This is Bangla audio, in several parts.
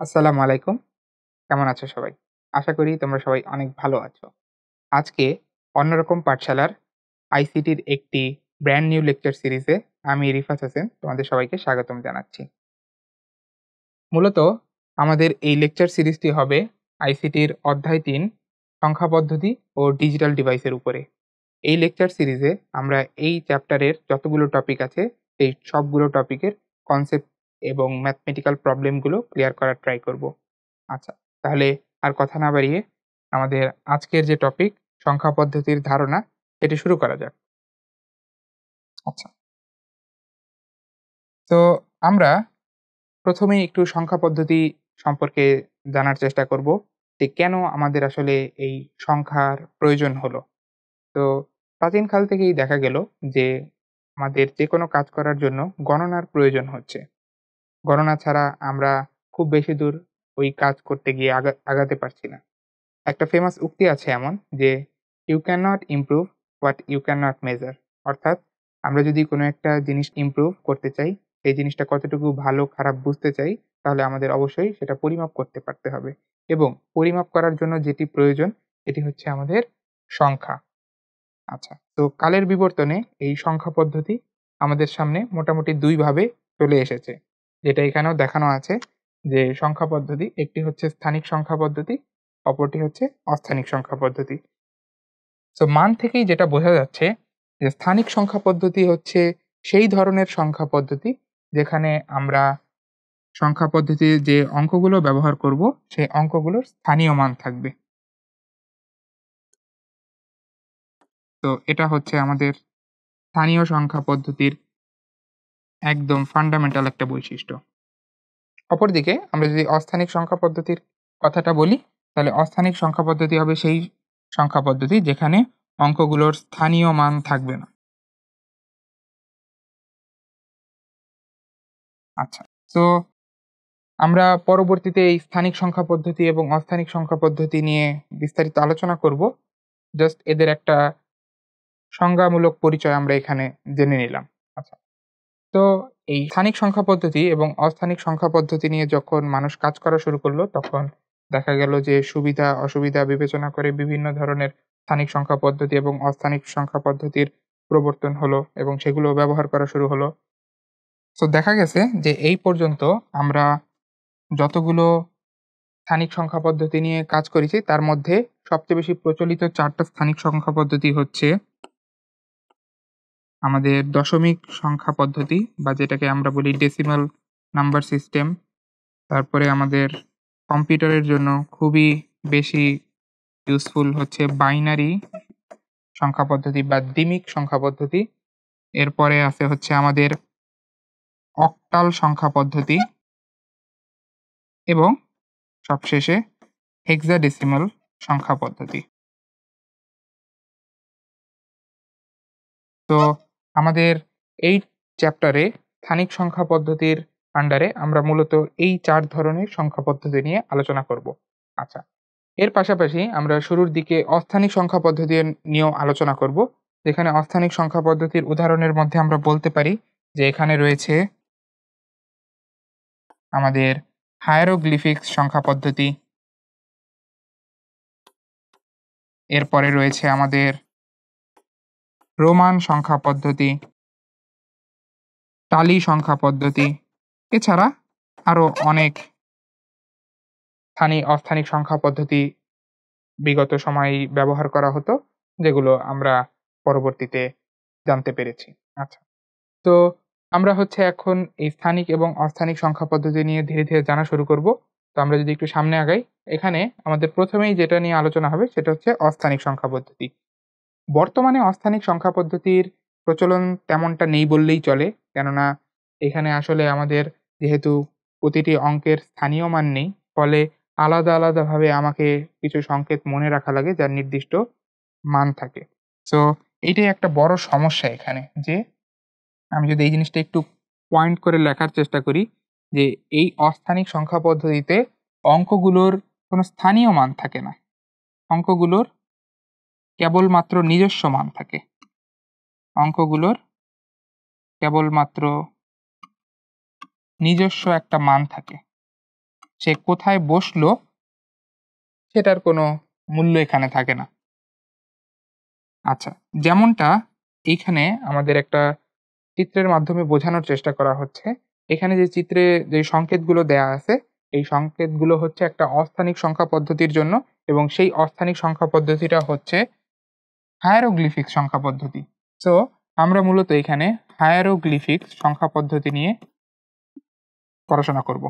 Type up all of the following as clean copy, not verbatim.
আসসালামু আলাইকুম। কেমন আছো সবাই? আশা করি তোমরা সবাই অনেক ভালো আছো। আজকে অন্যরকম পাঠশালার আইসিটির একটি ব্র্যান্ড নিউ লেকচার সিরিজে আমি রিফাত হোসেন তোমাদের সবাইকে স্বাগতম জানাচ্ছি। মূলত আমাদের এই লেকচার সিরিজটি হবে আইসিটির অধ্যায় ৩ সংখ্যা পদ্ধতি ও ডিজিটাল ডিভাইসের উপরে। এই লেকচার সিরিজে আমরা এই চ্যাপ্টারের যতগুলো টপিক আছে সেই সবগুলো টপিকের কনসেপ্ট এবং ম্যাথমেটিক্যাল প্রবলেমগুলো ক্লিয়ার করার ট্রাই করব। আচ্ছা, তাহলে আর কথা না বাড়িয়ে আমাদের আজকের যে টপিক সংখ্যা পদ্ধতির ধারণা এটি শুরু করা যাক। আচ্ছা, তো আমরা প্রথমেই একটু সংখ্যা পদ্ধতি সম্পর্কে জানার চেষ্টা করব যে কেন আমাদের আসলে এই সংখ্যার প্রয়োজন হলো। তো প্রাচীনকাল থেকেই দেখা গেল যে আমাদের যেকোনো কাজ করার জন্য গণনার প্রয়োজন হচ্ছে। গণনা ছাড়া আমরা খুব বেশি দূর ওই কাজ করতে গিয়ে আগাতে পারছি না। একটা ফেমাস উক্তি আছে এমন যে, "you can not improve what you can not measure." অর্থাৎ আমরা যদি কোনো একটা জিনিস ইমপ্রুভ করতে চাই, সেই জিনিসটা কতটুকু ভালো খারাপ বুঝতে চাই, তাহলে আমাদের অবশ্যই সেটা পরিমাপ করতে পারতে হবে। এবং পরিমাপ করার জন্য যেটি প্রয়োজন সেটি হচ্ছে আমাদের সংখ্যা। আচ্ছা, তো কালের বিবর্তনে এই সংখ্যা পদ্ধতি আমাদের সামনে মোটামুটি ২ ভাবে চলে এসেছে। যেটা এখানেও দেখানো আছে যে সংখ্যা পদ্ধতি, একটি হচ্ছে স্থানিক সংখ্যা পদ্ধতি, অপরটি হচ্ছে অস্থানিক সংখ্যা পদ্ধতি। সো মান থেকেই যেটা বোঝা যাচ্ছে যে স্থানিক সংখ্যা পদ্ধতি হচ্ছে সেই ধরনের সংখ্যা পদ্ধতি যেখানে আমরা সংখ্যা পদ্ধতির যে অঙ্কগুলো ব্যবহার করব, সেই অঙ্কগুলোর স্থানীয় মান থাকবে। তো এটা হচ্ছে আমাদের স্থানীয় সংখ্যা পদ্ধতির একদম ফান্ডামেন্টাল একটা বৈশিষ্ট্য। অপরদিকে আমরা যদি অস্থানিক সংখ্যা পদ্ধতির কথাটা বলি, তাহলে অস্থানিক সংখ্যা পদ্ধতি হবে সেই সংখ্যা পদ্ধতি যেখানে অঙ্কগুলোর স্থানীয় মান থাকবে না। আচ্ছা, তো আমরা পরবর্তীতে এই স্থানিক সংখ্যা পদ্ধতি এবং অস্থানিক সংখ্যা পদ্ধতি নিয়ে বিস্তারিত আলোচনা করব। জাস্ট এদের একটা সংজ্ঞামূলক পরিচয় আমরা এখানে জেনে নিলাম। আচ্ছা, তো এই স্থানিক সংখ্যা পদ্ধতি এবং অস্থানিক সংখ্যা পদ্ধতি নিয়ে যখন মানুষ কাজ করা শুরু করলো, তখন দেখা গেল যে সুবিধা অসুবিধা বিবেচনা করে বিভিন্ন ধরনের স্থানিক সংখ্যা পদ্ধতি এবং অস্থানিক সংখ্যা পদ্ধতির প্রবর্তন হলো এবং সেগুলো ব্যবহার করা শুরু হলো। তো দেখা গেছে যে এই পর্যন্ত আমরা যতগুলো স্থানিক সংখ্যা পদ্ধতি নিয়ে কাজ করেছি তার মধ্যে সবচেয়ে বেশি প্রচলিত ৪ টা স্থানিক সংখ্যা পদ্ধতি হচ্ছে আমাদের দশমিক সংখ্যা পদ্ধতি বা যেটাকে আমরা বলি ডেসিমাল নাম্বার সিস্টেম। তারপরে আমাদের কম্পিউটারের জন্য খুবই বেশি ইউজফুল হচ্ছে বাইনারি সংখ্যা পদ্ধতি বা দ্বিমিক সংখ্যা পদ্ধতি। এরপরে আছে হচ্ছে আমাদের অক্টাল সংখ্যা পদ্ধতি এবং সবশেষে হেক্সাডেসিমাল সংখ্যা পদ্ধতি। তো আমাদের এই চ্যাপ্টারে স্থানিক সংখ্যা পদ্ধতির আন্ডারে আমরা মূলত এই ৪ ধরনের সংখ্যা পদ্ধতি নিয়ে আলোচনা করব। আচ্ছা, এর পাশাপাশি আমরা শুরুর দিকে অস্থানিক সংখ্যা পদ্ধতি নিয়েও আলোচনা করব। যেখানে অস্থানিক সংখ্যা পদ্ধতির উদাহরণের মধ্যে আমরা বলতে পারি যে এখানে রয়েছে আমাদের হায়ারোগ্লিফিক্স সংখ্যা পদ্ধতি, এরপরে রয়েছে আমাদের রোমান সংখ্যা পদ্ধতি, টালি সংখ্যা পদ্ধতি, এছাড়া আরও অনেক অস্থানিক সংখ্যা পদ্ধতি বিগত সময়ে ব্যবহার করা হতো, যেগুলো আমরা পরবর্তীতে জানতে পেরেছি। আচ্ছা, তো আমরা হচ্ছে এখন এই স্থানিক এবং অস্থানিক সংখ্যা পদ্ধতি নিয়ে ধীরে, ধীরে জানা শুরু করব। তো আমরা যদি একটু সামনে আগাই, এখানে আমাদের প্রথমেই যেটা নিয়ে আলোচনা হবে সেটা হচ্ছে অস্থানিক সংখ্যা পদ্ধতি। বর্তমানে অস্থানিক সংখ্যা পদ্ধতির প্রচলন তেমনটা নেই বললেই চলে। কেননা এখানে আসলে আমাদের যেহেতু প্রতিটি অঙ্কের স্থানীয় মান নেই, ফলে আলাদা, আলাদাভাবে আমাকে কিছু সংকেত মনে রাখা লাগে যার নির্দিষ্ট মান থাকে। সো এইটাই একটা বড় সমস্যা এখানে যে আমি যদি এই জিনিসটা একটু পয়েন্ট করে লেখার চেষ্টা করি যে এই অস্থানিক সংখ্যা পদ্ধতিতে অঙ্কগুলোর কোনো স্থানীয় মান থাকে না। অঙ্কগুলোর কেবলমাত্র নিজস্ব মান থাকে। অঙ্কগুলোর কেবলমাত্র নিজস্ব একটা মান থাকে। সে কোথায় বসলো সেটার কোনো মূল্য এখানে থাকে না। আচ্ছা, যেমনটা এইখানে আমাদের একটা চিত্রের মাধ্যমে বোঝানোর চেষ্টা করা হচ্ছে। এখানে যে চিত্রে যে সংকেতগুলো দেয়া আছে, এই সংকেতগুলো হচ্ছে একটা অস্থানিক সংখ্যা পদ্ধতির জন্য এবং সেই অস্থানিক সংখ্যা পদ্ধতিটা হচ্ছে হায়ারোগ্লিফিক সংখ্যা পদ্ধতি। সো আমরা মূলত এখানে হায়ারোগ্লিফিক সংখ্যা পদ্ধতি নিয়ে পড়াশোনা করব।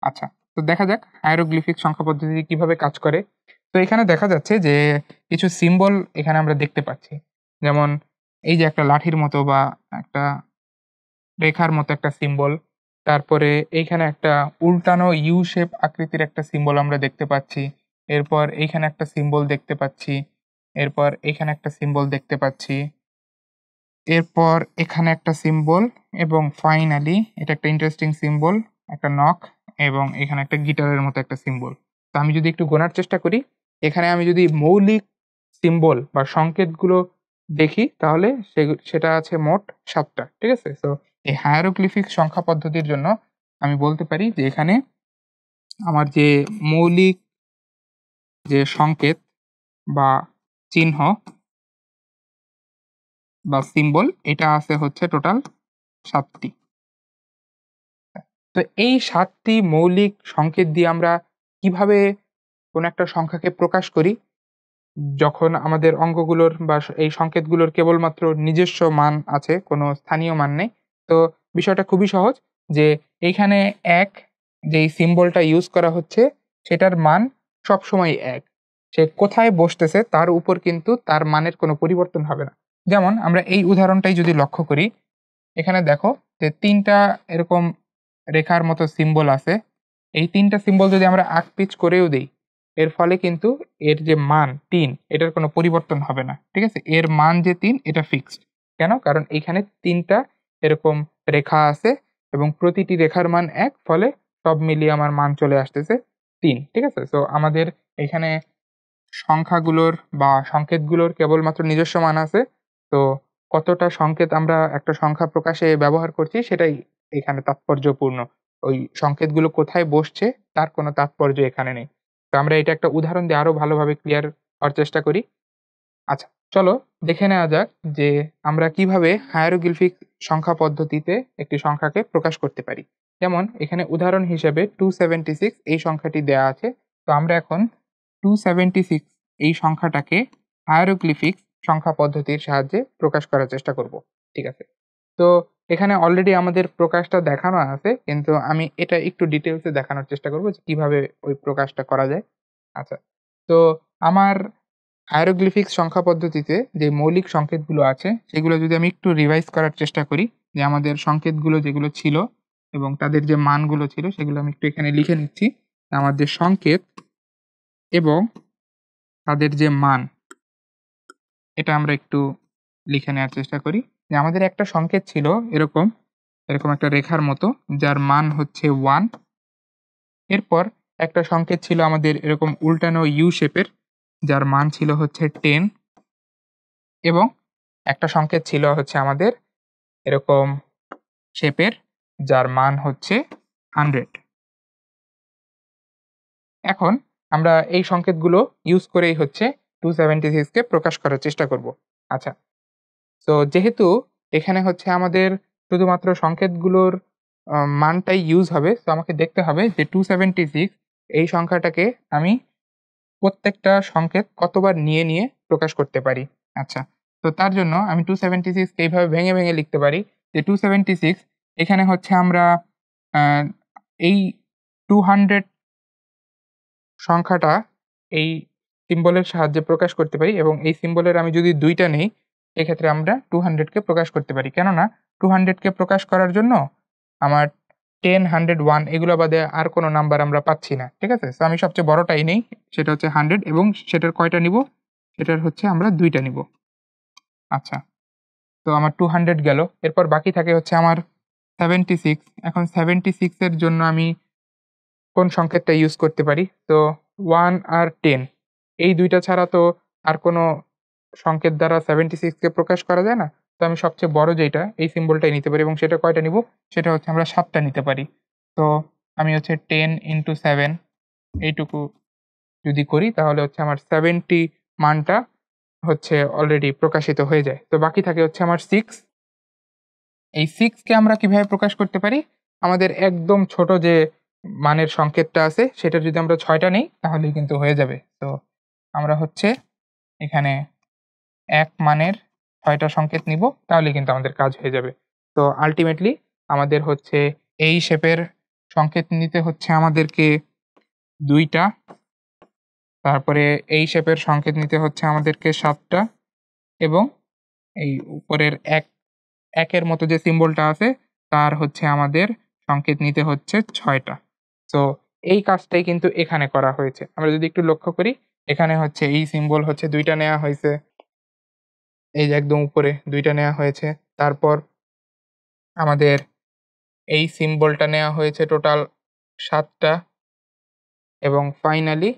আচ্ছা, তো দেখা যাক হায়ারোগ্লিফিক সংখ্যা পদ্ধতি কিভাবে কাজ করে। তো এখানে দেখা যাচ্ছে যে কিছু সিম্বল এখানে আমরা দেখতে পাচ্ছি। যেমন এই যে একটা লাঠির মতো বা একটা রেখার মতো একটা সিম্বল। তারপরে এইখানে একটা উল্টানো ইউ শেপ আকৃতির একটা সিম্বল আমরা দেখতে পাচ্ছি। এরপর এইখানে একটা সিম্বল দেখতে পাচ্ছি। এরপর এখানে একটা সিম্বল দেখতে পাচ্ছি। এরপর এখানে একটা সিম্বল এবং ফাইনালি এটা একটা ইন্টারেস্টিং সিম্বল, একটা নক এবং এখানে একটা গিটারের মতো একটা সিম্বল। তো আমি যদি একটু গোনার চেষ্টা করি, এখানে আমি যদি মৌলিক সিম্বল বা সংকেতগুলো দেখি তাহলে সেটা আছে মোট ৭ টা। ঠিক আছে? সো এই হায়ারোগ্লিফিক সংখ্যা পদ্ধতির জন্য আমি বলতে পারি যে এখানে আমার যে মৌলিক যে সংকেত বা চিহ্ন বা সিম্বল এটা আছে হচ্ছে টোটাল ৭ টি। তো এই ৭ টি মৌলিক সংকেত দিয়ে আমরা কিভাবে কোনো একটা সংখ্যাকে প্রকাশ করি, যখন আমাদের অঙ্কগুলোর বা এই সংকেতগুলোর কেবলমাত্র নিজস্ব মান আছে, কোনো স্থানীয় মান নেই। তো বিষয়টা খুবই সহজ যে এইখানে ১ যেই সিম্বলটা ইউজ করা হচ্ছে সেটার মান সবসময়ই ১। সে কোথায় বসতেছে তার উপর কিন্তু তার মানের কোনো পরিবর্তন হবে না। যেমন আমরা এই উদাহরণটাই যদি লক্ষ্য করি, এখানে দেখো যে ৩ টা এরকম রেখার মতো সিম্বল আছে। এই ৩ টা সিম্বল যদি আমরা আঁক-পিচ করেও দেই, এর ফলে কিন্তু এর যে মান ৩ এটার কোনো পরিবর্তন হবে না। ঠিক আছে? এর মান যে ৩ এটা ফিক্সড। কেন? কারণ এইখানে ৩ টা এরকম রেখা আছে এবং প্রতিটি রেখার মান ১, ফলে সব মিলিয়ে আমার মান চলে আসতেছে ৩। ঠিক আছে? সো আমাদের এখানে সংখ্যাগুলোর বা সংকেতগুলোর কেবলমাত্র নিজস্ব মান আছে। তো কতটা সংকেত আমরা একটা সংখ্যা প্রকাশে ব্যবহার করছি সেটাই এখানে তাৎপর্যপূর্ণ। ওই সংকেতগুলো কোথায় বসছে তার কোনো তাৎপর্য এখানে নেই। তো আমরা এটা একটা উদাহরণ দিয়ে আরো ভালোভাবে ক্লিয়ার হওয়ার চেষ্টা করি। আচ্ছা, চলো দেখে নেওয়া যাক যে আমরা কিভাবে হায়ারোগ্লিফিক সংখ্যা পদ্ধতিতে একটি সংখ্যাকে প্রকাশ করতে পারি। যেমন এখানে উদাহরণ হিসেবে 276 এই সংখ্যাটি দেয়া আছে। তো আমরা এখন 276 এই সংখ্যাটাকে হায়ারোগ্লিফিক সংখ্যা পদ্ধতির সাহায্যে প্রকাশ করার চেষ্টা করব। ঠিক আছে? তো এখানে অলরেডি আমাদের প্রকাশটা দেখানো আছে, কিন্তু আমি এটা একটু ডিটেইলসে দেখানোর চেষ্টা করব যে কিভাবে ওই প্রকাশটা করা যায়। আচ্ছা, তো আমার হায়ারোগ্লিফিক্স সংখ্যা পদ্ধতিতে যে মৌলিক সংকেতগুলো আছে সেগুলো যদি আমি একটু রিভাইজ করার চেষ্টা করি, যে আমাদের সংকেতগুলো যেগুলো ছিল এবং তাদের যে মানগুলো ছিল সেগুলো আমি একটু এখানে লিখে নিচ্ছি। আমার যে সংকেত এবং তাদের যে মান, এটা আমরা একটু লিখে নেওয়ার চেষ্টা করি। যে আমাদের একটা সংকেত ছিল এরকম একটা রেখার মতো যার মান হচ্ছে 1। এরপর একটা সংকেত ছিল আমাদের এরকম উল্টানো ইউ শেপের যার মান ছিল হচ্ছে 10 এবং একটা সংকেত ছিল হচ্ছে আমাদের এরকম শেপের যার মান হচ্ছে 100। এখন আমরা এই সংকেতগুলো ইউজ করেই হচ্ছে 276 কে প্রকাশ করার চেষ্টা করব। আচ্ছা, তো যেহেতু এখানে হচ্ছে আমাদের শুধুমাত্র সংকেতগুলোর মানটাই ইউজ হবে, তো আমাকে দেখতে হবে যে 276 এই সংখ্যাটাকে আমি প্রত্যেকটা সংকেত কতবার নিয়ে প্রকাশ করতে পারি। আচ্ছা, তো তার জন্য আমি 276 কে এইভাবে ভেঙে লিখতে পারি যে 276 এখানে হচ্ছে আমরা আ এই 200 সংখ্যাটা এই সিম্বলের সাহায্যে প্রকাশ করতে পারি এবং এই সিম্বলের আমি যদি ২ টা নেই, এক্ষেত্রে আমরা 200 কে প্রকাশ করতে পারি। কেননা 200 কে প্রকাশ করার জন্য আমার 10, 100, 1 এগুলো বাদে আর কোনো নাম্বার আমরা পাচ্ছি না। ঠিক আছে? সো আমি সবচেয়ে বড়টাই নেই, সেটা হচ্ছে 100 এবং সেটার কয়টা নিবো? সেটার হচ্ছে আমরা ২ টা নিবো। আচ্ছা, তো আমার 200 গেল। এরপর বাকি থাকে হচ্ছে আমার 76। এখন 76 এর জন্য আমি কোন সংকেতটা ইউজ করতে পারি? তো 1 আর 10 এই ২ টা ছাড়া তো আর কোনো সংকেত দ্বারা 76 কে প্রকাশ করা যায় না। তো আমি সবচেয়ে বড় যেইটা এই সিম্বলটাই নিতে পারি এবং সেটা কয়টা নিবো? সেটা হচ্ছে আমরা ৭ টা নিতে পারি। তো আমি হচ্ছে 10 × 7 এইটুকু যদি করি তাহলে হচ্ছে আমার 70 মানটা হচ্ছে অলরেডি প্রকাশিত হয়ে যায়। তো বাকি থাকে হচ্ছে আমার 6। এই 6 কে আমরা কিভাবে প্রকাশ করতে পারি? আমাদের একদম ছোট যে মানের সংকেতটা আছে সেটার যদি আমরা 6 টা নেই তাহলেই কিন্তু হয়ে যাবে। তো আমরা হচ্ছে এখানে 1 মানের 6 টা সংকেত নিব তাহলেই কিন্তু আমাদের কাজ হয়ে যাবে। তো আল্টিমেটলি আমাদের হচ্ছে এই শেপের সংকেত নিতে হচ্ছে আমাদেরকে 2 টা, তারপরে এই শেপের সংকেত নিতে হচ্ছে আমাদেরকে 7 টা এবং এই উপরের একের মতো যে সিম্বলটা আছে তার হচ্ছে আমাদের সংকেত নিতে হচ্ছে 6 টা। সো এই কাজটাই কিন্তু এখানে করা হয়েছে। আমরা যদি একটু লক্ষ্য করি এখানে হচ্ছে এই সিম্বল হচ্ছে 2 টা নেয়া হয়েছে। এই যে একদম উপরে 2 টা নেয়া হয়েছে। তারপর আমাদের এই সিম্বলটা নেয়া হয়েছে টোটাল 7 টা এবং ফাইনালি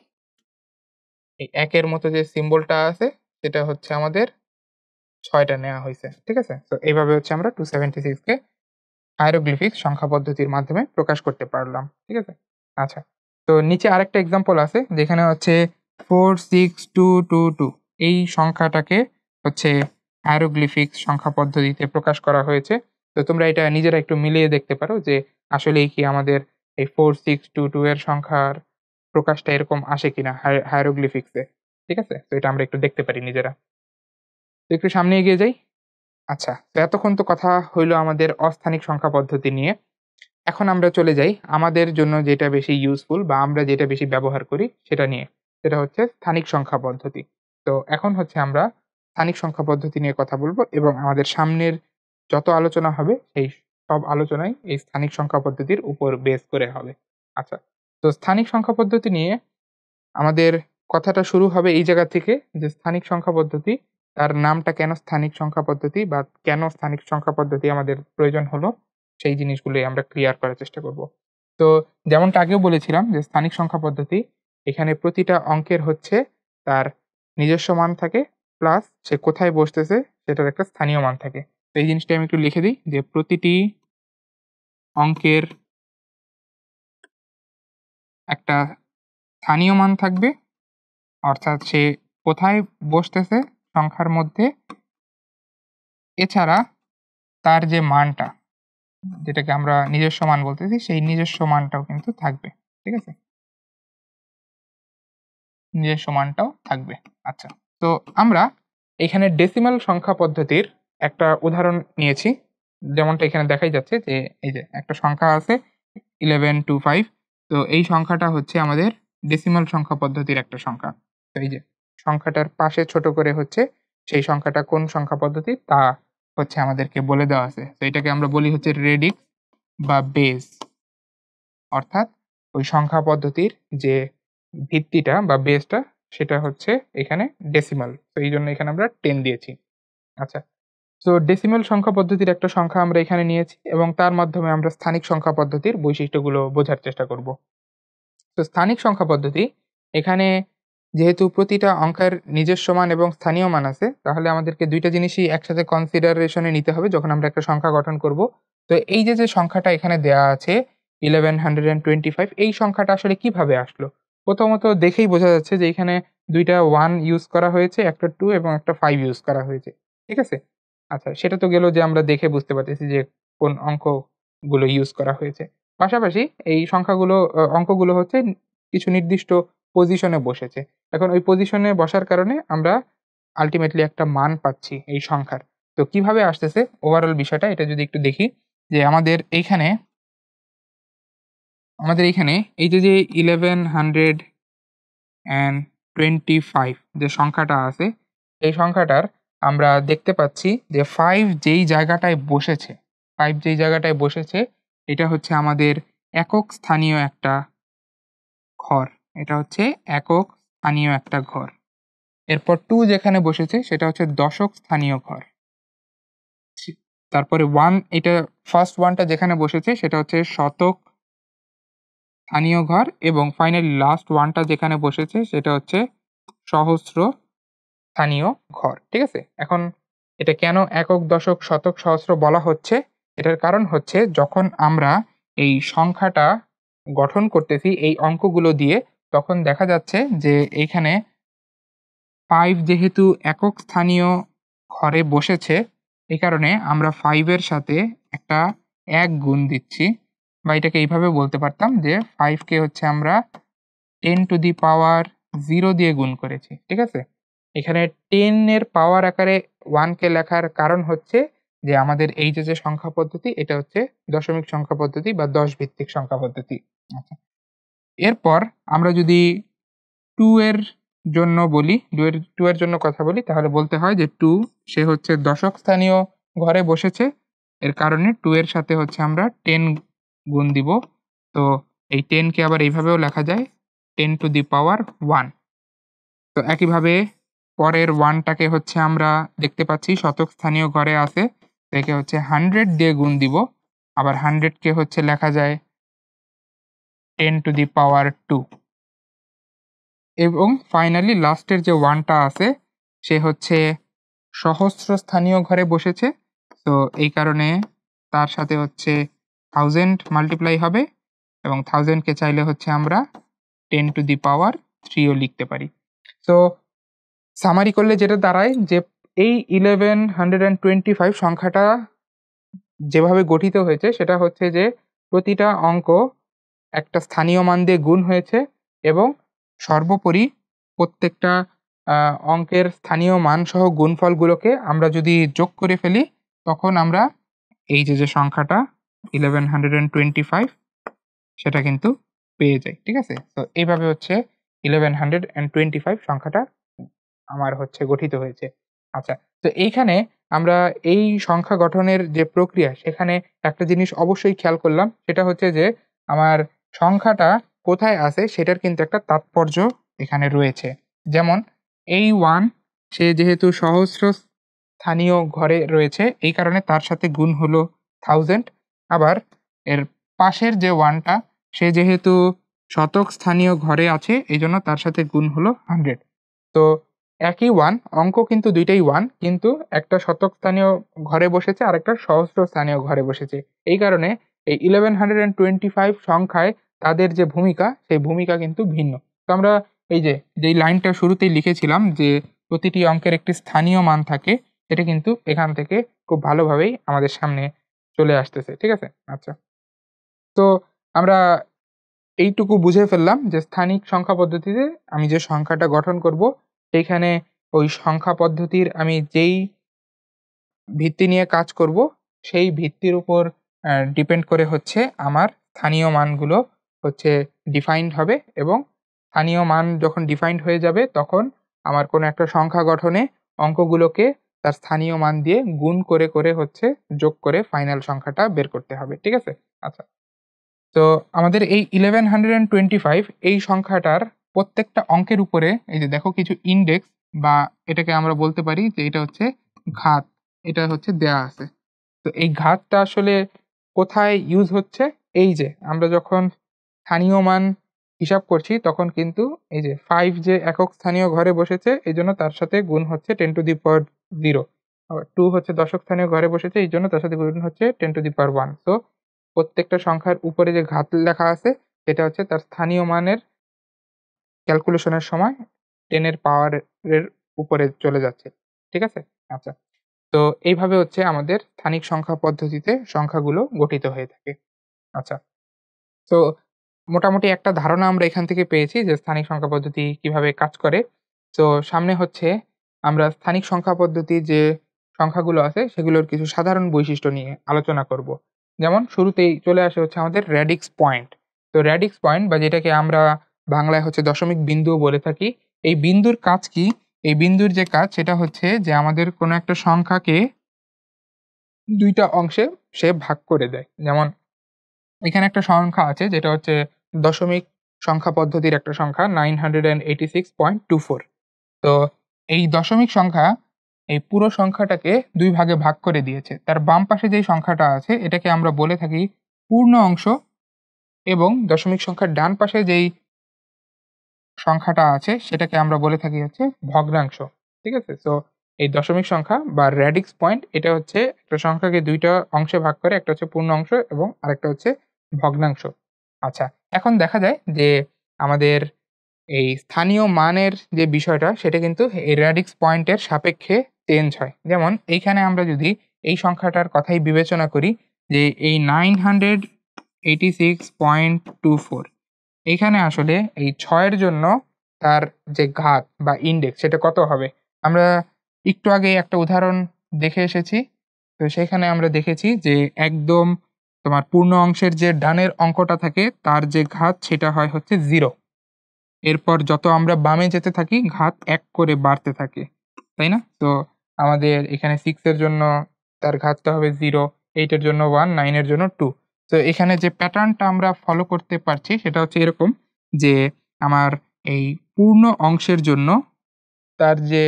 এই একের মতো যে সিম্বলটা আছে সেটা হচ্ছে আমাদের 6 টা নেয়া হইছে। ঠিক আছে? তো এইভাবে হচ্ছে আমরা 276 কে হায়ারোগ্লিফিক্স সংখ্যা পদ্ধতির মাধ্যমে প্রকাশ করতে পারলাম। ঠিক আছে? আচ্ছা। তো নিচে আরেকটা এক্সাম্পল আছে যেখানে হচ্ছে 46222 এই সংখ্যাটাকে হচ্ছে হায়ারোগ্লিফিক্স সংখ্যা পদ্ধতিতে প্রকাশ করা হয়েছে। তো তোমরা এটা নিজেরা একটু মিলিয়ে দেখতে পারো যে আসলেই কি আমাদের এই 4622 এর সংখ্যার প্রকাশটা এরকম আসে কিনা হায়ারোগ্লিফিক্সে। ঠিক আছে? তো এটা আমরা একটু দেখতে পারি নিজেরা। তো একটু সামনে এগিয়ে যাই। আচ্ছা, তো এতক্ষণ তো কথা হইলো আমাদের অস্থানিক সংখ্যা পদ্ধতি নিয়ে। এখন আমরা চলে যাই আমাদের জন্য যেটা বেশি ইউজফুল বা আমরা যেটা বেশি ব্যবহার করি সেটা নিয়ে। সেটা হচ্ছে স্থানিক সংখ্যা পদ্ধতি। তো এখন হচ্ছে আমরা স্থানিক সংখ্যা পদ্ধতি নিয়ে কথা বলব এবং আমাদের সামনের যত আলোচনা হবে সেই সব আলোচনাই এই স্থানিক সংখ্যা পদ্ধতির উপর বেস করে হবে। আচ্ছা, তো স্থানিক সংখ্যা পদ্ধতি নিয়ে আমাদের কথাটা শুরু হবে এই জায়গা থেকে যে স্থানিক সংখ্যা পদ্ধতি, তার নামটা কেন স্থানিক সংখ্যা পদ্ধতি বা কেন স্থানিক সংখ্যা পদ্ধতি আমাদের প্রয়োজন হলো, সেই জিনিসগুলোই আমরা ক্লিয়ার করার চেষ্টা করব। তো যেমনটা আগেও বলেছিলাম যে স্থানিক সংখ্যা পদ্ধতি, এখানে প্রতিটা অঙ্কের হচ্ছে তার নিজস্ব মান থাকে প্লাস সে কোথায় বসতেছে সেটার একটা স্থানীয় মান থাকে। তো এই জিনিসটা আমি একটু লিখে দিই যে প্রতিটি অঙ্কের একটা স্থানীয় মান থাকবে, অর্থাৎ সে কোথায় বসতেছে সংখ্যার মধ্যে, এছাড়া তার যে মানটা, যেটাকে আমরা নিজস্ব মান বলতেছি, সেই নিজস্ব মানটাও কিন্তু থাকবে। ঠিক আছে? নিজস্ব মানটাও থাকবে। আচ্ছা। তো আমরা এখানে ডেসিমাল সংখ্যা পদ্ধতির একটা উদাহরণ নিয়েছি। যেমনটা এখানে দেখাই যাচ্ছে যে এই যে একটা সংখ্যা আছে 1125। তো এই সংখ্যাটা হচ্ছে আমাদের ডেসিমাল সংখ্যা পদ্ধতির একটা সংখ্যা। তো এই যে সংখ্যাটার পাশে ছোট করে হচ্ছে সেই সংখ্যাটা কোন সংখ্যা পদ্ধতি তা হচ্ছে আমাদেরকে বলে দেওয়া আছে। তো এটাকে আমরা বলি হচ্ছে রেডিক্স বা বেস। অর্থাৎ ওই সংখ্যা পদ্ধতির যে ভিত্তিটা বা বেসটা সেটা হচ্ছে এখানে ডেসিমাল। তো এইজন্য এখানে আমরা 10 দিয়েছি। আচ্ছা। তো ডেসিমাল সংখ্যা পদ্ধতির একটা সংখ্যা আমরা এখানে নিয়েছি এবং তার মাধ্যমে আমরা স্থানিক সংখ্যা পদ্ধতির বৈশিষ্ট্যগুলো বোঝার চেষ্টা করব। তো স্থানিক সংখ্যা পদ্ধতি, এখানে যেহেতু প্রতিটা অঙ্কের নিজস্ব মান এবং স্থানীয় মান আছে, তাহলে আমাদেরকে ২ টা জিনিসই একসাথে কনসিডারেশন এ নিতে হবে যখন আমরা একটা সংখ্যা গঠন করব। তো এই যে সংখ্যাটা এখানে দেয়া আছে 1125, এই সংখ্যাটা আসলে কিভাবে আসলো? প্রথমত দেখেই বোঝা যাচ্ছে যে এখানে ২ টা 1 ইউজ করা হয়েছে, একটা 2 এবং একটা 5 ইউজ করা হয়েছে। ঠিক আছে? আচ্ছা, সেটা তো গেল যে আমরা দেখে বুঝতে পারতেছি যে কোন অঙ্কগুলো ইউজ করা হয়েছে। পাশাপাশি এই সংখ্যাগুলো অঙ্কগুলো হচ্ছে কিছু নির্দিষ্ট পজিশনে বসেছে। এখন ওই পজিশনে বসার কারণে আমরা আল্টিমেটলি একটা মান পাচ্ছি এই সংখ্যার। তো কিভাবে আসতেছে ওভারঅল বিষয়টা এটা যদি একটু দেখি যে আমাদের এইখানে এই যে 1125 যে সংখ্যাটা আছে, এই সংখ্যাটার আমরা দেখতে পাচ্ছি যে 5 যেই জায়গাটায় বসেছে, 5 যেই জায়গাটায় বসেছে এটা হচ্ছে আমাদের একক স্থানীয় একটা ঘর। এটা হচ্ছে একক স্থানীয় একটা ঘর। এরপর 2 যেখানে বসেছে সেটা হচ্ছে দশক স্থানীয় ঘর। তারপরে 1 এটা ফার্স্ট 1 টা যেখানে বসেছে সেটা হচ্ছে শতক স্থানীয় ঘর এবং ফাইনালি লাস্ট 1 টা যেখানে বসেছে সেটা হচ্ছে সহস্র স্থানীয় ঘর। ঠিক আছে? এখন এটা কেন একক, দশক, শতক, সহস্র বলা হচ্ছে? এটার কারণ হচ্ছে যখন আমরা এই সংখ্যাটা গঠন করতেছি এই অঙ্কগুলো দিয়ে, তখন দেখা যাচ্ছে যে এইখানে 5 যেহেতু একক স্থানীয় ঘরে বসেছে, এই কারণে আমরা 5 এর সাথে একটা 1 গুণ দিচ্ছি, বা এটাকে এইভাবে বলতে পারতাম যে 5 কে হচ্ছে আমরা 10 টু দি পাওয়ার 0 দিয়ে গুণ করেছি। ঠিক আছে? এখানে 10 এর পাওয়ার আকারে 1 কে লেখার কারণ হচ্ছে যে আমাদের এই যে সংখ্যা পদ্ধতি, এটা হচ্ছে দশমিক সংখ্যা পদ্ধতি বা 10 ভিত্তিক সংখ্যা পদ্ধতি। আচ্ছা। এরপর আমরা যদি 2 এর জন্য বলি, 2 এর জন্য কথা বলি, তাহলে বলতে হয় যে 2 সে হচ্ছে দশক স্থানীয় ঘরে বসেছে। এর কারণে 2 এর সাথে হচ্ছে আমরা 10 গুণ দিব। তো এই 10 কে আবার এইভাবেও লেখা যায় 10 টু দি পাওয়ার 1। তো একইভাবে পরের 1 টাকে হচ্ছে আমরা দেখতে পাচ্ছি শতক স্থানীয় ঘরে আছে। তো একে হচ্ছে 100 দিয়ে গুণ দিব। আবার 100 কে হচ্ছে লেখা যায় 10 টু দি পাওয়ার 2। এবং ফাইনালি লাস্টের যে 1 টা আছে সে হচ্ছে সহস্র স্থানীয় ঘরে বসেছে। তো এই কারণে তার সাথে হচ্ছে 1000 মাল্টিপ্লাই হবে, এবং 1000 কে চাইলে হচ্ছে আমরা 10 টু দি পাওয়ার 3 ও লিখতে পারি। তো সামারি করলে যেটা দাঁড়ায় যে এই 1125 সংখ্যাটা যেভাবে গঠিত হয়েছে সেটা হচ্ছে যে প্রতিটা অঙ্ক একটা স্থানীয় মান দিয়ে গুণ হয়েছে, এবং সর্বোপরি প্রত্যেকটা অঙ্কের স্থানীয় মান সহ গুণফলগুলোকে আমরা যদি যোগ করে ফেলি, তখন আমরা এই যে সংখ্যাটা 1125 সেটা কিন্তু পেয়ে যাই। ঠিক আছে? তো এইভাবে হচ্ছে 1125 সংখ্যাটা আমার হচ্ছে গঠিত হয়েছে। আচ্ছা, তো এইখানে আমরা এই সংখ্যা গঠনের যে প্রক্রিয়া, সেখানে একটা জিনিস অবশ্যই খেয়াল করলাম, সেটা হচ্ছে যে আমার সংখ্যাটা কোথায় আছে সেটার কিন্তু একটা তাৎপর্য এখানে রয়েছে। যেমন এই 1 সে যেহেতু সহস্র স্থানীয় ঘরে রয়েছে, এই কারণে তার সাথে গুণ হলো 1000। আবার এর পাশের যে 1 টা সে যেহেতু শতক স্থানীয় ঘরে আছে, এইজন্য তার সাথে গুণ হলো 100। তো একই 1, অঙ্ক কিন্তু ২ টাই 1, কিন্তু একটা শতক স্থানীয় ঘরে বসেছে, আরেকটা সহস্র স্থানীয় ঘরে বসেছে। এই কারণে এই 1125 সংখ্যায় তাদের যে ভূমিকা, সেই ভূমিকা কিন্তু ভিন্ন। তো আমরা এই যেই লাইনটা শুরুতেই লিখেছিলাম যে প্রতিটি অঙ্কের একটি স্থানীয় মান থাকে, এটা কিন্তু এখান থেকে খুব ভালোভাবেই আমাদের সামনে চলে আসতেছে। ঠিক আছে? আচ্ছা। তো আমরা এইটুকু বুঝে ফেললাম যে স্থানিক সংখ্যা পদ্ধতিতে আমি যে সংখ্যাটা গঠন করব, সেইখানে ওই সংখ্যা পদ্ধতির আমি যেই ভিত্তি নিয়ে কাজ করব, সেই ভিত্তির উপর ডিপেন্ড করে হচ্ছে আমার স্থানীয় মানগুলো হচ্ছে ডিফাইন্ড হবে, এবং স্থানীয় মান যখন ডিফাইন্ড হয়ে যাবে, তখন আমার কোনো একটা সংখ্যা গঠনে অঙ্কগুলোকে তার স্থানীয় মান দিয়ে গুণ করে হচ্ছে যোগ করে ফাইনাল সংখ্যাটা বের করতে হবে। ঠিক আছে? আচ্ছা। তো আমাদের এই 1125 এই সংখ্যাটার প্রত্যেকটা অঙ্কের উপরে এই যে দেখো কিছু ইনডেক্স, বা এটাকে আমরা বলতে পারি যে এটা হচ্ছে ঘাত, এটা হচ্ছে দেয়া আছে। তো এই ঘাতটা আসলে কোথায় ইউজ হচ্ছে? এই যে আমরা যখন স্থানীয় মান হিসাব করছি, তখন কিন্তু এই যে 5 যে একক স্থানীয় ঘরে বসেছে, এইজন্য তার সাথে গুণ হচ্ছে 10 টু দি পাওয়ার 0। আবার 2 হচ্ছে দশক স্থানীয় ঘরে বসেছে, এইজন্য তার সাথে গুণ হচ্ছে 10 টু দি পাওয়ার 1। সো প্রত্যেকটা সংখ্যার উপরে যে ঘাত লেখা আছে, সেটা হচ্ছে তার স্থানীয় মানের ক্যালকুলেশনের সময় 10 এর পাওয়ার এর উপরে চলে যাচ্ছে। ঠিক আছে? আচ্ছা। তো এইভাবে হচ্ছে আমাদের স্থানিক সংখ্যা পদ্ধতিতে সংখ্যাগুলো গঠিত হয়ে থাকে। আচ্ছা। তো মোটামুটি একটা ধারণা আমরা এখান থেকে পেয়েছি যে স্থানিক সংখ্যা পদ্ধতি কিভাবে কাজ করে। তো সামনে হচ্ছে আমরা স্থানিক সংখ্যা পদ্ধতির যে সংখ্যাগুলো আছে, সেগুলোর কিছু সাধারণ বৈশিষ্ট্য নিয়ে আলোচনা করব। যেমন শুরুতেই চলে আসে হচ্ছে আমাদের র‍্যাডিক্স পয়েন্ট। তো র‍্যাডিক্স পয়েন্ট, বা যেটাকে আমরা বাংলায় হচ্ছে দশমিক বিন্দুও বলে থাকি। এই বিন্দুর কাজ কি? এই বিন্দুর যে কাজ, সেটা হচ্ছে যে আমাদের কোনো একটা সংখ্যাকে ২ টা অংশে সে ভাগ করে দেয়। যেমন এখানে একটা সংখ্যা আছে যেটা হচ্ছে দশমিক সংখ্যা পদ্ধতির একটা সংখ্যা 986.24। তো এই দশমিক সংখ্যা এই পুরো সংখ্যাটাকে ২ ভাগে ভাগ করে দিয়েছে। তার বাম পাশে যেই সংখ্যাটা আছে, এটাকে আমরা বলে থাকি পূর্ণ অংশ, এবং দশমিক সংখ্যার ডান পাশে যেই সংখ্যাটা আছে, সেটাকে আমরা বলে থাকি হচ্ছে ভগ্নাংশ। ঠিক আছে? সো এই দশমিক সংখ্যা বা র‍্যাডিক্স পয়েন্ট, এটা হচ্ছে একটা সংখ্যাকে ২ টা অংশে ভাগ করে, একটা হচ্ছে পূর্ণ অংশ এবং আরেকটা হচ্ছে ভগ্নাংশ। আচ্ছা, এখন দেখা যায় যে আমাদের এই স্থানীয় মানের যে বিষয়টা সেটা কিন্তু এই রেডিক্স পয়েন্টের সাপেক্ষে চেঞ্জ হয়। যেমন এইখানে আমরা যদি এই সংখ্যাটার কথাই বিবেচনা করি যে এই 986.24 এইখানে আসলে এই ৬ এর জন্য তার যে ঘাত বা ইনডেক্স সেটা কত হবে? আমরা একটু আগে একটা উদাহরণ দেখে এসেছি। তো সেখানে আমরা দেখেছি যে একদম তোমার পূর্ণ অংশের যে ডানের অঙ্কটা থাকে তার যে ঘাত সেটা হয় হচ্ছে 0। এরপর যত আমরা বামে যেতে থাকি ঘাত ১ করে বাড়তে থাকে। তাই না? তো আমাদের এখানে 6 এর জন্য তার ঘাতটা হবে 0, 8 এর জন্য 1, 9 এর জন্য 2। তো এখানে যে প্যাটার্নটা আমরা ফলো করতে পারছি সেটা হচ্ছে এরকম যে আমার এই পূর্ণ অংশের জন্য তার যে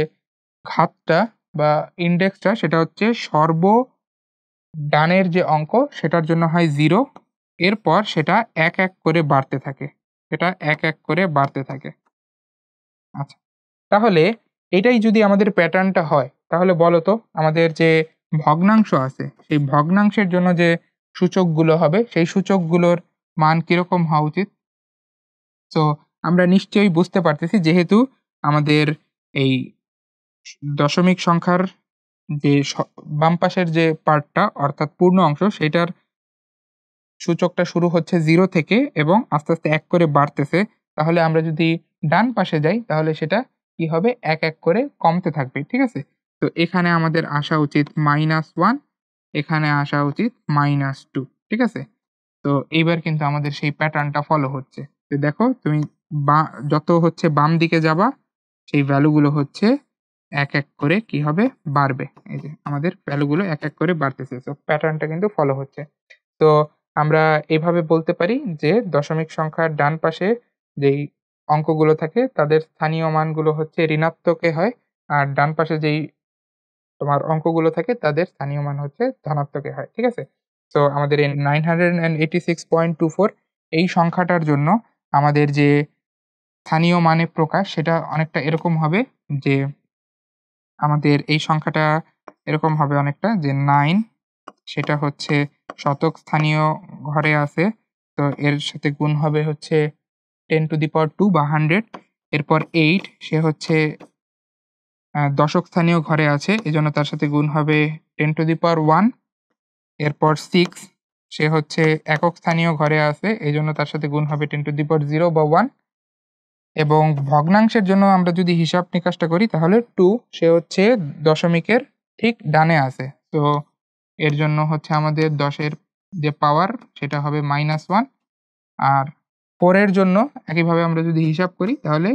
ঘাতটা বা ইনডেক্সটা সেটা হচ্ছে ডানের যে অঙ্ক সেটার জন্য হয় 0, এরপর সেটা ১, ১ করে বাড়তে থাকে। এটা ১, ১ করে বাড়তে থাকে। আচ্ছা। তাহলে এটাই যদি আমাদের প্যাটার্নটা হয়, তাহলে বলো তো আমাদের যে ভগ্নাংশ আছে, সেই ভগ্নাংশের জন্য যে সূচকগুলো হবে, সেই সূচকগুলোর মান কিরকম হওয়া উচিত? সো আমরা নিশ্চয়ই বুঝতে পারতেছি যেহেতু আমাদের এই দশমিক সংখ্যার যে বাম পাশের যে পার্টটা অর্থাৎ পূর্ণ অংশ সেটার সূচকটা শুরু হচ্ছে 0 থেকে এবং আস্তে, আস্তে ১ করে বাড়তেছে। তাহলে আমরা যদি ডান পাশে যাই তাহলে সেটা কি হবে? ১, ১ করে কমতে থাকবে। ঠিক আছে? তো এখানে আমাদের আসা উচিত -1, এখানে আসা উচিত -2। ঠিক আছে? তো এইবার কিন্তু আমাদের সেই প্যাটার্নটা ফলো হচ্ছে। তো দেখো তুমি বা যত হচ্ছে বাম দিকে যাবা সেই ভ্যালুগুলো হচ্ছে ১, ১ করে কি হবে? বাড়বে। এই যে আমাদের ভ্যালুগুলো ১, ১ করে বাড়তেছে। তো প্যাটার্নটা কিন্তু ফলো হচ্ছে। তো আমরা এভাবে বলতে পারি যে দশমিক সংখ্যার ডান পাশে যেই অঙ্কগুলো থাকে তাদের স্থানীয় মানগুলো হচ্ছে ঋণাত্মকে হয়। আর ডান পাশে যেই তোমার অঙ্কগুলো থাকে তাদের স্থানীয় মান হচ্ছে ধনাত্মকে হয়। ঠিক আছে? তো আমাদের এই 986.24 এই সংখ্যাটার জন্য আমাদের যে স্থানীয় মানে প্রকাশ সেটা অনেকটা এরকম হবে যে আমাদের এই সংখ্যাটা এরকম হবে অনেকটা যে 9 সেটা হচ্ছে শতক স্থানীয় ঘরে আছে। তো এর সাথে গুণ হবে হচ্ছে 10 টু দি পাওয়ার 2 বা 100। এরপর 8 সে হচ্ছে দশক স্থানীয় ঘরে আছে। এজন্য তার সাথে গুণ হবে 10 টু দি পাওয়ার 1। এরপর 6 সে হচ্ছে একক স্থানীয় ঘরে আছে। এজন্য তার সাথে গুণ হবে 10 টু দি পাওয়ার 0 বা 1। এবং ভগ্নাংশের জন্য আমরা যদি হিসাব নিকাশটা করি তাহলে 2 সে হচ্ছে দশমিকের ঠিক ডানে আছে। তো এর জন্য হচ্ছে আমাদের ১০ এর যে পাওয়ার সেটা হবে -1। আর 4 এর জন্য একইভাবে আমরা যদি হিসাব করি তাহলে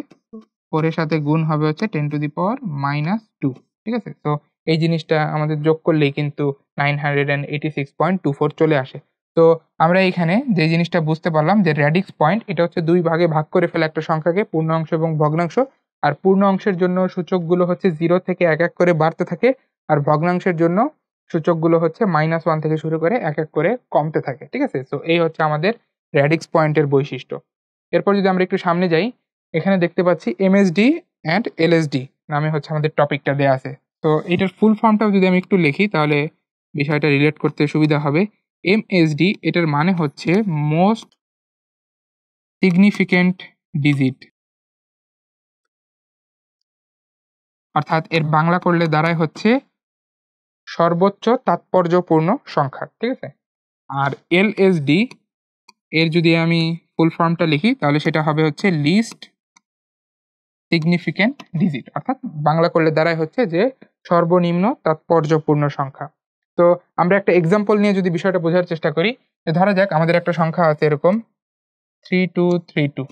4 এর সাথে গুণ হবে হচ্ছে 10 টু দি পাওয়ার -2। ঠিক আছে? তো এই জিনিসটা আমাদের যোগ করলেই কিন্তু 986.24 চলে আসে। তো আমরা এইখানে যে জিনিসটা বুঝতে পারলাম যে রেডিক্স পয়েন্ট এটা হচ্ছে 2 ভাগে ভাগ করে ফেলা একটা সংখ্যাকে পূর্ণাংশ এবং ভগ্নাংশ। আর পূর্ণ অংশের জন্য সূচকগুলো হচ্ছে 0 থেকে ১, ১ করে বাড়তে থাকে। আর ভগ্নাংশের জন্য সূচকগুলো হচ্ছে -1 থেকে শুরু করে ১, ১ করে কমতে থাকে। ঠিক আছে? তো এই হচ্ছে আমাদের রেডিক্স পয়েন্টের বৈশিষ্ট্য। এরপর যদি আমরা একটু সামনে যাই, এখানে দেখতে পাচ্ছি এমএসডি অ্যান্ড এলএসডি নামে হচ্ছে আমাদের টপিকটা দেয়া আছে। তো এটার ফুল ফর্মটাও যদি আমি একটু লিখি তাহলে বিষয়টা রিলেট করতে সুবিধা হবে। এমএসডি এটার মানে হচ্ছে মোস্ট সিগনিফিক্যান্ট ডিজিট। অর্থাৎ এর বাংলা করলে দাঁড়ায় হচ্ছে সর্বোচ্চ তাৎপর্যপূর্ণ সংখ্যা। ঠিক আছে? আর এলএসডি এর যদি আমি ফুল ফর্মটা লিখি তাহলে সেটা হবে হচ্ছে লিস্ট সিগনিফিক্যান্ট ডিজিট। অর্থাৎ বাংলা করলে দাঁড়ায় হচ্ছে যে সর্বনিম্ন তাৎপর্যপূর্ণ সংখ্যা। তো আমরা একটা এক্সাম্পল নিয়ে যদি বিষয়টা বোঝার চেষ্টা করি, ধরা যাক আমাদের একটা সংখ্যা আছে এরকম 3232।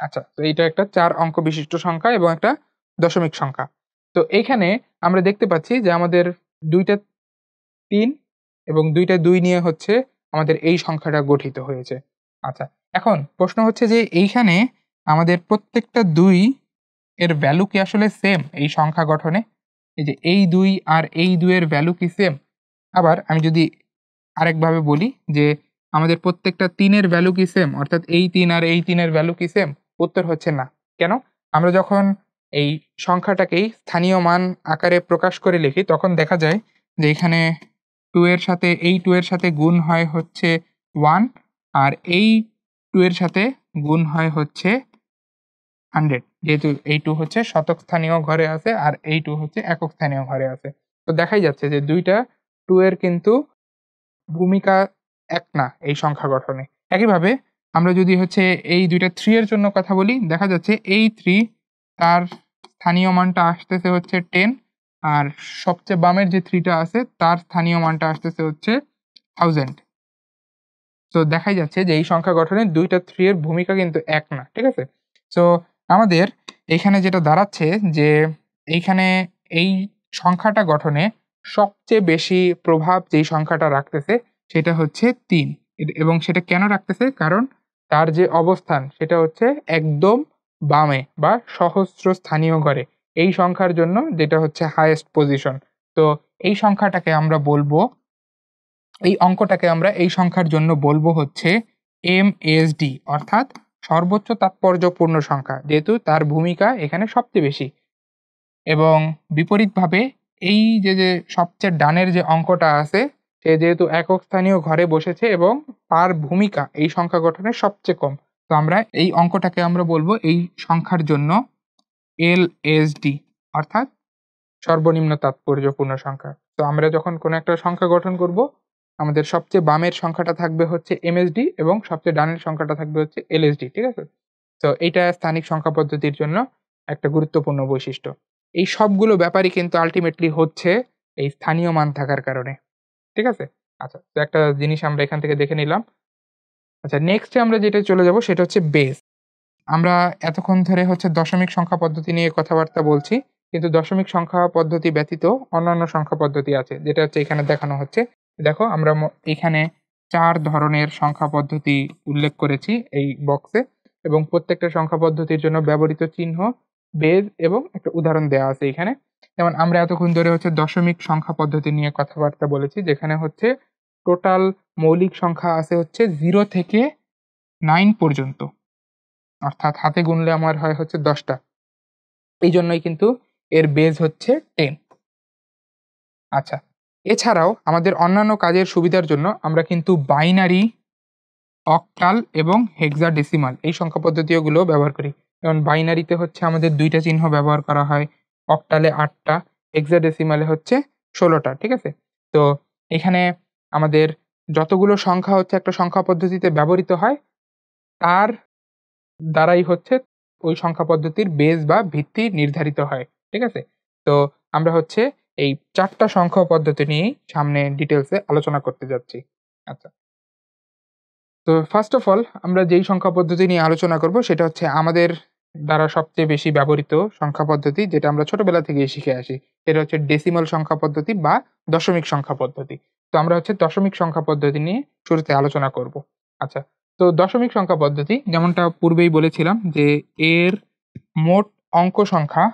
আচ্ছা, তো এইটা একটা ৪ অঙ্ক বিশিষ্ট সংখ্যা এবং একটা দশমিক সংখ্যা। তো এইখানে আমরা দেখতে পাচ্ছি যে আমাদের ২ টা ৩ এবং ২ টা ২ নিয়ে হচ্ছে আমাদের এই সংখ্যাটা গঠিত হয়েছে। আচ্ছা, এখন প্রশ্ন হচ্ছে যে এইখানে আমাদের প্রত্যেকটা ২ এর ভ্যালু কি আসলে সেম এই সংখ্যা গঠনে? এই যে এই ২ আর এই ২ এর ভ্যালু কি সেম? আবার আমি যদি আরেকভাবে বলি যে আমাদের প্রত্যেকটা ৩ এর ভ্যালু কি সেম? অর্থাৎ এই ৩ আর এই ৩ এর ভ্যালু কি সেম? উত্তর হচ্ছে না। কেন? আমরা যখন এই সংখ্যাটাকেই স্থানীয় মান আকারে প্রকাশ করে লিখি তখন দেখা যায় যে এখানে 2 এর সাথে এই 2 এর সাথে গুণ হয় হচ্ছে 1 আর এই 2 এর সাথে গুণ হয় হচ্ছে 100, যেহেতু এই 2 হচ্ছে শতক স্থানীয় ঘরে আছে আর এই 2 হচ্ছে একক স্থানীয় ঘরে আছে। তো দেখাই যাচ্ছে যে 2 টা 2 এর কিন্তু ভূমিকা এক না এই সংখ্যা গঠনে। একইভাবে আমরা যদি হচ্ছে এই 2 টা 3 এর জন্য কথা বলি, দেখা যাচ্ছে এই 3 তার স্থানীয় মানটা আসতেছে হচ্ছে 10 আর সবচেয়ে বামের যে 3 টা আছে তার স্থানীয় মানটা আসতেছে হচ্ছে 1000। তো দেখাই যাচ্ছে যে এই সংখ্যা গঠনে 2 টা 3 এর ভূমিকা কিন্তু এক না। ঠিক আছে? সো আমাদের এখানে যেটা দাঁড়াচ্ছে যে এইখানে এই সংখ্যাটা গঠনে সবচেয়ে বেশি প্রভাব যেই সংখ্যাটা রাখতেছে সেটা হচ্ছে 3 এবং সেটা কেন রাখতেছে? কারণ তার যে অবস্থান সেটা হচ্ছে একদম বামে বা সহস্র স্থানীয় ঘরে। এই সংখ্যার জন্য যেটা হচ্ছে হাইয়েস্ট পজিশন। তো এই সংখ্যাটাকে আমরা বলবো, এই অঙ্কটাকে আমরা এই সংখ্যার জন্য বলবো হচ্ছে MSD, অর্থাৎ সর্বোচ্চ তাৎপর্যপূর্ণ সংখ্যা, যেহেতু তার ভূমিকা এখানে সবচেয়ে বেশি। এবং বিপরীতভাবে এই যে সবচেয়ে ডানের যে অঙ্কটা আছে, সে যেহেতু একক স্থানীয় ঘরে বসেছে এবং তার ভূমিকা এই সংখ্যা গঠনে সবচেয়ে কম। তো আমরা এই অঙ্কটাকে আমরা বলবো এই সংখ্যার জন্য LSD, অর্থাৎ সর্বনিম্ন তাৎপর্যপূর্ণ সংখ্যা। তো আমরা যখন কোনো একটা সংখ্যা গঠন করব, আমাদের সবচেয়ে বামের সংখ্যাটা থাকবে হচ্ছে MSD এবং সবচেয়ে ডানের সংখ্যাটা থাকবে হচ্ছে LSD। ঠিক আছে? তো এইটা স্থানিক সংখ্যা পদ্ধতির জন্য একটা গুরুত্বপূর্ণ বৈশিষ্ট্য। এই সবগুলো ব্যাপারই কিন্তু আল্টিমেটলি হচ্ছে এই স্থানীয় মান থাকার কারণে। ঠিক আছে? আচ্ছা, তো একটা জিনিস আমরা এখান থেকে দেখে নিলাম। আচ্ছা, নেক্সটে আমরা যেটা চলে যাব সেটা হচ্ছে বেস। আমরা এতক্ষণ ধরে হচ্ছে দশমিক সংখ্যা পদ্ধতি নিয়ে কথাবার্তা বলছি। কিন্তু দশমিক সংখ্যা পদ্ধতি ব্যতীত অন্যান্য সংখ্যা পদ্ধতি আছে। যেটা হচ্ছে এখানে দেখানো হচ্ছে। দেখো আমরা এখানে 4 ধরনের সংখ্যা পদ্ধতি উল্লেখ করেছি এই বক্সে এবং প্রত্যেকটা সংখ্যা পদ্ধতির জন্য ব্যবহৃত চিহ্ন, বেজ এবং একটা উদাহরণ দেয়া আছে এখানে। যেমন আমরা এতক্ষণ ধরে হচ্ছে দশমিক সংখ্যা পদ্ধতি নিয়ে কথাবার্তা বলেছি, যেখানে হচ্ছে টোটাল মৌলিক সংখ্যা আছে হচ্ছে 0 থেকে 9 পর্যন্ত। অর্থাৎ হাতে গুনলে আমার হয় হচ্ছে 10 টা। এইজন্যই কিন্তু এর বেজ হচ্ছে 10। আচ্ছা, এছাড়াও আমাদের অন্যান্য কাজের সুবিধার জন্য আমরা কিন্তু বাইনারি, অক্টাল এবং হেক্সাডেসিমাল এই সংখ্যা পদ্ধতিগুলোও ব্যবহার করি। যেমন বাইনারিতে হচ্ছে আমাদের 2 টা চিহ্ন ব্যবহার করা হয়, অক্টালে 8 টা, হেক্সাডেসিমালে হচ্ছে 16 টা। ঠিক আছে? তো এখানে আমাদের যতগুলো সংখ্যা হচ্ছে একটা সংখ্যা পদ্ধতিতে ব্যবহৃত হয়, তার দ্বারাই হচ্ছে ওই সংখ্যা পদ্ধতির বেস বা ভিত্তি নির্ধারিত হয়। ঠিক আছে? তো আমরা হচ্ছে এই 4 টা সংখ্যা পদ্ধতি নিয়েই সামনে ডিটেইলসে আলোচনা করতে যাচ্ছি। আচ্ছা। তো ফার্স্ট অফ অল আমরা যেই সংখ্যা পদ্ধতি নিয়ে আলোচনা করব সেটা হচ্ছে আমাদের দ্বারা সবচেয়ে বেশি ব্যবহৃত সংখ্যা পদ্ধতি, যেটা আমরা ছোটবেলা থেকেই শিখে আসি। এটা হচ্ছে ডেসিমাল সংখ্যা পদ্ধতি বা দশমিক সংখ্যা পদ্ধতি। তো আমরা হচ্ছে দশমিক সংখ্যা পদ্ধতি নিয়ে শুরুতে আলোচনা করব। আচ্ছা, তো দশমিক সংখ্যা পদ্ধতি যেমনটা পূর্বেই বলেছিলাম যে এর মোট অঙ্ক সংখ্যা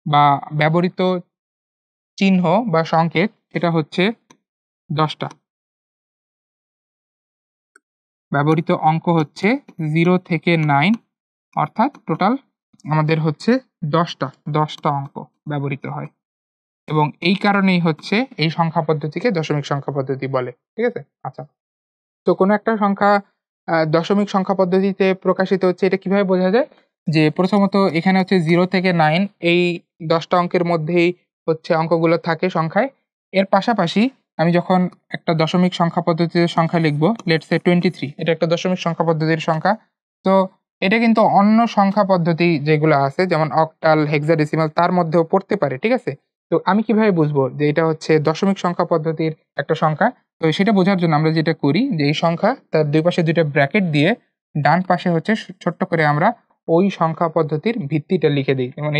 বা ব্যবহৃত চিহ্ন বা সংকেত সেটা হচ্ছে 10 টা। ব্যবহৃত অঙ্ক হচ্ছে 0 থেকে 9, অর্থাৎ টোটাল আমাদের হচ্ছে 10 টা অঙ্ক ব্যবহৃত হয়। এবং এই কারণেই হচ্ছে এই সংখ্যা পদ্ধতিকে দশমিক সংখ্যা পদ্ধতি বলে। ঠিক আছে? আচ্ছা। তো কোনো একটা সংখ্যা দশমিক সংখ্যা পদ্ধতিতে প্রকাশিত হচ্ছে এটা কিভাবে বোঝা যায়? যে প্রথমত এখানে হচ্ছে 0 থেকে 9 এই 10 টা অঙ্কের মধ্যেই হচ্ছে অঙ্কগুলো থাকে সংখ্যায়। এর পাশাপাশি আমি যখন একটা দশমিক সংখ্যা পদ্ধতির সংখ্যা লিখব, লেটস সে 23, এটা একটা দশমিক সংখ্যা পদ্ধতির সংখ্যা। তো এটা কিন্তু অন্য সংখ্যা পদ্ধতি যেগুলো আছে যেমন অক্টাল, হেক্সাডেসিমাল তার মধ্যেও পড়তে পারে। ঠিক আছে? তো আমি কিভাবে বুঝবো যে এটা হচ্ছে দশমিক সংখ্যা পদ্ধতির একটা সংখ্যা? তো সেটা বোঝার জন্য আমরা যেটা করি যে এই সংখ্যা তার 2 পাশে 2 টা ব্র্যাকেট দিয়ে ডান পাশে হচ্ছে ছোট্ট করে আমরা ওই সংখ্যা পদ্ধতির ভিত্তিটা লিখে দিই। যেমন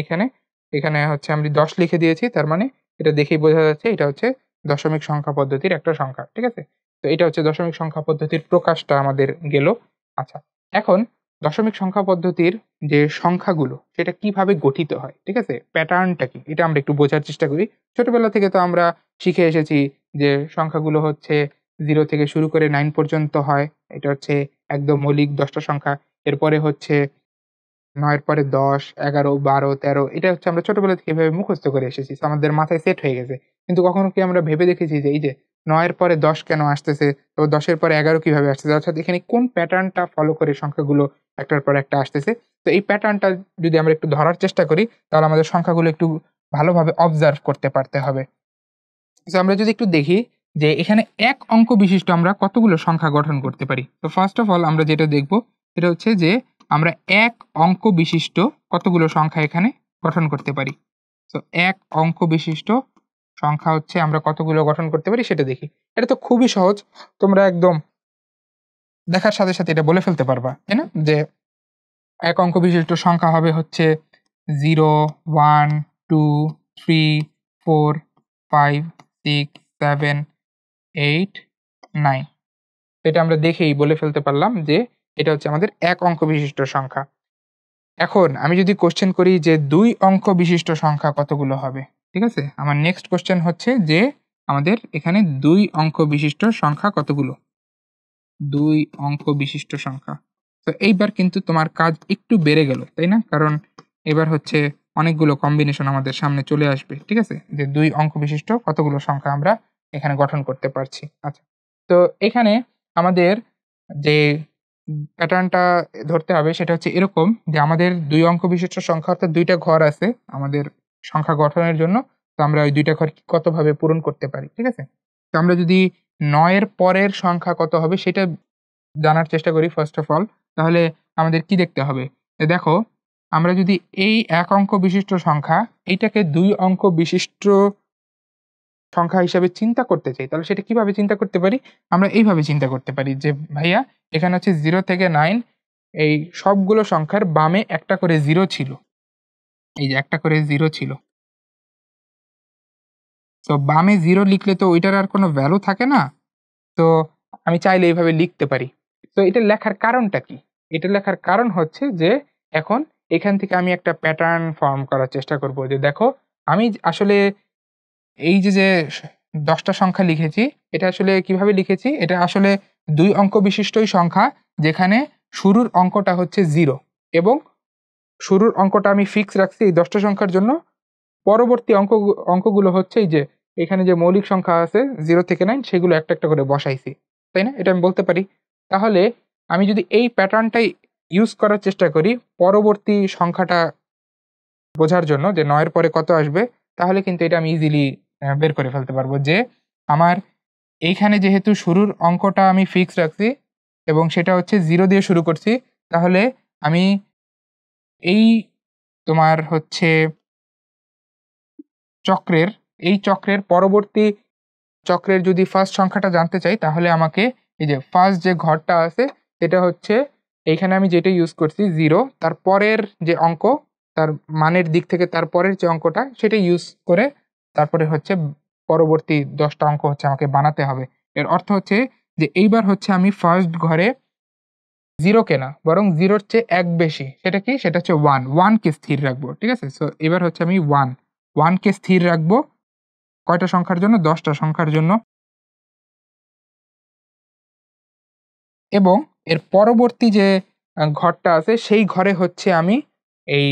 এখানে হচ্ছে আমি 10 লিখে দিয়েছি, তার মানে এটা দেখেই বোঝা যাচ্ছে এটা হচ্ছে দশমিক সংখ্যা পদ্ধতির একটা সংখ্যা। ঠিক আছে? তো এটা হচ্ছে দশমিক সংখ্যা পদ্ধতির প্রকাশটা আমাদের গেল। আচ্ছা, এখন দশমিক সংখ্যা পদ্ধতির যে সংখ্যাগুলো সেটা কিভাবে গঠিত হয়, ঠিক আছে? প্যাটার্নটা কি? এটা আমরা একটু বোঝার চেষ্টা করি। ছোটবেলা থেকে তো আমরা শিখে এসেছি যে সংখ্যাগুলো হচ্ছে 0 থেকে শুরু করে 9 পর্যন্ত হয়। এটা হচ্ছে একদম মৌলিক 10 টা সংখ্যা। এরপরে হচ্ছে ৯ এর পরে ১০, ১১, ১২, ১৩ এটা হচ্ছে আমরা ছোটবেলা থেকে এভাবে মুখস্থ করে এসেছি। সো আমাদের মাথায় সেট হয়ে গেছে। কিন্তু কখনো কি আমরা ভেবে দেখেছি যে এই যে 9 এর পরে 10 কেন আসতেছে? তো 10 এর পরে 11 কিভাবে আসতেছে? অর্থাৎ এখানে কোন প্যাটার্নটা ফলো করে সংখ্যাগুলো একটার পর একটা আসতেছে। তো এই প্যাটার্নটা যদি আমরা একটু ধরার চেষ্টা করি, তাহলে আমাদের সংখ্যাগুলো একটু ভালোভাবে অবজার্ভ করতে পারতে হবে। সো আমরা যদি একটু দেখি যে এখানে 1 অঙ্ক বিশিষ্ট আমরা কতগুলো সংখ্যা গঠন করতে পারি। তো ফার্স্ট অফ অল আমরা যেটা দেখব সেটা হচ্ছে যে আমরা 1 অঙ্ক বিশিষ্ট কতগুলো সংখ্যা এখানে গঠন করতে পারি। সো 1 অঙ্ক বিশিষ্ট সংখ্যা হচ্ছে আমরা কতগুলো গঠন করতে পারি সেটা দেখি। এটা তো খুবই সহজ। তোমরা একদম দেখার সাথে, সাথে এটা বলে ফেলতে পারবা, তাই না? যে 1 অঙ্ক বিশিষ্ট সংখ্যা হবে হচ্ছে 0, 1, 2, 3, 4, 5, 6, 7, 8, 9। এটা আমরা দেখেই বলে ফেলতে পারলাম যে এটা হচ্ছে আমাদের 1 অঙ্ক বিশিষ্ট সংখ্যা। এখন আমি যদি কোয়েশ্চেন করি যে 2 অঙ্ক বিশিষ্ট সংখ্যা কতগুলো হবে? ঠিক আছে? আমার নেক্সট কোয়েশ্চেন হচ্ছে যে আমাদের এখানে 2 অঙ্ক বিশিষ্ট সংখ্যা কতগুলো? 2 অঙ্ক বিশিষ্ট সংখ্যা। তো এইবার কিন্তু তোমার কাজ একটু বেড়ে গেল, তাই না? কারণ এবার হচ্ছে অনেকগুলো কম্বিনেশন আমাদের সামনে চলে আসবে। ঠিক আছে? যে 2 অঙ্ক বিশিষ্ট কতগুলো সংখ্যা আমরা এখানে গঠন করতে পারছি। আচ্ছা। তো এখানে আমাদের যে প্যাটার্নটা ধরতে হবে সেটা হচ্ছে এরকম যে আমাদের 2 অঙ্ক বিশিষ্ট সংখ্যা অর্থাৎ 2 টা ঘর আছে আমাদের সংখ্যা গঠনের জন্য। তো আমরা ওই 2 টা ঘর কতভাবে পূরণ করতে পারি। ঠিক আছে? তো আমরা যদি 9 এর পরের সংখ্যা কত হবে সেটা জানার চেষ্টা করি ফার্স্ট অফ অল, তাহলে আমাদের কি দেখতে হবে? দেখো, আমরা যদি এই 1 অঙ্ক বিশিষ্ট সংখ্যা এইটাকে 2 অঙ্ক বিশিষ্ট সংখ্যা হিসাবে চিন্তা করতে চাই, তাহলে সেটা কিভাবে চিন্তা করতে পারি? আমরা এইভাবে চিন্তা করতে পারি যে ভাইয়া এখানে হচ্ছে 0 থেকে 9 এই সবগুলো সংখ্যার বামে একটা করে 0 ছিল। এই যে একটা করে 0 ছিল। তো বামে 0 লিখলে তো ওইটার আর কোনো ভ্যালু থাকে না। তো আমি চাইলে এইভাবে লিখতে পারি। তো এটা লেখার কারণটা কি? এটা লেখার কারণ হচ্ছে যে এখন এখান থেকে আমি একটা প্যাটার্ন ফর্ম করার চেষ্টা করব যে দেখো, আমি আসলে এই যে ১০ টা সংখ্যা লিখেছি, এটা আসলে কিভাবে লিখেছি? এটা আসলে ২ অঙ্ক বিশিষ্টই সংখ্যা যেখানে শুরুর অঙ্কটা হচ্ছে 0 এবং শুরুর অঙ্কটা আমি ফিক্স রাখছি এই ১০ টা সংখ্যার জন্য। পরবর্তী অঙ্কগুলো হচ্ছে এই যে এখানে যে মৌলিক সংখ্যা আছে 0 থেকে 9 সেগুলো একটা, একটা করে বসাইছি। তাই না? এটা আমি বলতে পারি। তাহলে আমি যদি এই প্যাটার্নটাই ইউজ করার চেষ্টা করি পরবর্তী সংখ্যাটা বোঝার জন্য যে ৯ এর পরে কত আসবে, তাহলে কিন্তু এটা আমি ইজিলি বের করে ফেলতে পারবো যে আমার এইখানে যেহেতু শুরুর অঙ্কটা আমি ফিক্স রাখছি এবং সেটা হচ্ছে 0 দিয়ে শুরু করছি, তাহলে আমি এই তোমার হচ্ছে চক্রের এই চক্রের পরবর্তী চক্রের যদি ফার্স্ট সংখ্যাটা জানতে চাই তাহলে আমাকে এই যে ফার্স্ট যে ঘরটা আছে এটা হচ্ছে এইখানে আমি যেটা ইউজ করছি 0 তার পরের যে অঙ্ক তার মানের দিক থেকে তার পরের যে অঙ্কটা সেটা ইউজ করে তারপরে হচ্ছে পরবর্তী 10 টা অঙ্ক হচ্ছে আমাকে বানাতে হবে। এর অর্থ হচ্ছে যে এইবার হচ্ছে আমি ফার্স্ট ঘরে 0 কে না বরং 0 র চেয়ে 1 বেশি। সেটা কি? সেটা হচ্ছে 1, 1 কে স্থির রাখবো। ঠিক আছে? সো এবার হচ্ছে আমি 1 কে স্থির রাখবো কয়টা সংখ্যার জন্য? 10 টা সংখ্যার জন্য। এবং এর পরবর্তী যে ঘরটা আছে সেই ঘরে হচ্ছে আমি এই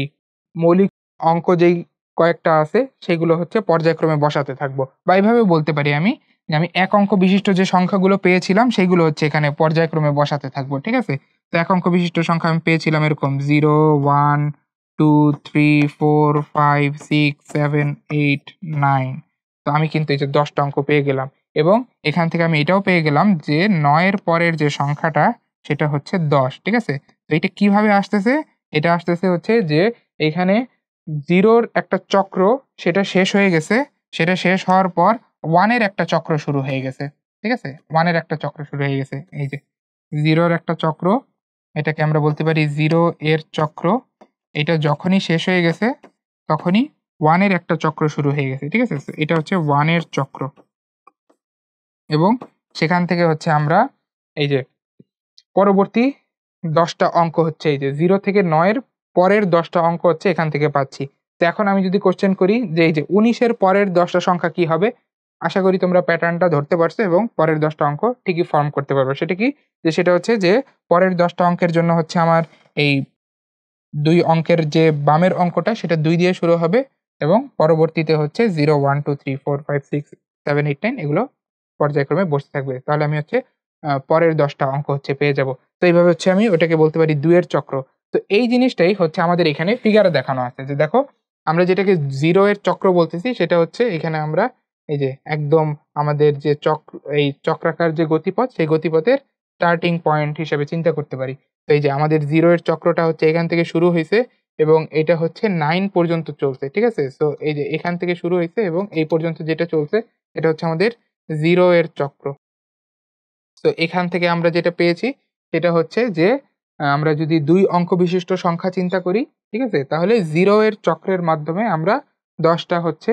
মৌলিক অঙ্ক যেই কয়েকটা আছে সেগুলো হচ্ছে পর্যায়ক্রমে বসাতে থাকবো। বা এভাবে বলতে পারি আমি যে আমি 1 অঙ্ক বিশিষ্ট যে সংখ্যাগুলো পেয়েছিলাম সেইগুলো হচ্ছে এখানে পর্যায়ক্রমে বসাতে থাকবো। ঠিক আছে? তো 1 অঙ্ক বিশিষ্ট সংখ্যা আমি পেয়েছিলাম এরকম 0, 1, 2, 3, 4, 5, 6, 7, 8, 9। তো আমি কিন্তু এই যে 10 টা অঙ্ক পেয়ে গেলাম। এবং এখান থেকে আমি এটাও পেয়ে গেলাম যে ৯ এর পরের যে সংখ্যাটা সেটা হচ্ছে ১০। ঠিক আছে? তো এটা কিভাবে আসতেছে? এটা আসতেছে হচ্ছে যে এইখানে 0 র একটা চক্র সেটা শেষ হয়ে গেছে। সেটা শেষ হওয়ার পর 1 এর একটা চক্র শুরু হয়ে গেছে। ঠিক আছে? 1 এর একটা চক্র শুরু হয়ে গেছে। এই যে 0 র একটা চক্র, এটাকে আমরা বলতে পারি 0 এর চক্র। এটা যখনই শেষ হয়ে গেছে তখনই 1 এর একটা চক্র শুরু হয়ে গেছে। ঠিক আছে? তো এটা হচ্ছে 1 এর চক্র। এবং সেখান থেকে হচ্ছে আমরা এই যে পরবর্তী ১০ টা অঙ্ক হচ্ছে এই যে 0 থেকে ৯ এর পরের ১০ টা অঙ্ক হচ্ছে এখান থেকে পাচ্ছি। তো এখন আমি যদি কোয়েশ্চেন করি যে এই যে ১৯ এর পরের ১০ টা সংখ্যা কি হবে? আশা করি তোমরা প্যাটার্নটা ধরতে পারছো এবং পরের ১০ টা অঙ্ক ঠিকই ফর্ম করতে পারবে। সেটা কি? যে সেটা হচ্ছে যে পরের ১০ টা অঙ্কের জন্য হচ্ছে আমার এই ২ অঙ্কের যে বামের অঙ্কটা সেটা ২ দিয়ে শুরু হবে এবং পরবর্তীতে হচ্ছে 0, 1, 2, 3, 4, 5, 6, 7, 8, 9 এগুলো পর্যায়ক্রমে বসতে থাকবে। তাহলে আমি হচ্ছে পরের ১০টা অঙ্ক হচ্ছে পেয়ে যাব। তো এইভাবে হচ্ছে আমি ওটাকে বলতে পারি ২ এর চক্র। তো এই জিনিসটাই হচ্ছে আমাদের এখানে ফিগারে দেখানো আছে যে দেখো, আমরা যেটাকে 0 এর চক্র বলতেছি সেটা হচ্ছে এখানে আমরা এই যে একদম আমাদের যে এই চক্রাকার যে গতিপথ, সেই গতিপথের স্টার্টিং পয়েন্ট হিসেবে চিন্তা করতে পারি। তো এই যে আমাদের 0 এর চক্রটা হচ্ছে এখান থেকে শুরু হইছে এবং এটা হচ্ছে 9 পর্যন্ত চলছে। ঠিক আছে? সো এই যে এখান থেকে শুরু হইছে এবং এই পর্যন্ত যেটা চলছে এটা হচ্ছে আমাদের 0 এর চক্র। তো এখান থেকে আমরা যেটা পেয়েছি সেটা হচ্ছে যে আমরা যদি ২ অঙ্ক বিশিষ্ট সংখ্যা চিন্তা করি, ঠিক আছে? তাহলে 0 এর চক্রের মাধ্যমে আমরা ১০ টা হচ্ছে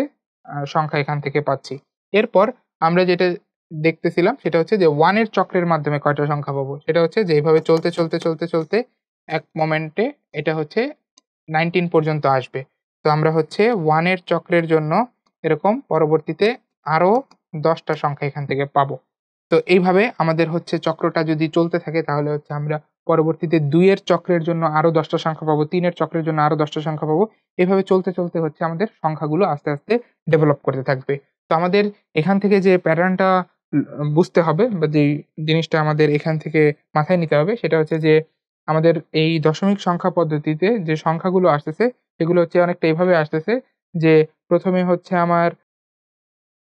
সংখ্যা এখান থেকে পাচ্ছি। এরপর আমরা যেটা দেখতেছিলাম সেটা হচ্ছে যে 1 এর চক্রের মাধ্যমে কয়টা সংখ্যা পাবো? সেটা হচ্ছে যে এভাবে চলতে এক মোমেন্টে এটা হচ্ছে 19 পর্যন্ত আসবে। তো আমরা হচ্ছে 1 এর চক্রের জন্য এরকম পরবর্তীতে আরো ১০ টা সংখ্যা এখান থেকে পাবো। তো এইভাবে আমাদের হচ্ছে চক্রটা যদি চলতে থাকে তাহলে হচ্ছে আমরা পরবর্তীতে ২ এর চক্রের জন্য আরো ১০ টা সংখ্যা পাবো, ৩ এর চক্রের জন্য আরো ১০ টা সংখ্যা পাবো। এভাবে চলতে হচ্ছে আমাদের সংখ্যাগুলো আস্তে ডেভেলপ করতে থাকবে। তো আমাদের এখান থেকে যে প্যাটার্নটা বুঝতে হবে বা যেই জিনিসটা আমাদের এখান থেকে মাথায় নিতে হবে সেটা হচ্ছে যে আমাদের এই দশমিক সংখ্যা পদ্ধতিতে যে সংখ্যাগুলো আসতেছে সেগুলো হচ্ছে অনেকটা এভাবে আসতেছে যে ১ম এ হচ্ছে আমার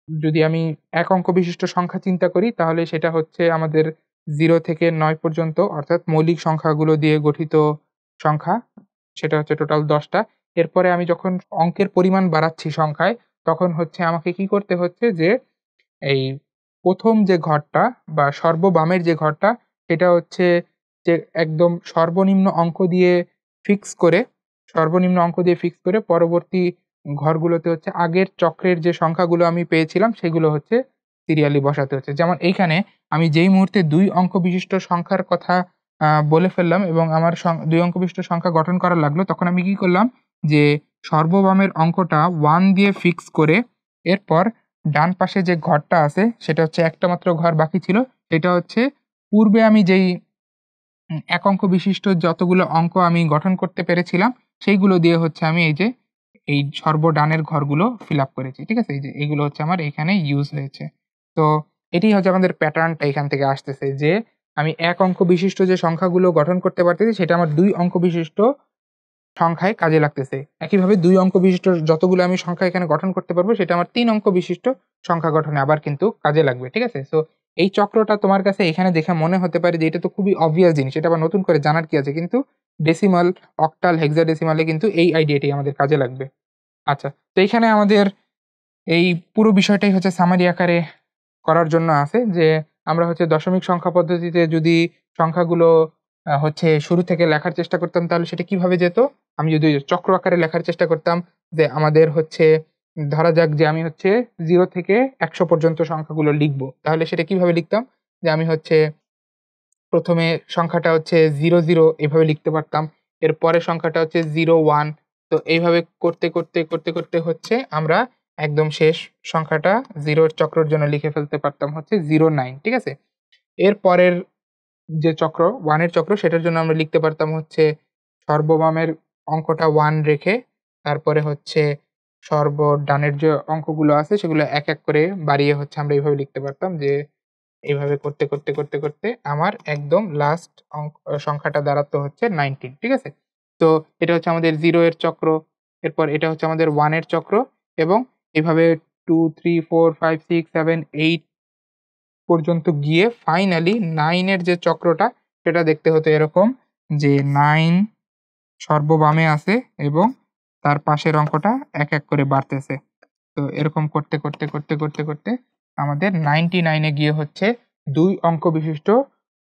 যদি আমি এক অঙ্ক বিশিষ্ট সংখ্যা চিন্তা করি তাহলে সেটা হচ্ছে আমাদের 0 থেকে 9 পর্যন্ত অর্থাৎ মৌলিক সংখ্যাগুলো দিয়ে গঠিত সংখ্যা। সেটা হচ্ছে টোটাল ১০ টা। এরপরে আমি যখন অঙ্কের পরিমাণ বাড়াচ্ছি সংখ্যায়, তখন হচ্ছে আমাকে কি করতে হচ্ছে যে এই ১ম যে ঘরটা বা সর্ববামের যে ঘরটা সেটা হচ্ছে যে একদম সর্বনিম্ন অঙ্ক দিয়ে ফিক্স করে পরবর্তী ঘরগুলোতে হচ্ছে আগের চক্রের যে সংখ্যাগুলো আমি পেয়েছিলাম সেগুলো হচ্ছে সিরিয়ালি বসাতে হচ্ছে। যেমন এইখানে আমি যেই মুহূর্তে ২ অঙ্ক বিশিষ্ট সংখ্যার কথা বলে ফেললাম এবং আমার ২ অঙ্ক বিশিষ্ট সংখ্যা গঠন করা লাগলো, তখন আমি কি করলাম যে সর্ববামের অঙ্কটা ১ দিয়ে ফিক্স করে এরপর ডান পাশে যে ঘরটা আছে সেটা হচ্ছে একটা মাত্র ঘর বাকি ছিল। সেটা হচ্ছে পূর্বে আমি যেই এক অঙ্ক বিশিষ্ট যতগুলো অঙ্ক আমি গঠন করতে পেরেছিলাম, সেইগুলো দিয়ে হচ্ছে আমি এই যে এই সর্বডানের ঘরগুলো ফিল আপ করেছি। ঠিক আছে? এই যে এগুলো হচ্ছে আমার এখানে ইউজ হয়েছে। তো এটাই হচ্ছে আমাদের প্যাটার্নটা এখান থেকে আসতেছে যে আমি এক অঙ্ক বিশিষ্ট যে সংখ্যাগুলো গঠন করতে পারতেছি সেটা আমার ২ অঙ্ক বিশিষ্ট সংখ্যায় কাজে লাগতেছে। একইভাবে ২ অঙ্ক বিশিষ্ট যতগুলো আমি সংখ্যা এখানে গঠন করতে পারবো সেটা আমার ৩ অঙ্ক বিশিষ্ট সংখ্যা গঠনে আবার কিন্তু কাজে লাগবে। ঠিক আছে? সো এই চক্রটা তোমার কাছে এখানে দেখে মনে হতে পারে যে এটা তো খুবই obvious জিনিস। এটা আবার নতুন করে জানার কি আছে? কিন্তু ডেসিমাল, অক্টাল, হেক্সাডেসিমাল এ কিন্তু এই আইডিয়াটাই আমাদের কাজে লাগবে। আচ্ছা, তো এইখানে আমাদের এই পুরো বিষয়টাই হচ্ছে সামারি আকারে করার জন্য আছে যে আমরা হচ্ছে দশমিক সংখ্যা পদ্ধতিতে যদি সংখ্যাগুলো হচ্ছে শুরু থেকে লেখার চেষ্টা করতাম তাহলে সেটা কিভাবে যেত? আমি যদি চক্র আকারে লেখার চেষ্টা করতাম যে আমাদের হচ্ছে ধরা যাক যে আমি হচ্ছে 0 থেকে ১০০ পর্যন্ত সংখ্যাগুলো লিখবো। তাহলে সেটা কিভাবে লিখতাম? যে আমি হচ্ছে ১ম এ সংখ্যাটা হচ্ছে ০ এভাবে লিখতে পারতাম। এর পরের সংখ্যাটা হচ্ছে ০১। তো এইভাবে করতে হচ্ছে আমরা একদম শেষ সংখ্যাটা 0 এর চক্রের জন্য লিখে ফেলতে পারতাম হচ্ছে 09। ঠিক আছে? এর পরের যে চক্র 1 এর চক্র সেটার জন্য আমরা লিখতে পারতাম হচ্ছে সর্ববামের অঙ্কটা 1 রেখে তারপরে হচ্ছে সর্বডানের যে অঙ্কগুলো আছে সেগুলো এক করে বাড়িয়ে হচ্ছে আমরা এভাবে লিখতে পারতাম যে এইভাবে করতে আমার একদম লাস্ট সংখ্যাটা দাঁড়াতো হচ্ছে 19। ঠিক আছে? তো এটা হচ্ছে আমাদের 0 এর চক্র। এরপর এটা হচ্ছে আমাদের 1 এর চক্র এবং এভাবে 2, 3, 4, 5, 6, 7, 8 পর্যন্ত গিয়ে ফাইনালি 9 এর যে চক্রটা সেটা দেখতে হতো এরকম যে 9 সর্ববামে আছে এবং তার পাশের অঙ্কটা এক করে বাড়তেছে। তো এরকম করতে আমাদের 99 এ গিয়ে হচ্ছে ২ অঙ্ক বিশিষ্ট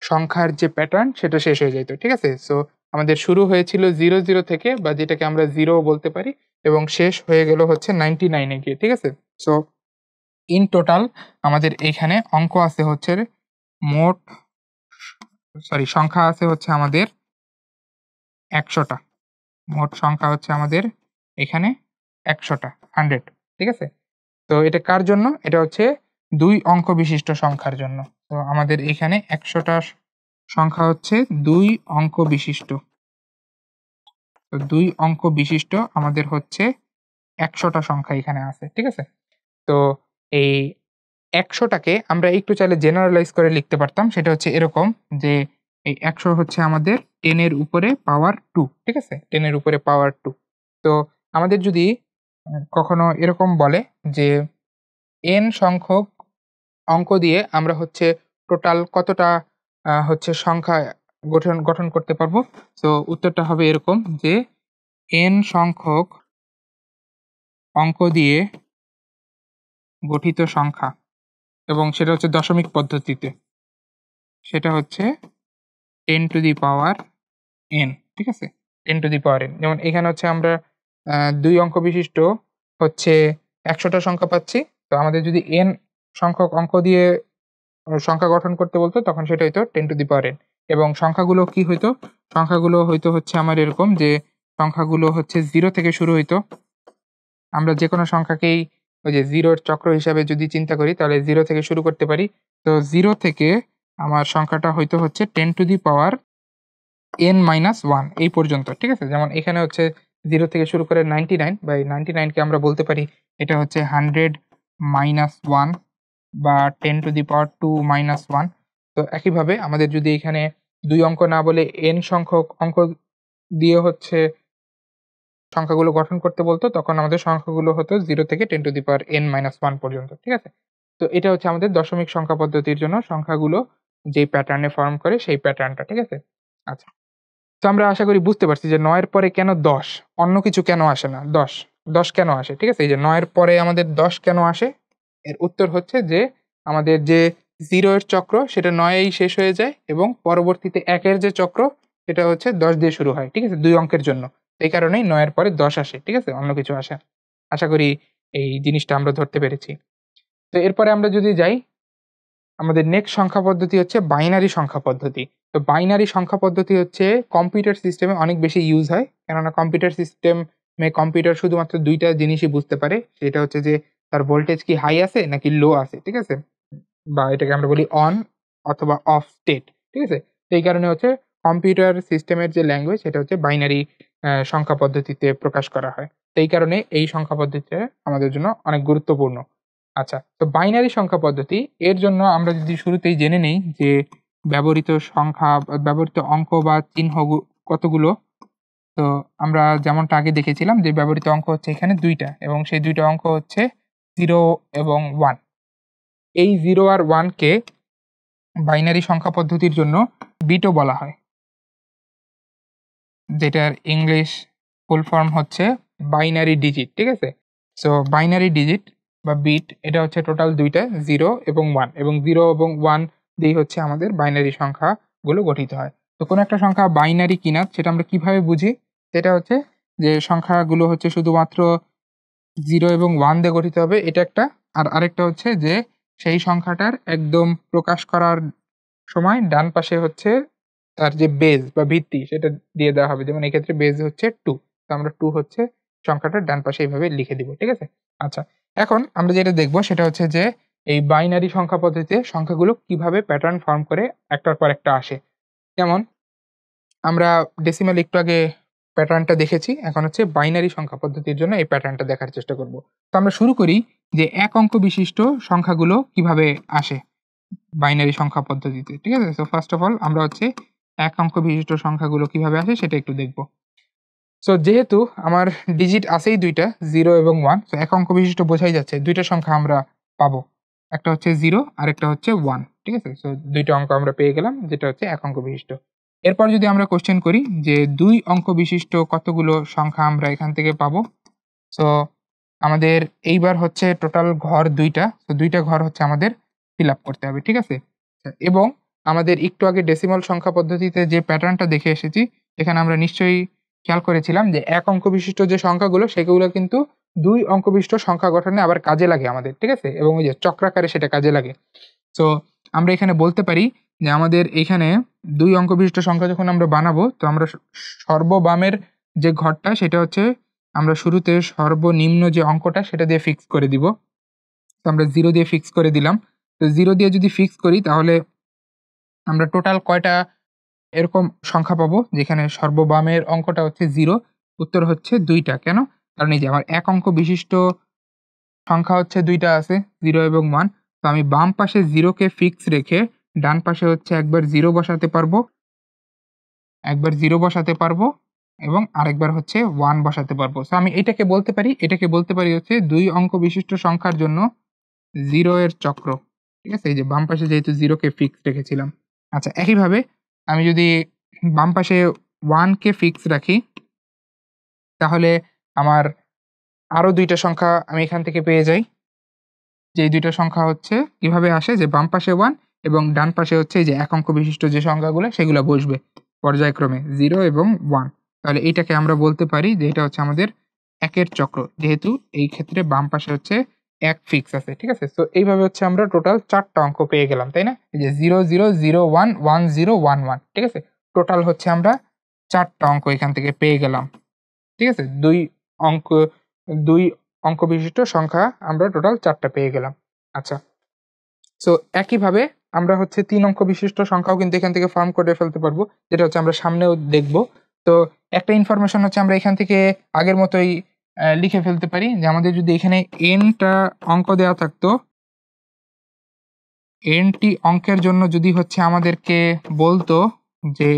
সংখ্যার যে প্যাটার্ন সেটা শেষ হয়ে যাইত। ঠিক আছে? সো আমাদের শুরু হয়েছিল ০ থেকে বা যেটাকে আমরা 0 ও বলতে পারি এবং শেষ হয়ে গেল হচ্ছে 99 এ গিয়ে। ঠিক আছে? সো ইন টোটাল আমাদের এইখানে অঙ্ক আছে হচ্ছে মোট সংখ্যা আছে হচ্ছে আমাদের ১০০ টা। মোট সংখ্যা হচ্ছে আমাদের এখানে ১০০ টা, 100। ঠিক আছে? তো এটা কার জন্য? এটা হচ্ছে ২ অঙ্ক বিশিষ্ট সংখ্যার জন্য। তো আমাদের এখানে ১০০ টা সংখ্যা হচ্ছে ২ অঙ্ক বিশিষ্ট। তো ২ অঙ্ক বিশিষ্ট আমাদের হচ্ছে ১০০ টা সংখ্যা এখানে আছে। ঠিক আছে? তো এই 100টাকে আমরা একটু চাইলে জেনারেলাইজ করে লিখতে পারতাম। সেটা হচ্ছে এরকম যে এই 100 হচ্ছে আমাদের 10 এর উপরে পাওয়ার 2, ঠিক আছে? 10 এর উপরে পাওয়ার 2। তো আমাদের যদি কখনো এরকম বলে যে n সংখ্যক অঙ্ক দিয়ে আমরা হচ্ছে টোটাল কতটা হচ্ছে সংখ্যা গঠন করতে পারবো? তো উত্তরটা হবে এরকম যে n সংখ্যক অঙ্ক দিয়ে গঠিত সংখ্যা, এবং সেটা হচ্ছে দশমিক পদ্ধতিতে। সেটা হচ্ছে 10 টু দি পাওয়ার n, ঠিক আছে? 10 টু দি পাওয়ার n। যেমন এখানে হচ্ছে আমরা 2 অঙ্ক বিশিষ্ট হচ্ছে 100টা সংখ্যা পাচ্ছি। তো আমাদের যদি n সংখ্যক অঙ্ক দিয়ে সংখ্যা গঠন করতে বলতো তখন সেটা হইতো 10 টু দি পাওয়ার n। এবং সংখ্যাগুলো কি হইতো? সংখ্যাগুলো হইতো হচ্ছে আমার এরকম যে সংখ্যাগুলো হচ্ছে 0 থেকে শুরু হইতো। আমরা যেকোনো সংখ্যাকেই ওই যে 0 এর চক্র হিসাবে যদি চিন্তা করি তাহলে 0 থেকে শুরু করতে পারি। তো 0 থেকে আমার সংখ্যাটা হইতো হচ্ছে 10 টু দি পাওয়ার n-1 এই পর্যন্ত, ঠিক আছে? যেমন এখানে হচ্ছে 0 থেকে শুরু করে 99, বা এই 99 কে আমরা বলতে পারি এটা হচ্ছে 100-1 বা 10 টু দি পাওয়ার 2-1। তো একইভাবে আমাদের যদি এখানে 2 অঙ্ক না বলে n সংখ্যক অঙ্ক দিয়ে হচ্ছে সংখ্যাগুলো গঠন করতে বলতো তখন আমাদের সংখ্যাগুলো হতো 0 থেকে 10 টু দি পাওয়ার n-1 পর্যন্ত, ঠিক আছে? তো এটা হচ্ছে আমাদের দশমিক সংখ্যা পদ্ধতির জন্য সংখ্যাগুলো যে প্যাটার্নে ফর্ম করে সেই প্যাটার্নটা, ঠিক আছে? আচ্ছা। তো আমরা আশা করি বুঝতে পারছি যে 9 এর পরে কেন 10, অন্য কিছু কেন আসে না? 10 কেন আসে? ঠিক আছে? এই যে 9 এর পরে আমাদের 10 কেন আসে? এর উত্তর হচ্ছে যে আমাদের যে 0 এর চক্র সেটা 9 এই শেষ হয়ে যায় এবং পরবর্তীতে 1 এর যে চক্র সেটা হচ্ছে 10 দিয়ে শুরু হয়। ঠিক আছে? 2 অঙ্কের জন্য। এই কারণেই 9 এর পরে 10 আসে। ঠিক আছে? অন্য কিছু আসে না। আশা করি এই জিনিসটা আমরা ধরতে পেরেছি। তো এরপরে আমরা যদি যাই, আমাদের নেক্সট সংখ্যা পদ্ধতি হচ্ছে বাইনারি সংখ্যা পদ্ধতি। তো বাইনারি সংখ্যা পদ্ধতি হচ্ছে কম্পিউটার সিস্টেমে অনেক বেশি ইউজ হয়। কেননা কম্পিউটার সিস্টেমে কম্পিউটার শুধুমাত্র ২ টা জিনিসই বুঝতে পারে। সেটা হচ্ছে যে তার ভোল্টেজ কি হাই আছে নাকি লো আছে। ঠিক আছে? বা এটাকে আমরা বলি অন অথবা অফ স্টেট। ঠিক আছে? তো এই কারণে হচ্ছে কম্পিউটার সিস্টেমের যে ল্যাঙ্গুয়েজ সেটা হচ্ছে বাইনারি সংখ্যা পদ্ধতিতে প্রকাশ করা হয়। তো এই কারণে এই সংখ্যা পদ্ধতিটা আমাদের জন্য অনেক গুরুত্বপূর্ণ। আচ্ছা, তো বাইনারি সংখ্যা পদ্ধতি এর জন্য আমরা যদি শুরুতেই জেনে নেই যে ব্যবহৃত সংখ্যা বা ব্যবহৃত অঙ্ক বা চিহ্ন কতগুলো। তো আমরা যেমনটা আগে দেখেছিলাম যে ব্যবহৃত অঙ্ক হচ্ছে এখানে ২ টা এবং সেই ২ টা অঙ্ক হচ্ছে 0 এবং 1। এই 0 আর 1 কে বাইনারি সংখ্যা পদ্ধতির জন্য বিটও বলা হয়। যেটার ইংলিশ ফুল ফর্ম হচ্ছে বাইনারি ডিজিট। ঠিক আছে? সো বাইনারি ডিজিট বা বিট এটা হচ্ছে টোটাল ২ টা 0 এবং 1, এবং 0 এবং 1 দিয়েই হচ্ছে আমাদের বাইনারি সংখ্যাগুলো গঠিত হয়। তো কোনো একটা সংখ্যা বাইনারি কিনা সেটা আমরা কিভাবে বুঝি? সেটা হচ্ছে যে সংখ্যাগুলো হচ্ছে শুধুমাত্র 0 এবং 1 দিয়ে গঠিত হবে, এটা একটা। আর আরেকটা হচ্ছে যে সেই সংখ্যাটার একদম প্রকাশ করার সময় ডান পাশে হচ্ছে তার যে বেজ বা ভিত্তি সেটা দিয়ে দেওয়া হবে। যেমন এক্ষেত্রে বেজ হচ্ছে 2। তো আমরা 2 হচ্ছে সংখ্যাটার ডান পাশে এইভাবে লিখে দিব। ঠিক আছে? আচ্ছা, এখন আমরা যেটা দেখব সেটা হচ্ছে যে এই বাইনারি সংখ্যা পদ্ধতিতে সংখ্যাগুলো কিভাবে প্যাটার্ন ফর্ম করে একটার পর একটা আসে। যেমন আমরা ডেসিমাল একটু আগে প্যাটার্নটা দেখেছি। এখন হচ্ছে বাইনারি সংখ্যা পদ্ধতির জন্য এই প্যাটার্নটা দেখার চেষ্টা করব। তো আমরা শুরু করি যে এক অঙ্ক বিশিষ্ট সংখ্যাগুলো কিভাবে আসে বাইনারি সংখ্যা পদ্ধতিতে। ঠিক আছে? সো ফার্স্ট অফ অল আমরা হচ্ছে এক অঙ্ক বিশিষ্ট সংখ্যাগুলো কিভাবে আসে সেটা একটু দেখব। সো যেহেতু আমার ডিজিট আছেই ২ টা 0 এবং 1, সো এক অঙ্ক বিশিষ্ট বোঝাই যাচ্ছে ২ টা সংখ্যা আমরা পাবো। একটা হচ্ছে 0 আরেকটা হচ্ছে 1। ঠিক আছে? সো ২ টা অঙ্ক আমরা পেয়ে গেলাম যেটা হচ্ছে এক অঙ্ক বিশিষ্ট। এরপর যদি আমরা কোয়েশ্চেন করি যে ২ অঙ্ক বিশিষ্ট কতগুলো সংখ্যা আমরা এখান থেকে পাবো? সো আমাদের এইবার হচ্ছে টোটাল ঘর ২ টা। তো ২ টা ঘর হচ্ছে আমাদের ফিল আপ করতে হবে। ঠিক আছে? এবং আমাদের একটু আগে ডেসিমাল সংখ্যা পদ্ধতিতে যে প্যাটার্নটা দেখে এসেছি, এখানে আমরা নিশ্চয়ই খেয়াল করেছিলাম যে এক অঙ্ক বিশিষ্ট যে সংখ্যাগুলো সেগুলো কিন্তু ২ অঙ্ক বিশিষ্ট সংখ্যা গঠনে আবার কাজে লাগে আমাদের। ঠিক আছে? এবং ওই যে চক্রাকারে সেটা কাজে লাগে। সো আমরা এখানে বলতে পারি যে আমাদের এখানে ২ অঙ্ক বিশিষ্ট সংখ্যা যখন আমরা বানাবো তো আমরা সর্ববামের যে ঘরটা সেটা হচ্ছে আমরা শুরুতে সর্বনিম্ন যে অঙ্কটা সেটা দিয়ে ফিক্স করে দিব। তো আমরা 0 দিয়ে ফিক্স করে দিলাম। তো 0 দিয়ে যদি ফিক্স করি তাহলে আমরা টোটাল কয়টা এরকম সংখ্যা পাবো যেখানে সর্ববামের অঙ্কটা হচ্ছে 0? উত্তর হচ্ছে ২ টা। কেন? কারণ এই যে আমার এক অঙ্ক বিশিষ্ট সংখ্যা হচ্ছে ২ টা আছে 0 এবং 1। তো আমি বাম পাশে 0 কে ফিক্স রেখে ডান পাশে হচ্ছে একবার 0 বসাতে পারবো, একবার 0 বসাতে পারবো এবং আরেকবার হচ্ছে 1 বসাতে পারবো। সো আমি এটাকে বলতে পারি হচ্ছে 2 অঙ্ক বিশিষ্ট সংখ্যার জন্য 0 এর চক্র। ঠিক আছে? এই যে বাম পাশে যেহেতু 0 কে ফিক্স রেখেছিলাম। আচ্ছা, একইভাবে আমি যদি বাম পাশে 1 কে ফিক্স রাখি, তাহলে আমার আরো ২ টা সংখ্যা আমি এখান থেকে পেয়ে যাই। যেই ২ টা সংখ্যা হচ্ছে কিভাবে আসে, যে বাম পাশে 1 এবং ডান পাশে হচ্ছে এই যে এক অঙ্ক বিশিষ্ট যে সংখ্যাগুলো সেগুলা বসবে পর্যায়ক্রমে 0 এবং 1। তাহলে এইটাকে আমরা বলতে পারি যে এটা হচ্ছে আমাদের ১ এর চক্র। যেহেতু এই ক্ষেত্রে বাম পাশে হচ্ছে ১ ফিক্স আছে। ঠিক আছে? সো এইভাবে হচ্ছে আমরা টোটাল ৪ টা অঙ্ক পেয়ে গেলাম, তাই না? এই যে 0, 0, 0, 1, 1, 0, 1, 1। ঠিক আছে? টোটাল হচ্ছে আমরা ৪ টা অঙ্ক এখান থেকে পেয়ে গেলাম। ঠিক আছে? অঙ্ক ২ অঙ্ক বিশিষ্ট সংখ্যা আমরা টোটাল ৪ টা পেয়ে গেলাম। আচ্ছা। সো একইভাবে আমরা হচ্ছে ৩ অঙ্ক বিশিষ্ট সংখ্যাও কিন্তু এখান থেকে ফর্ম করে ফেলতে পারবো। যেটা হচ্ছে আমরা সামনেও দেখব। তো একটা ইনফরমেশন হচ্ছে আমরা এখান থেকে আগের মতোই লিখে ফেলতে পারি যে আমাদের যদি এখানে n টা অঙ্ক দেওয়া থাকতো, n টি অঙ্কের জন্য যদি হচ্ছে আমাদেরকে বলতো যে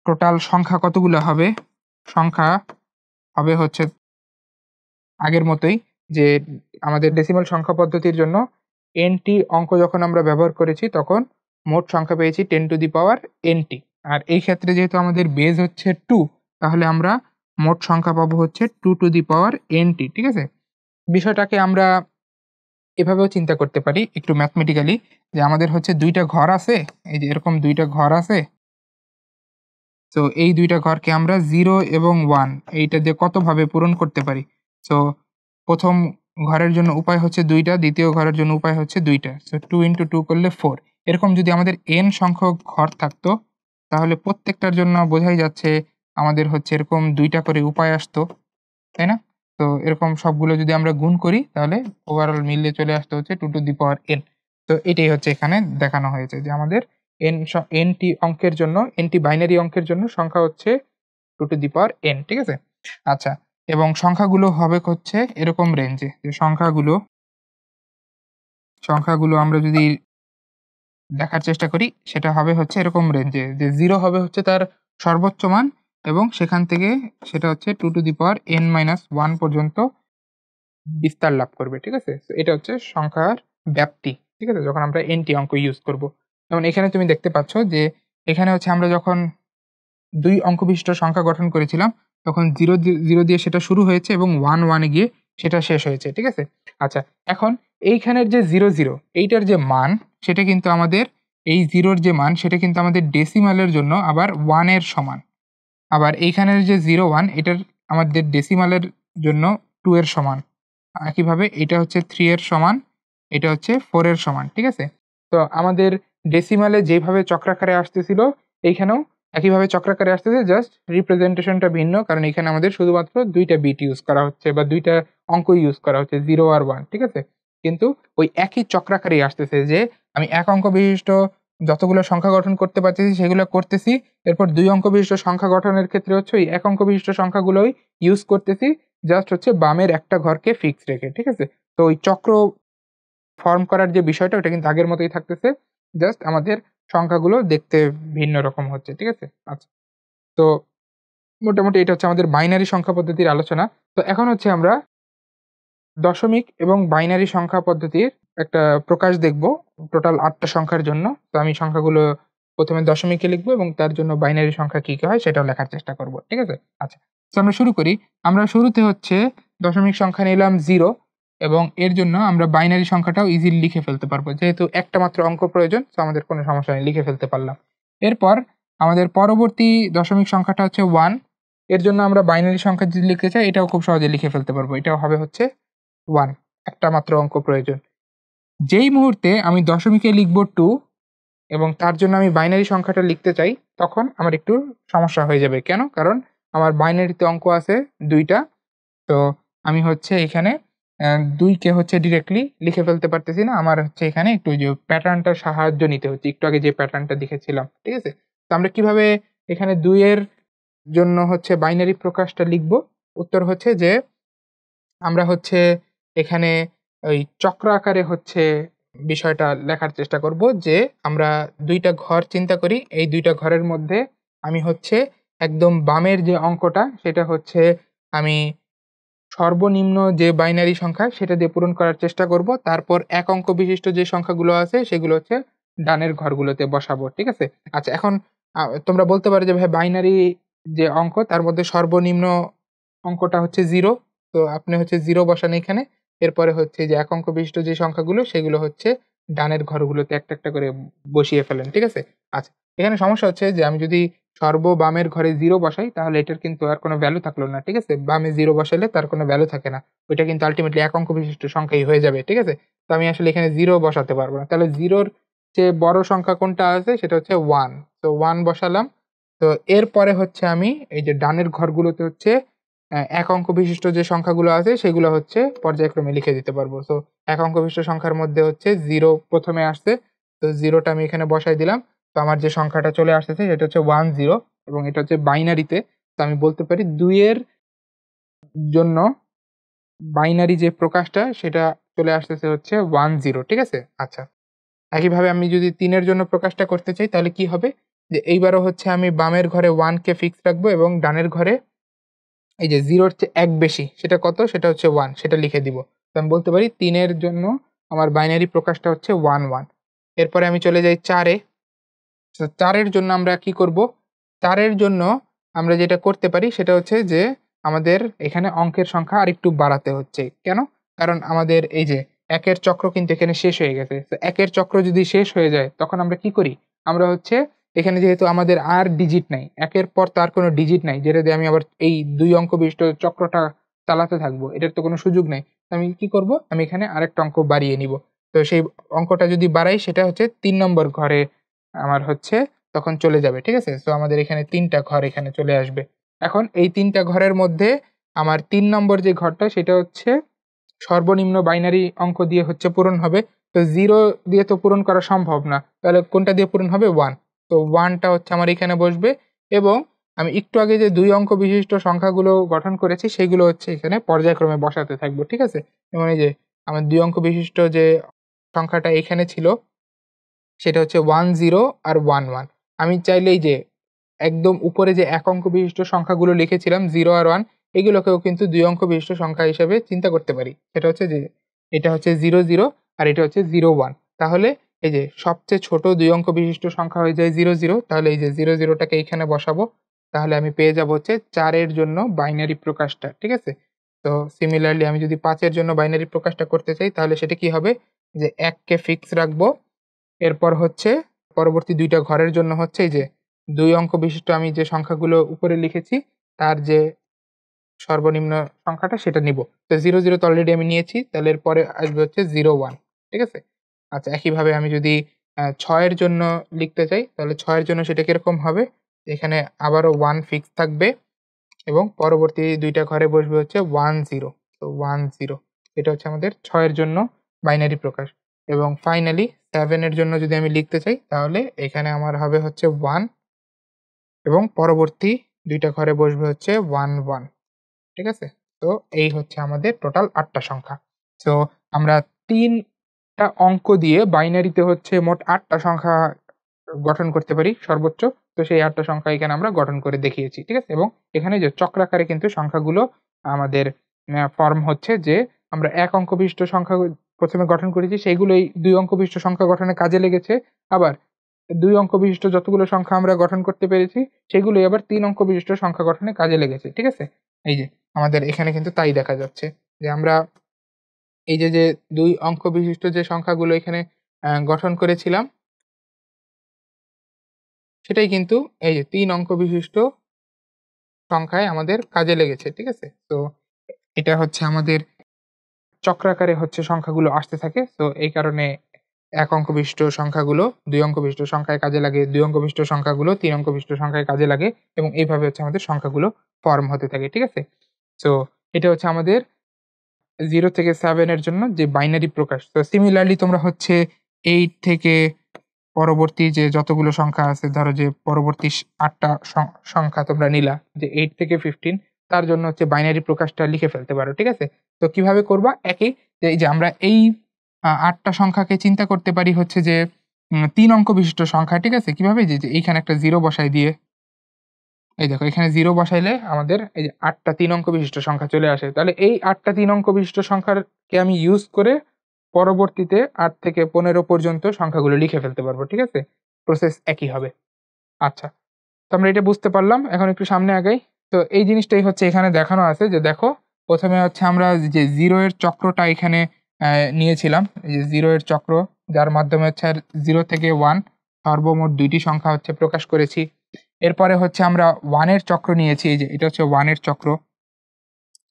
টোটাল সংখ্যা কতগুলো হবে? সংখ্যা হবে হচ্ছে আগের মতোই, যে আমাদের ডেসিমাল সংখ্যা পদ্ধতির জন্য n টি অঙ্ক যখন আমরা ব্যবহার করেছি তখন মোট সংখ্যা পেয়েছি 10 টু দি পাওয়ার nt। আর এই ক্ষেত্রে যেহেতু আমাদের বেজ হচ্ছে 2, তাহলে আমরা মোট সংখ্যা পাবো হচ্ছে 2 টু দি পাওয়ার nt। ঠিক আছে? বিষয়টাকে আমরা এভাবেও চিন্তা করতে পারি একটু ম্যাথমেটিক্যালি, যে আমাদের হচ্ছে ২ টা ঘর আছে, এই যে এরকম ২ টা ঘর আছে। তো এই ২ টা ঘরকে আমরা 0 এবং 1 এইটা দিয়ে কতভাবে পূরণ করতে পারি? সো ১ম ঘরের জন্য উপায় হচ্ছে ২ টা, দ্বিতীয় ঘরের জন্য উপায় হচ্ছে ২ টা। সো 2 ইনটু 2 করলে 4। এরকম যদি আমাদের n সংখ্যক ঘর থাকতো, তাহলে প্রত্যেকটার জন্য বোঝাই যাচ্ছে আমাদের হচ্ছে এরকম ২ টা করে উপায় আসতো, তাই না? তো এরকম সবগুলো যদি আমরা গুণ করি তাহলে ওভারঅল মিলিয়ে চলে আসতো হচ্ছে 2 টু দি পাওয়ার n। তো এটাই হচ্ছে এখানে দেখানো হয়েছে যে আমাদের n টি অঙ্কের জন্য, n টি বাইনারি অঙ্কের জন্য সংখ্যা হচ্ছে 2 টু দি পাওয়ার n। ঠিক আছে? আচ্ছা, এবং সংখ্যাগুলো হবে হচ্ছে এরকম রেঞ্জে, যে সংখ্যাগুলো আমরা যদি দেখার চেষ্টা করি সেটা হবে হচ্ছে এরকম রেঞ্জে, যে 0 হবে হচ্ছে তার সর্বোচ্চ মান এবং সেখান থেকে সেটা হচ্ছে 2 টু দি পাওয়ার n-1 পর্যন্ত বিস্তার লাভ করবে। ঠিক আছে? তো এটা হচ্ছে সংখ্যার ব্যাপ্তি। ঠিক আছে? যখন আমরা n টি অঙ্ক ইউজ করব। যেমন এখানে তুমি দেখতে পাচ্ছ যে এখানে হচ্ছে আমরা যখন ২ অঙ্ক বিশিষ্ট সংখ্যা গঠন করেছিলাম, তখন 0 দিয়ে সেটা শুরু হয়েছে এবং 1 এ গিয়ে সেটা শেষ হয়েছে। ঠিক আছে? আচ্ছা, এখন এইখানের যে 0 এইটার যে মান, সেটা কিন্তু আমাদের, এই 0 র যে মান সেটা কিন্তু আমাদের ডেসিমালের জন্য আবার 1 এর সমান। আবার এইখানের যে 01 এটার আমাদের ডেসিমালের জন্য 2 এর সমান। একইভাবে এটা হচ্ছে 3 এর সমান, এটা হচ্ছে 4 এর সমান। ঠিক আছে? তো আমাদের ডেসিমালে যেভাবে চক্রাকারে আসতেছিল, এইখানেও একইভাবে চক্রাকারে আসতেছে, জাস্ট রিপ্রেজেন্টেশনটা ভিন্ন। কারণ এখানে আমাদের শুধুমাত্র ২ টা বিট ইউজ করা হচ্ছে বা ২ টা অঙ্ক ইউজ করা হচ্ছে 0 আর 1। ঠিক আছে? কিন্তু ওই একই চক্রাকারেই আসতেছে, যে আমি এক অঙ্ক বিশিষ্ট যতগুলো সংখ্যা গঠন করতে পারতেছি সেগুলো করতেছি। এরপর ২ অঙ্ক বিশিষ্ট সংখ্যা গঠনের ক্ষেত্রে হচ্ছে ওই এক অঙ্ক বিশিষ্ট সংখ্যাগুলোই ইউজ করতেছি, জাস্ট হচ্ছে বামের একটা ঘরকে ফিক্স রেখে। ঠিক আছে? তো ওই চক্র ফর্ম করার যে বিষয়টা ওটা কিন্তু আগের মতোই থাকতেছে। জাস্ট আমাদের সংখ্যাগুলো দেখতে ভিন্ন রকম হচ্ছে। ঠিক আছে? আচ্ছা। তো মোটামুটি এটা হচ্ছে আমাদের বাইনারি সংখ্যা পদ্ধতির আলোচনা। তো এখন হচ্ছে আমরা দশমিক এবং বাইনারি সংখ্যা পদ্ধতির একটা প্রকাশ দেখব টোটাল ৮ টা সংখ্যার জন্য। তো আমি সংখ্যাগুলো ১ম এ দশমিকে লিখব এবং তার জন্য বাইনারি সংখ্যা কি হয় সেটাও লেখার চেষ্টা করব। ঠিক আছে? আচ্ছা। তো আমরা শুরু করি। আমরা শুরুতে হচ্ছে দশমিক সংখ্যা নিলাম 0 এবং এর জন্য আমরা বাইনারি সংখ্যাটাও ইজিলি লিখে ফেলতে পারবো। যেহেতু একটা মাত্র অঙ্ক প্রয়োজন, তো আমাদের কোনো সমস্যা নেই, লিখে ফেলতে পারলাম। এরপর আমাদের পরবর্তী দশমিক সংখ্যাটা হচ্ছে 1। এর জন্য আমরা বাইনারি সংখ্যা যদি লিখতে চাই এটাও খুব সহজে লিখে ফেলতে পারবো। এটাও হবে হচ্ছে 1, একটা মাত্র অঙ্ক প্রয়োজন। যেই মুহূর্তে আমি দশমিকে লিখব 2 এবং তার জন্য আমি বাইনারি সংখ্যাটা লিখতে চাই, তখন আমার একটু সমস্যা হয়ে যাবে। কেন? কারণ আমার বাইনারিতে অঙ্ক আছে ২ টা। তো আমি হচ্ছে এখানে ২ কে হচ্ছে ডিরেক্টলি লিখে ফেলতে পারতেছি না। আমার হচ্ছে এখানে একটু ওই যে প্যাটার্নটার সাহায্য নিতে হচ্ছে। একটু আগে যে প্যাটার্নটা দেখেছিলাম। ঠিক আছে? তো আমরা কিভাবে এখানে ২ এর জন্য হচ্ছে বাইনারি প্রকাশটা লিখব? উত্তর হচ্ছে যে আমরা হচ্ছে এখানে ওই চক্র আকারে হচ্ছে বিষয়টা লেখার চেষ্টা করব যে আমরা ২ টা ঘর চিন্তা করি। এই ২ টা ঘরের মধ্যে আমি হচ্ছে একদম বামের যে অঙ্কটা সেটা হচ্ছে আমি সর্বনিম্ন যে বাইনারি সংখ্যা সেটা দিয়ে পূরণ করার চেষ্টা করব। তারপর এক অঙ্ক বিশিষ্ট যে সংখ্যাগুলো আছে সেগুলো হচ্ছে ডানের ঘরগুলোতে বসাবো। ঠিক আছে? আচ্ছা এখন তোমরা বলতে পারো যে ভাই বাইনারি যে অঙ্ক তার মধ্যে সর্বনিম্ন অঙ্কটা হচ্ছে 0। তো আপনি হচ্ছে 0 বসান এখানে। এরপরে হচ্ছে যে এক অঙ্ক বিশিষ্ট যে সংখ্যাগুলো সেগুলো হচ্ছে ডানের ঘরগুলোতে একটা, একটা করে বসিয়ে ফেলেন। ঠিক আছে? আচ্ছা এখানে সমস্যা হচ্ছে যে আমি যদি বামের ঘরে 0 বসাই তাহলে এটার কিন্তু আর কোনো ভ্যালু থাকলো না। ঠিক আছে? বামে 0 বসাইলে তার কোনো ভ্যালু থাকে না। ওইটা কিন্তু আল্টিমেটলি এক অঙ্ক বিশিষ্ট সংখ্যাই হয়ে যাবে। ঠিক আছে? তো আমি আসলে এখানে 0 বসাতে পারব না। তাহলে 0 র চেয়ে বড় সংখ্যা কোনটা আছে সেটা হচ্ছে 1। তো 1 বসালাম। তো এরপরে হচ্ছে আমি এই যে ডানের ঘরগুলোতে হচ্ছে এক অঙ্ক বিশিষ্ট যে সংখ্যাগুলো আছে সেগুলো হচ্ছে পর্যায়ক্রমে লিখে দিতে পারবো। সো এক অঙ্ক বিশিষ্ট সংখ্যার মধ্যে হচ্ছে 0 প্রথমে আসছে। তো 0 টা আমি এখানে বসাই দিলাম। তো আমার যে সংখ্যাটা চলে আসতেছে সেটা হচ্ছে 10 এবং এটা হচ্ছে বাইনারিতে। তো আমি বলতে পারি 2 এর জন্য বাইনারি যে প্রকাশটা সেটা চলে আসতেছে হচ্ছে 10। ঠিক আছে? আচ্ছা। একইভাবে আমি যদি 3 এর জন্য প্রকাশটা করতে চাই তাহলে কি হবে? যে এইবারও হচ্ছে আমি বামের ঘরে 1 কে ফিক্স রাখবো এবং ডানের ঘরে এই যে 0 র চেয়ে 1 বেশি সেটা কত? সেটা হচ্ছে 1 সেটা লিখে দিব। তো আমি বলতে পারি 3 এর জন্য আমার বাইনারি প্রকাশটা হচ্ছে 1, 1। এরপরে আমি চলে যাই 4 এ। তো 4 এর জন্য আমরা কি করব? 4 এর জন্য আমরা যেটা করতে পারি সেটা হচ্ছে যে আমাদের এখানে অঙ্কের সংখ্যা আরেকটু বাড়াতে হচ্ছে। কেন? কারণ আমাদের এই যে ১ এর চক্র কিন্তু এখানে শেষ হয়ে গেছে। তো ১ এর চক্র যদি শেষ হয়ে যায় তখন আমরা কি করি? আমরা হচ্ছে এখানে যেহেতু আমাদের আর ডিজিট নাই, ১ এর পর তো আর কোনো ডিজিট নাই যেটা দিয়ে আমি আবার এই ২ অঙ্ক বিশিষ্ট চক্রটা চালাতে থাকবো। এটার তো কোনো সুযোগ নাই। তো আমি কি করব? আমি এখানে আরেকটা অঙ্ক বাড়িয়ে নিব। তো সেই অঙ্কটা যদি বাড়াই সেটা হচ্ছে ৩ নম্বর ঘরে আমার হচ্ছে তখন চলে যাবে। ঠিক আছে? সো আমাদের এখানে ৩ টা ঘর এখানে চলে আসবে। এখন এই ৩ টা ঘরের মধ্যে আমার ৩ নম্বর যে ঘরটা সেটা হচ্ছে সর্বনিম্ন বাইনারি অঙ্ক দিয়ে হচ্ছে পূরণ হবে। তো 0 দিয়ে তো পূরণ করা সম্ভব না। তাহলে কোনটা দিয়ে পূরণ হবে? 1। তো 1 টা হচ্ছে আমার এখানে বসবে এবং আমি একটু আগে যে ২ অঙ্ক বিশিষ্ট সংখ্যাগুলো গঠন করেছি সেগুলো হচ্ছে এখানে পর্যায়ক্রমে বসাতে থাকবো। ঠিক আছে? যেমন এই যে আমার ২ অঙ্ক বিশিষ্ট যে সংখ্যাটা এখানে ছিল সেটা হচ্ছে 10 আর 11। আমি চাইলেই যে একদম উপরে যে এক অঙ্ক বিশিষ্ট সংখ্যাগুলো লিখেছিলাম 0 আর 1 এগুলোকেও কিন্তু ২ অঙ্ক বিশিষ্ট সংখ্যা হিসেবে চিন্তা করতে পারি। সেটা হচ্ছে যে এটা হচ্ছে 0, 0 আর এটা হচ্ছে 0, 1। তাহলে এই যে সবচেয়ে ছোট ২ অঙ্ক বিশিষ্ট সংখ্যা হয়ে যায় 0, 0। তাহলে এই যে 0, 0 টাকে এখানে বসাবো। তাহলে আমি পেয়ে যাব হচ্ছে 4 এর জন্য বাইনারি প্রকাশটা। ঠিক আছে? তো সিমিলারলি আমি যদি 5 এর জন্য বাইনারি প্রকাশটা করতে চাই তাহলে সেটা কি হবে? যে ১ কে ফিক্স রাখবো। এরপর হচ্ছে পরবর্তী ২ টা ঘরের জন্য হচ্ছে এই যে ২ অঙ্ক বিশিষ্ট আমি যে সংখ্যাগুলো উপরে লিখেছি তার যে সর্বনিম্ন সংখ্যাটা সেটা নিবো। তো 0, 0 তো অলরেডি আমি নিয়েছি। তাহলে এরপরে আসবে হচ্ছে 0, 1। ঠিক আছে? আচ্ছা একইভাবে আমি যদি ৬ এর জন্য লিখতে চাই তাহলে ৬ এর জন্য সেটা কিরকম হবে? এখানে আবারও 1 ফিক্স থাকবে এবং পরবর্তী ২ টা ঘরে বসবে হচ্ছে 1, 0। তো 1, 0 এটা হচ্ছে আমাদের ৬ এর জন্য বাইনারি প্রকাশ এবং ফাইনালি 7 এর জন্য যদি আমি লিখতে চাই তাহলে এখানে আমার হবে হচ্ছে 1 এবং পরবর্তী ২ টা ঘরে বসবে হচ্ছে 1, 1। ঠিক আছে? তো এই হচ্ছে আমাদের টোটাল ৮ টা সংখ্যা। সো আমরা ৩ টা অঙ্ক দিয়ে বাইনারিতে হচ্ছে মোট ৮ টা সংখ্যা গঠন করতে পারি সর্বোচ্চ। তো সেই ৮ টা সংখ্যা এখানে আমরা গঠন করে দেখিয়েছি। ঠিক আছে? এবং এখানে যে চক্রাকারে কিন্তু সংখ্যাগুলো আমাদের ফর্ম হচ্ছে যে আমরা ১ অঙ্ক বিশিষ্ট সংখ্যা ১ম এ গঠন করেছি সেগুলোই ২ অঙ্ক বিশিষ্ট সংখ্যা গঠনে কাজে লেগেছে। আবার ২ অঙ্ক বিশিষ্ট যতগুলো সংখ্যা আমরা গঠন করতে পেরেছি সেগুলোই আবার ৩ অঙ্ক বিশিষ্ট সংখ্যা গঠনে কাজে লেগেছে। ঠিক আছে? এই যে আমাদের এখানে কিন্তু তাই দেখা যাচ্ছে যে আমরা এই যে ২ অঙ্ক বিশিষ্ট যে সংখ্যাগুলো এখানে গঠন করেছিলাম সেটাই কিন্তু এই যে ৩ অঙ্ক বিশিষ্ট সংখ্যায় আমাদের কাজে লেগেছে। ঠিক আছে? তো এটা হচ্ছে আমাদের চক্রাকারে হচ্ছে সংখ্যাগুলো আসতে থাকে। তো এই কারণে ১ অঙ্ক বিশিষ্ট সংখ্যাগুলো ২ অঙ্ক বিশিষ্ট সংখ্যায় কাজে লাগে, ২ অঙ্ক বিশিষ্ট সংখ্যাগুলো ৩ অঙ্ক বিশিষ্ট সংখ্যায় কাজে লাগে এবং এইভাবে হচ্ছে আমাদের সংখ্যাগুলো ফর্ম হতে থাকে। ঠিক আছে? সো এটা হচ্ছে আমাদের 0 থেকে 7 এর জন্য যে বাইনারি প্রকাশ। তো সিমিলারলি তোমরা হচ্ছে 8 থেকে পরবর্তী যে যতগুলো সংখ্যা আছে ধরো যে পরবর্তী ৮ টা সংখ্যা তোমরা নিলা যে 8 থেকে 15 তার জন্য হচ্ছে বাইনারি প্রকাশটা লিখে ফেলতে পারো। ঠিক আছে? তো কিভাবে করবা? একই যে এই যে আমরা এই 8টা সংখ্যাকে চিন্তা করতে পারি হচ্ছে যে 3 অঙ্ক বিশিষ্ট সংখ্যা, ঠিক আছে? কিভাবে? যে এইখানে একটা 0 বসাই দিয়ে, এই দেখো এখানে 0 বসাইলে আমাদের এই যে 8টা 3 অঙ্ক বিশিষ্ট সংখ্যা চলে আসে। তাহলে এই 8টা 3 অঙ্ক বিশিষ্ট সংখ্যাকে আমি ইউজ করে পরবর্তীতে 8 থেকে 15 পর্যন্ত সংখ্যাগুলো লিখে ফেলতে পারবো, ঠিক আছে? প্রসেস একই হবে। আচ্ছা, তো আমরা এটা বুঝতে পারলাম। এখন একটু সামনে আগাই। তো এই জিনিসটাই হচ্ছে এখানে দেখানো আছে যে দেখো, প্রথমে হচ্ছে আমরা যে 0 এর চক্রটা এখানে নিয়েছিলাম। এই যে 0 এর চক্র, যার মাধ্যমে হচ্ছে 0 থেকে 1 সর্বমোট 2টি সংখ্যা হচ্ছে প্রকাশ করেছি। এরপরে হচ্ছে আমরা 1 এর চক্র নিয়েছি। এই যে এটা হচ্ছে 1 এর চক্র,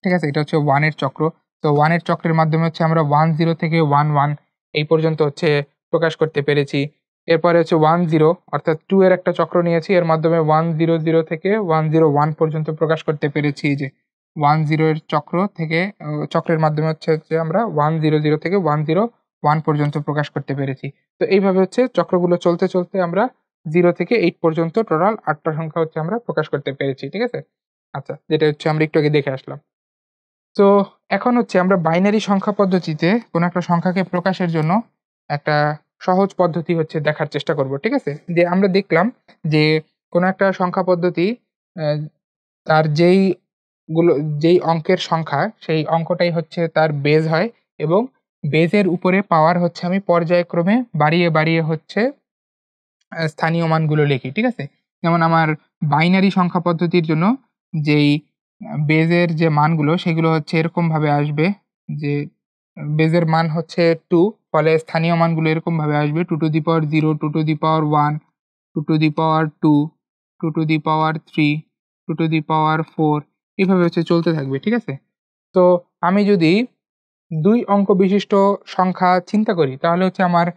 ঠিক আছে? এটা হচ্ছে 1 এর চক্র। তো 1 এর চক্রের মাধ্যমে হচ্ছে আমরা 10 থেকে 11 এই পর্যন্ত হচ্ছে প্রকাশ করতে পেরেছি। এরপরে হচ্ছে 10 অর্থাৎ 2 এর একটা চক্র নিয়েছি। এর মাধ্যমে 100 থেকে 101 পর্যন্ত প্রকাশ করতে পেরেছি। এই যে 10 এর চক্র থেকে চক্রের মাধ্যমে হচ্ছে আমরা 100 থেকে 101 পর্যন্ত প্রকাশ করতে পেরেছি। তো এইভাবে হচ্ছে চক্রগুলো চলতে, চলতে আমরা 0 থেকে 8 পর্যন্ত টোটাল 8টা সংখ্যা হচ্ছে আমরা প্রকাশ করতে পেরেছি। ঠিক আছে? আচ্ছা, যেটা হচ্ছে আমরা একটু আগে দেখে আসলাম। তো এখন হচ্ছে আমরা বাইনারি সংখ্যা পদ্ধতিতে কোনো একটা সংখ্যাকে প্রকাশের জন্য একটা সহজ পদ্ধতি হচ্ছে দেখার চেষ্টা করব। ঠিক আছে? যে আমরা দেখলাম যে কোনো একটা সংখ্যা পদ্ধতি অ্যা তার যেই অঙ্কের সংখ্যা সেই অঙ্কটাই হচ্ছে তার বেজ হয় এবং বেজের উপরে পাওয়ার হচ্ছে আমি পর্যায়ক্রমে বাড়িয়ে, বাড়িয়ে হচ্ছে স্থানীয় মানগুলো লিখি। ঠিক আছে? যেমন আমার বাইনারি সংখ্যা পদ্ধতির জন্য যেই বেজের যে মানগুলো সেগুলো হচ্ছে এরকমভাবে আসবে যে বেজের মান হচ্ছে 2, ফলে স্থানীয় মানগুলো এরকমভাবে আসবে 2 to the power 0, 2 to the power 1, 2 to the power 2, 2 to the power 3, 2 to the power 4 এভাবে হচ্ছে চলতে থাকবে। ঠিক আছে? তো আমি যদি 2 অঙ্ক বিশিষ্ট সংখ্যা চিন্তা করি তাহলে হচ্ছে আমার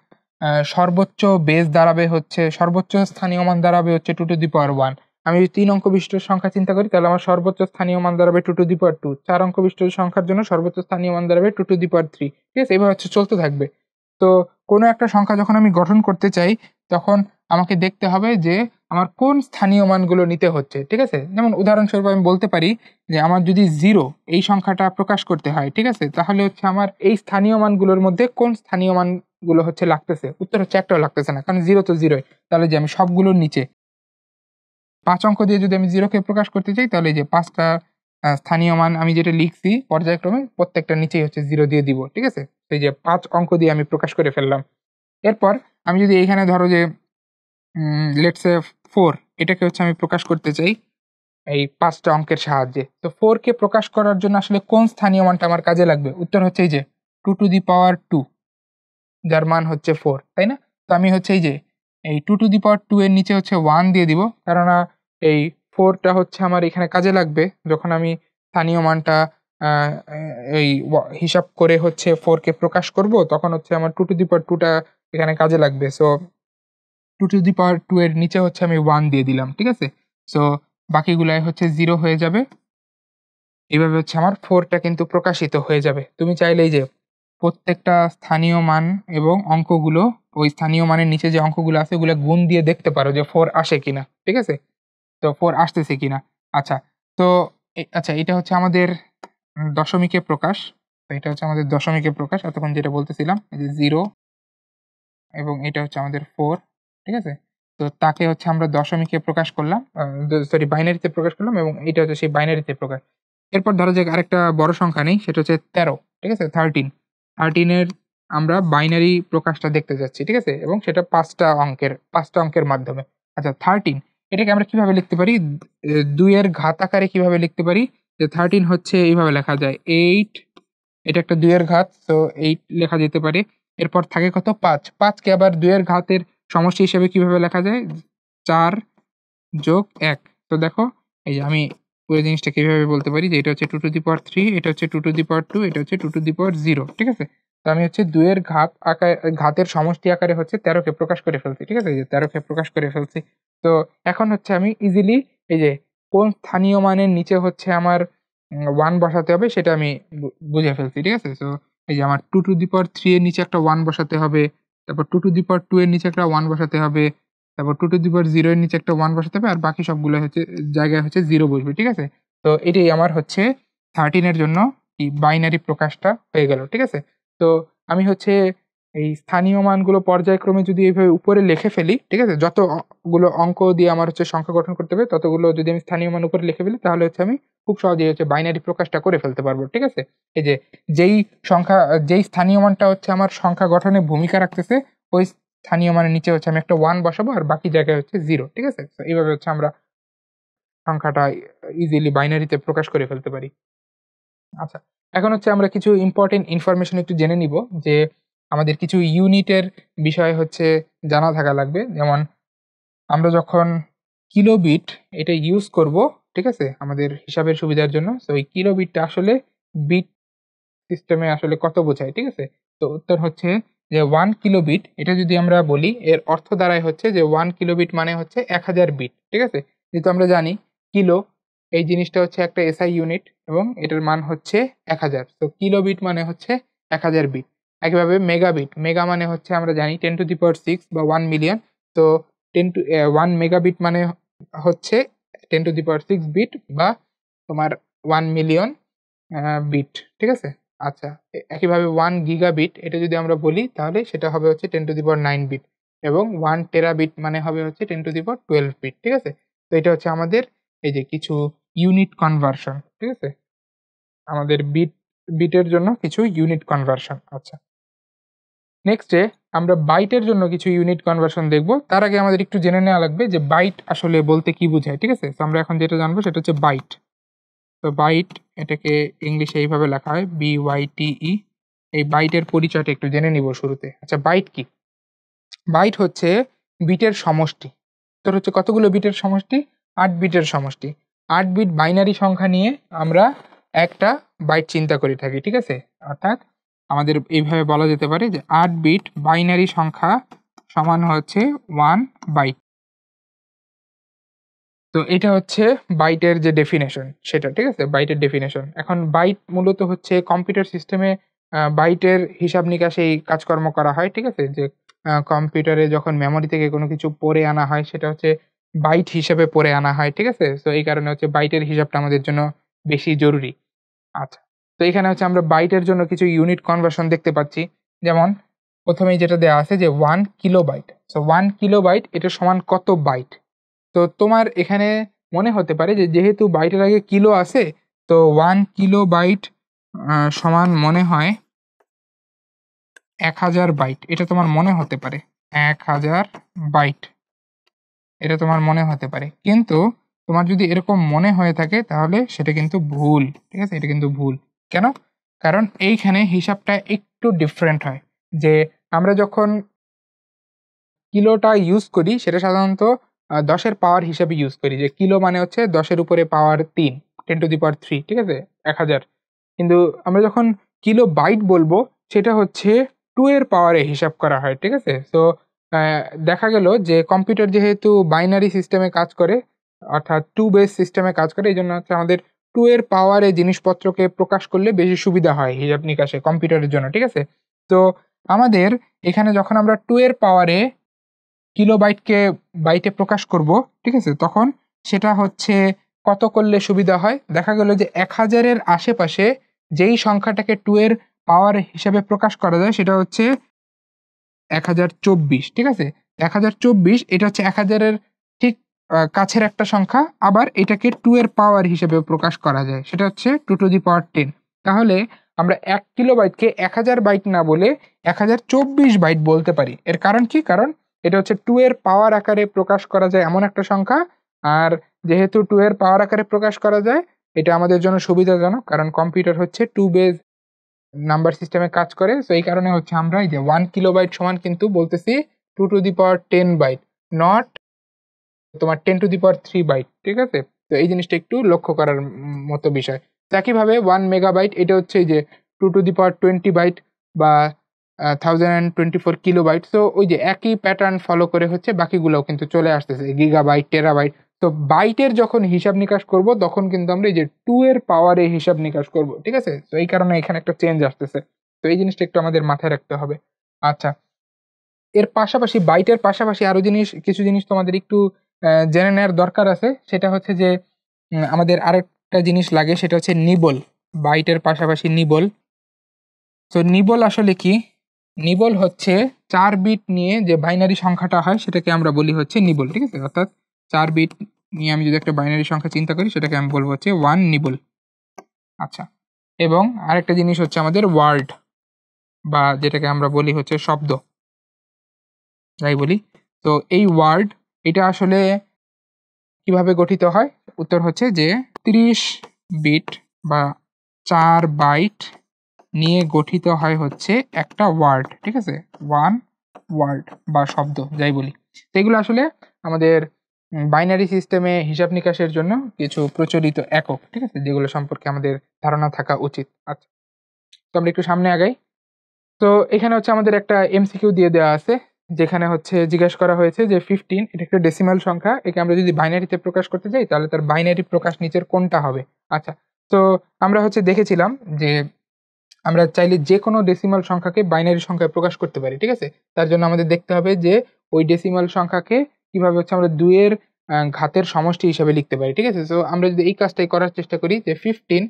সর্বোচ্চ বেস দাঁড়াবে হচ্ছে সর্বোচ্চ স্থানীয় মান দাঁড়াবে হচ্ছে 2 টু দি পাওয়ার 1। আমি যদি 3 অঙ্ক বিশিষ্ট সংখ্যা চিন্তা করি তাহলে আমার সর্বোচ্চ স্থানীয় মান দাঁড়াবে 2 টু দি পাওয়ার 2। 4 অঙ্ক বিশিষ্ট সংখ্যার জন্য সর্বোচ্চ স্থানীয় মান দাঁড়াবে 2 টু দি পাওয়ার 3। ঠিক আছে? এভাবে হচ্ছে চলতে থাকবে। তো কোনো একটা সংখ্যা যখন আমি গঠন করতে চাই তখন আমাকে দেখতে হবে যে আমার কোন স্থানীয় মানগুলো নিতে হচ্ছে। ঠিক আছে? যেমন উদাহরণস্বরূপ আমি বলতে পারি যে আমার যদি 0 এই সংখ্যাটা প্রকাশ করতে হয়, ঠিক আছে? তাহলে হচ্ছে আমার এই স্থানীয় মানগুলোর মধ্যে কোন স্থানীয় মানগুলো হচ্ছে লাগতেছে? উত্তর হচ্ছে একটাও লাগতেছে না। কারণ 0 তো 0 ই। তাহলে যে আমি সবগুলোর নিচে ৫ অঙ্ক দিয়ে যদি আমি 0 কে প্রকাশ করতে চাই তাহলে এই যে ৫ টা স্থানীয় মান আমি যেটা লিখছি পর্যায়ক্রমে প্রত্যেকটার নিচেই হচ্ছে 0 দিয়ে দিব। ঠিক আছে? তো এই যে ৫ অঙ্ক দিয়ে আমি প্রকাশ করে ফেললাম। এরপর আমি যদি এইখানে ধরো যে লেটস সে 4 এটাকে হচ্ছে আমি প্রকাশ করতে চাই এই ৫ টা অঙ্কের সাহায্যে। তো 4 কে প্রকাশ করার জন্য আসলে কোন স্থানীয় মানটা আমার কাজে লাগবে? উত্তর হচ্ছে এই যে 2 টু দি পাওয়ার 2 যার মান হচ্ছে 4, তাই না? তো আমি হচ্ছে এই 2 টু দি পাওয়ার 2 এর নিচে হচ্ছে 1 দিয়ে দিব। কেননা এই 4 টা হচ্ছে আমার এখানে কাজে লাগবে যখন আমি স্থানীয় মানটা আ এ এই হিসাব করে হচ্ছে 4 কে প্রকাশ করব তখন হচ্ছে আমার 2 টু দি পাওয়ার 2 টা এখানে কাজে লাগবে। সো 2 টু দি পাওয়ার 2 এর নিচে হচ্ছে আমি 1 দিয়ে দিলাম। ঠিক আছে? সো বাকিগুলাই হচ্ছে 0 হয়ে যাবে। এভাবে হচ্ছে আমার 4 টা কিন্তু প্রকাশিত হয়ে যাবে। তুমি চাইলে এই যে প্রত্যেকটা স্থানীয় মান এবং অঙ্কগুলো ওই স্থানীয় মানের নিচে যে অঙ্কগুলো আছে ওগুলা গুণ দিয়ে দেখতে পারো যে 4 আসে কিনা। ঠিক আছে? তো 4 আসতেছে কিনা। আচ্ছা, তো আচ্ছা এটা হচ্ছে আমাদের দশমিকে প্রকাশ। তো এটা হচ্ছে আমাদের দশমিকে প্রকাশ। এতক্ষণ যেটা বলতেছিলাম এই যে 0 এবং এটা হচ্ছে আমাদের 4, ঠিক আছে? তো তাকে হচ্ছে আমরা দশমিকে প্রকাশ করলাম। সরি বাইনারিতে প্রকাশ করলাম এবং এইটা হচ্ছে সেই বাইনারিতে প্রকাশ। এরপর ধরা যাক আরেকটা বড় সংখ্যা নেই সেটা হচ্ছে 13, ঠিক আছে? 13 এর আমরা বাইনারি প্রকাশটা দেখতে যাচ্ছি, ঠিক আছে? এবং সেটা 5 টা অঙ্কের মাধ্যমে। আচ্ছা 13 এটাকে আমরা কিভাবে লিখতে পারি? 2 এর ঘাত আকারে কিভাবে লিখতে পারি? যে 13 হচ্ছে এইভাবে লেখা যায় 8, এটা একটা 2 এর ঘাত, তো 8 লেখা যেতে পারে। এরপর থাকে কত? ৫। ৫ কে আবার ২ এর ঘাতের সমষ্টি হিসেবে কিভাবে লেখা যায়? ৪ যোগ ১। তো দেখো এই যে আমি পুরো জিনিসটা কিভাবে বলতে পারি যে এটা হচ্ছে 2 টু দি পাওয়ার 3, এটা হচ্ছে 2 টু দি পাওয়ার 2, এটা হচ্ছে 2 টু দি পাওয়ার 0, ঠিক আছে? তো আমি হচ্ছে ২ এর ঘাতের সমষ্টি আকারে হচ্ছে ১৩ কে প্রকাশ করে ফেলছি। ঠিক আছে? এই যে ১৩ কে প্রকাশ করে ফেলছি। তো এখন হচ্ছে আমি ইজিলি এই যে কোন স্থানীয় মানের নিচে হচ্ছে আমার 1 বসাতে হবে সেটা আমি বুঝে ফেলছি। ঠিক আছে? সো এই যে আমার 2 টু দি পাওয়ার 3 এর নিচে একটা 1 বসাতে হবে। তারপর 2 টু দি পাওয়ার 2 এর নিচে একটা 1 বসাতে হবে। তারপর 2 টু দি পাওয়ার 0 এর নিচে একটা 1 বসাতে হবে। আর বাকি সবগুলো হচ্ছে জায়গায় হচ্ছে 0 বসবে। ঠিক আছে? তো এটাই আমার হচ্ছে 13 এর জন্য কি বাইনারি প্রকাশটা হয়ে গেল। ঠিক আছে? তো আমি হচ্ছে এই স্থানীয় মানগুলো পর্যায়ক্রমে যদি এইভাবে উপরে লিখে ফেলি, ঠিক আছে? যতগুলো অঙ্ক দিয়ে আমার হচ্ছে সংখ্যা গঠন করতে হবে, ততগুলো যদি আমি স্থানীয় মান উপরে লিখে ফেলি, তাহলে হচ্ছে আমি খুব সহজেই হচ্ছে বাইনারি প্রকাশটা করে ফেলতে পারবো, ঠিক আছে? এই যে যেই সংখ্যা, যেই স্থানীয় মানটা হচ্ছে আমার সংখ্যা গঠনে ভূমিকা রাখতেছে, ওই স্থানীয় মানের নিচে হচ্ছে আমি একটা 1 বসাবো আর বাকি জায়গায় হচ্ছে 0, ঠিক আছে? তো এইভাবে হচ্ছে আমরা সংখ্যাটা ইজিলি বাইনারিতে প্রকাশ করে ফেলতে পারি। আচ্ছা, এখন হচ্ছে আমরা কিছু ইম্পোর্টেন্ট ইনফরমেশন একটু জেনে নিব যে আমাদের কিছু ইউনিটের বিষয় হচ্ছে জানা থাকা লাগবে। যেমন আমরা যখন কিলোবিট এটা ইউজ করব, ঠিক আছে? আমাদের হিসাবের সুবিধার জন্য। সো এই কিলোবিটটা আসলে বিট সিস্টেমে আসলে কত বোঝায়, ঠিক আছে? তো উত্তর হচ্ছে যে 1 কিলোবিট, এটা যদি আমরা বলি এর অর্থ দাঁড়ায় হচ্ছে যে 1 কিলোবিট মানে হচ্ছে 1000 বিট, ঠিক আছে? যেহেতু আমরা জানি কিলো এই জিনিসটা হচ্ছে একটা এসআই ইউনিট এবং এটার মান হচ্ছে 1000। তো কিলোবিট মানে হচ্ছে 1000 বিট। একইভাবে মেগাবিট, মেগা মানে হচ্ছে আমরা জানি 10 টু দি পাওয়ার 6 বা 1 মিলিয়ন। তো 1 মেগাবিট মানে হচ্ছে 10 টু দি পাওয়ার 6 বিট বা তোমার 1 মিলিয়ন বিট, ঠিক আছে? আচ্ছা, একইভাবে 1 গিগাবিট এটা যদি আমরা বলি তাহলে সেটা হবে হচ্ছে 10 টু দি পাওয়ার 9 বিট এবং 1 টেরাবিট মানে হবে হচ্ছে 10 টু দি পাওয়ার 12 বিট, ঠিক আছে? তো এটা হচ্ছে আমাদের এই যে কিছু ইউনিট কনভার্সন, ঠিক আছে? আমাদের বিটের জন্য কিছু ইউনিট কনভার্সন। আচ্ছা, নেক্সটে আমরা বাইটের জন্য কিছু ইউনিট কনভার্সন দেখব। তার আগে আমাদের একটু জেনে নেওয়া লাগবে যে বাইট আসলে বলতে কি বোঝায়, ঠিক আছে? তো আমরা এখন যেটা জানবো সেটা হচ্ছে বাইট। তো বাইট এটাকে ইংলিশে এইভাবে লেখা হয় BYTE। এই বাইটের পরিচয়টা একটু জেনে নিব শুরুতে। আচ্ছা, বাইট কি? বাইট হচ্ছে বিটের সমষ্টি। তোর হচ্ছে কতগুলো বিটের সমষ্টি? 8 বিটের সমষ্টি। 8 বিট বাইনারি সংখ্যা নিয়ে আমরা একটা বাইট চিন্তা করে থাকি, ঠিক আছে? অর্থাৎ আমাদের এইভাবে বলা যেতে পারে যে 8 বিট বাইনারি সংখ্যা সমান হচ্ছে 1 বাইট। তো এটা হচ্ছে বাইটের যে ডেফিনেশন সেটা, ঠিক আছে? বাইটের ডেফিনেশন। এখন বাইট মূলত হচ্ছে কম্পিউটার সিস্টেমে বাইটের হিসাব নিকাশেই কাজকর্ম করা হয়, ঠিক আছে? যে কম্পিউটারে যখন মেমোরি থেকে কোনো কিছু পড়ে আনা হয় সেটা হচ্ছে বাইট হিসেবে পড়ে আনা হয়, ঠিক আছে? তো এই কারণে হচ্ছে বাইটের হিসাবটা আমাদের জন্য বেশি জরুরি। আচ্ছা, তো এখানে হচ্ছে আমরা বাইটের জন্য কিছু ইউনিট কনভার্সন দেখতে পাচ্ছি। যেমন প্রথমেই যেটা দেওয়া আছে যে 1 কিলোবাইট। সো 1 কিলোবাইট এটা সমান কত বাইট? তো তোমার এখানে মনে হতে পারে যে যেহেতু বাইটের আগে কিলো আছে, তো 1 কিলোবাইট সমান মনে হয় 1000 বাইট। এটা তোমার মনে হতে পারে 1000 বাইট। এটা তোমার মনে হতে পারে। কিন্তু তোমার যদি এরকম মনে হয়ে থাকে তাহলে সেটা কিন্তু ভুল। ঠিক আছে? এটা কিন্তু ভুল। কেন? কারণ এইখানে হিসাবটা একটু ডিফারেন্ট হয়। যে আমরা যখন কিলোটা ইউজ করি সেটা সাধারণত ১০ এর পাওয়ার হিসাবে ইউজ করি। যে কিলো মানে হচ্ছে ১০ এর উপরে পাওয়ার ৩, 10 টু দি পাওয়ার 3, ঠিক আছে? ১০০০। কিন্তু আমরা যখন কিলো বাইট বলবো সেটা হচ্ছে 2 এর পাওয়ারে হিসাব করা হয়, ঠিক আছে? সো অ্যা দেখা গেল যে কম্পিউটার যেহেতু বাইনারি সিস্টেমে কাজ করে, অর্থাৎ 2 বেস সিস্টেমে কাজ করে, এজন্য হচ্ছে আমাদের 2 এর পাওয়ারে জিনিসপত্রকে প্রকাশ করলে বেশি সুবিধা হয় হিসাব নিকাশে কম্পিউটারের জন্য, ঠিক আছে? তো আমাদের এখানে যখন আমরা 2 এর পাওয়ারে কিলোবাইটকে বাইটে প্রকাশ করব, ঠিক আছে? তখন সেটা হচ্ছে কত করলে সুবিধা হয়? দেখা গেল যে ১০০০ এর আশেপাশে যেই সংখ্যাটাকে 2 এর পাওয়ার হিসাবে প্রকাশ করা যায় সেটা হচ্ছে ১০২৪, ঠিক আছে? ১০২৪ এটা হচ্ছে ১০০০ এর ঠিক কাছের একটা সংখ্যা। আবার এটাকে 2 এর পাওয়ার হিসেবেও প্রকাশ করা যায়। সেটা হচ্ছে 2 টু দি পাওয়ার 10। তাহলে আমরা ১ কিলোবাইটকে ১০০০ বাইট না বলে ১০২৪ বাইট বলতে পারি। এর কারণ কি? কারণ এটা হচ্ছে 2 এর পাওয়ার আকারে প্রকাশ করা যায় এমন একটা সংখ্যা। আর যেহেতু 2 এর পাওয়ার আকারে প্রকাশ করা যায়, এটা আমাদের জন্য সুবিধাজনক। কারণ কম্পিউটার হচ্ছে 2 বেস নাম্বার সিস্টেমে কাজ করে। সো এই কারণে হচ্ছে আমরা এই যে 1 কিলোবাইট সমান কিন্তু বলতেছি 2 to the power 10 byte, not তোমার 10 টু দি পাওয়ার 3 বাইট, ঠিক আছে? তো এই জিনিসটা একটু লক্ষ্য করার মতো বিষয়। তো একইভাবে 1 মেগাবাইট এটা হচ্ছে এই যে 2 টু দি পাওয়ার 20 বাইট বা 1024 কিলোবাইট। সো ওই যে একই প্যাটার্ন ফলো করে হচ্ছে বাকিগুলোও কিন্তু চলে আসতেছে গিগাবাইট, টেরাবাইট। তো বাইটের যখন হিসাব নিকাশ করব তখন কিন্তু আমরা এই যে 2 এর পাওয়ারে হিসাব নিকাশ করব, ঠিক আছে? তো এই কারণে এখানে একটা চেঞ্জ আসতেছে। তো এই জিনিসটা একটু আমাদের মাথায় রাখতে হবে। আচ্ছা, এর পাশাপাশি বাইটের পাশাপাশি আরো কিছু জিনিস তোমাদের একটু জেনে নেয়ার দরকার আছে। সেটা হচ্ছে যে আমাদের আরেকটা জিনিস লাগে সেটা হচ্ছে নিবল। বাইটের পাশাপাশি নিবল। তো নিবল আসলে কি? নিবল হচ্ছে 4 বিট নিয়ে যে বাইনারি সংখ্যাটা হয় সেটাকে আমরা বলি হচ্ছে নিবল, ঠিক আছে? অর্থাৎ 4 বিট নিয়ে আমি যদি একটা বাইনারি সংখ্যা চিন্তা করি সেটাকে আমি বলবো হচ্ছে 1 নিবল। আচ্ছা, এবং আরেকটা জিনিস হচ্ছে আমাদের ওয়ার্ড, বা যেটাকে আমরা বলি হচ্ছে শব্দ, যাই বলি। তো এই ওয়ার্ড এটা আসলে কিভাবে গঠিত হয়? উত্তর হচ্ছে যে 30 বিট বা 4 বাইট নিয়ে গঠিত হয় হচ্ছে একটা ওয়ার্ড, ঠিক আছে? 1 ওয়ার্ড বা শব্দ, যাই বলি। তো এগুলো আসলে আমাদের বাইনারি সিস্টেমে হিসাব নিকাশের জন্য কিছু প্রচলিত একক, ঠিক আছে? যেগুলো সম্পর্কে আমাদের ধারণা থাকা উচিত। আচ্ছা, তো আমরা একটু সামনে আগাই। তো এখানে হচ্ছে আমাদের একটা এমসিকিউ দিয়ে দেওয়া আছে, যেখানে হচ্ছে জিজ্ঞেস করা হয়েছে যে 15 এটা একটা ডেসিমাল সংখ্যা, একে আমরা যদি বাইনারিতে প্রকাশ করতে চাই তাহলে তার বাইনারি প্রকাশ নিচের কোনটা হবে? আচ্ছা, তো আমরা হচ্ছে দেখেছিলাম যে আমরা চাইলে যে কোনো ডেসিমাল সংখ্যাকে বাইনারি সংখ্যায় প্রকাশ করতে পারি, ঠিক আছে? তার জন্য আমাদের দেখতে হবে যে ওই ডেসিমাল সংখ্যাকে কিভাবে হচ্ছে আমরা 2 এর ঘাতের সমষ্টি হিসাবে লিখতে পারি, ঠিক আছে? সো আমরা যদি এই কাজটাই করার চেষ্টা করি যে 15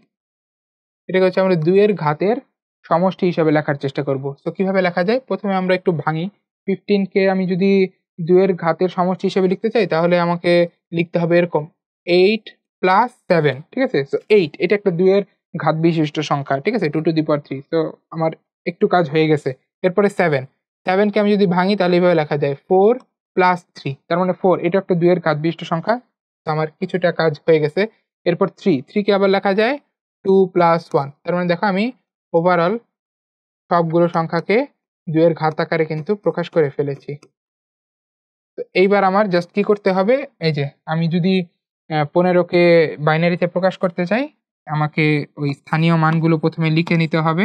এটাকে হচ্ছে আমরা 2 এর ঘাতের সমষ্টি হিসাবে লেখার চেষ্টা করব। সো কিভাবে লেখা যায়? প্রথমে আমরা একটু ভাঙি। 15 কে আমি যদি 2 এর ঘাতের সমষ্টি হিসেবে লিখতে চাই তাহলে আমাকে লিখতে হবে এরকম 8 প্লাস 7, ঠিক আছে? সো 8 এটা একটা 2 এর ঘাত বিশিষ্ট সংখ্যা, ঠিক আছে? 2 টু দি পাওয়ার 3। সো আমার একটু কাজ হয়ে গেছে। এরপরে 7, 7 কে আমি যদি ভাঙি তাহলে এভাবে লেখা যায় 4 প্লাস 3, তার মানে 4 এটা একটা 2 এর ঘাত বিশিষ্ট সংখ্যা। তো আমার কিছুটা কাজ হয়ে গেছে। এরপর 3, 3 কে আবার লেখা যায় 2 প্লাস 1, তার মানে দেখো আমি ওভারঅল সবগুলো সংখ্যাকে 2 এর ঘাত আকারে কিন্তু প্রকাশ করে ফেলেছি। তো এইবার আমার জাস্ট কি করতে হবে? এই যে আমি যদি 15 কে বাইনারিতে প্রকাশ করতে চাই, আমাকে ওই স্থানীয় মানগুলো প্রথমে লিখে নিতে হবে।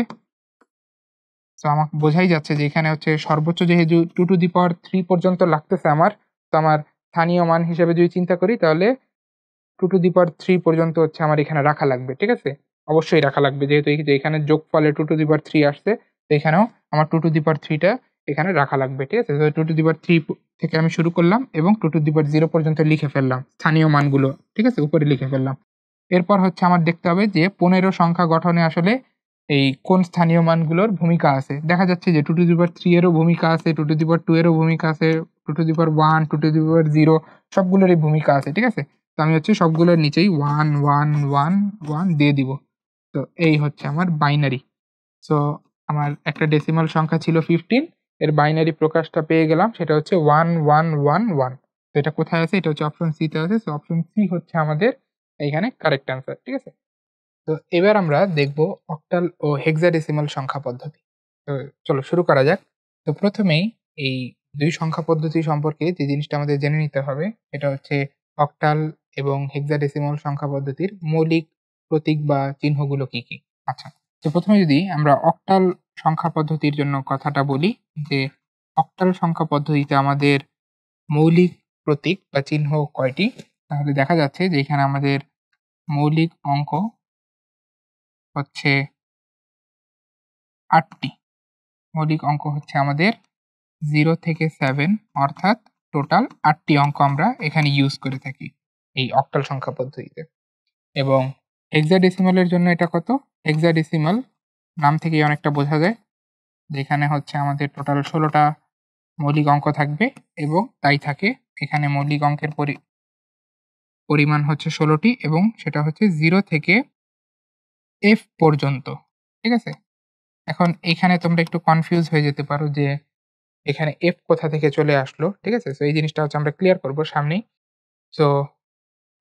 তো আমাকে বোঝাই যাচ্ছে যে এখানে হচ্ছে সর্বোচ্চ যেহেতু 2 টু দি পাওয়ার 3 পর্যন্ত লাগতেছে আমার, তো আমার স্থানীয় মান হিসেবে যদি চিন্তা করি তাহলে 2 টু দি পাওয়ার 3 পর্যন্ত হচ্ছে আমার এখানে রাখা লাগবে, ঠিক আছে? অবশ্যই রাখা লাগবে, যেহেতু এই যে এখানে যোগফলে 2 টু দি পাওয়ার 3 আসছে, তো এখানেও আমার 2 টু দি পাওয়ার 3 টা এখানে রাখা লাগবে, ঠিক আছে? তো 2 টু দি পাওয়ার 3 থেকে আমি শুরু করলাম এবং 2 টু দি পাওয়ার 0 পর্যন্ত লিখে ফেললাম স্থানীয় মানগুলো, ঠিক আছে? উপরে লিখে ফেললাম। এরপর হচ্ছে আমার দেখতে হবে যে 15 সংখ্যা গঠনে আসলে এই কোন স্থানীয় মানগুলোর ভূমিকা আছে। দেখা যাচ্ছে যে 2 টু দি পাওয়ার 3 এরও ভূমিকা আছে, 2 টু দি পাওয়ার 2 এরও ভূমিকা আছে, 2 to the power 1, 2 to the power 0 সবগুলোরই ভূমিকা আছে, ঠিক আছে? তো আমি হচ্ছে সবগুলোর নিচেই 1 1 1 1 দিয়ে দিব। তো এই হচ্ছে আমার বাইনারি। সো আমার একটা ডেসিমাল সংখ্যা ছিল 15, এর বাইনারি প্রকাশটা পেয়ে গেলাম, সেটা হচ্ছে 1 1 1 1। তো এটা কোথায় আছে? এটা হচ্ছে অপশন সি তে আছে। সো অপশন সি হচ্ছে আমাদের এইখানে কারেক্ট অ্যান্সার, ঠিক আছে? তো এবার আমরা দেখব অক্টাল ও হেক্সাডেসিমাল সংখ্যা পদ্ধতি। তো চলো শুরু করা যাক। তো প্রথমেই এই 2 সংখ্যা পদ্ধতি সম্পর্কে যে জিনিসটা আমাদের জেনে নিতে হবে সেটা হচ্ছে অক্টাল এবং হেক্সাডেসিমাল সংখ্যা পদ্ধতির মৌলিক প্রতীক বা চিহ্নগুলো কি কি। আচ্ছা, তো প্রথমে যদি আমরা অক্টাল সংখ্যা পদ্ধতির জন্য কথাটা বলি, যে অক্টাল সংখ্যা পদ্ধতিতে আমাদের মৌলিক প্রতীক বা চিহ্ন কয়টি? তাহলে দেখা যাচ্ছে যে এখানে আমাদের মৌলিক অঙ্ক হচ্ছে 8টি। মৌলিক অঙ্ক হচ্ছে আমাদের 0 থেকে 7, অর্থাৎ টোটাল 8টি অঙ্ক আমরা এখানে ইউজ করে থাকি এই অক্টাল সংখ্যা পদ্ধতিতে। এবং হেক্সাডেসিমালের জন্য এটা কত? হেক্সাডেসিমাল নাম থেকেই অনেকটা বোঝা যায় যে এখানে হচ্ছে আমাদের টোটাল 16টা মৌলিক অঙ্ক থাকবে, এবং তাই থাকে এখানে মৌলিক অঙ্কের পরিমাণ হচ্ছে 16টি, এবং সেটা হচ্ছে 0 থেকে f পর্যন্ত, ঠিক আছে? এখন এখানে তোমরা একটু কনফিউজ হয়ে যেতে পারো যে এখানে f কোথা থেকে চলে আসলো, ঠিক আছে? সো এই জিনিসটা হচ্ছে আমরা ক্লিয়ার করব সামনেই। সো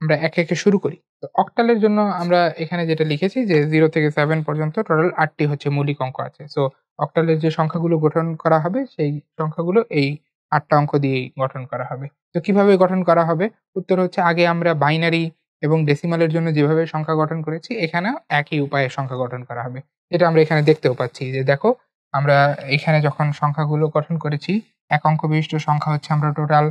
আমরা একে, একে শুরু করি। তো অক্টালের জন্য আমরা এখানে যেটা লিখেছি যে 0 থেকে 7 পর্যন্ত টোটাল 8টি হচ্ছে মৌলিক অঙ্ক আছে। সো অক্টালের যে সংখ্যাগুলো গঠন করা হবে সেই সংখ্যাগুলো এই 8টা অঙ্ক দিয়েই গঠন করা হবে। তো কিভাবে গঠন করা হবে? উত্তর হচ্ছে আগে আমরা বাইনারি এবং ডেসিমালের জন্য যেভাবে সংখ্যা গঠন করেছি এখানেও একই উপায়ে সংখ্যা গঠন করা হবে। যেটা আমরা এখানে দেখতেও পাচ্ছি যে দেখো, আমরা এখানে যখন সংখ্যাগুলো গঠন করেছি, এক অঙ্ক বিশিষ্ট সংখ্যা হচ্ছে আমরা টোটাল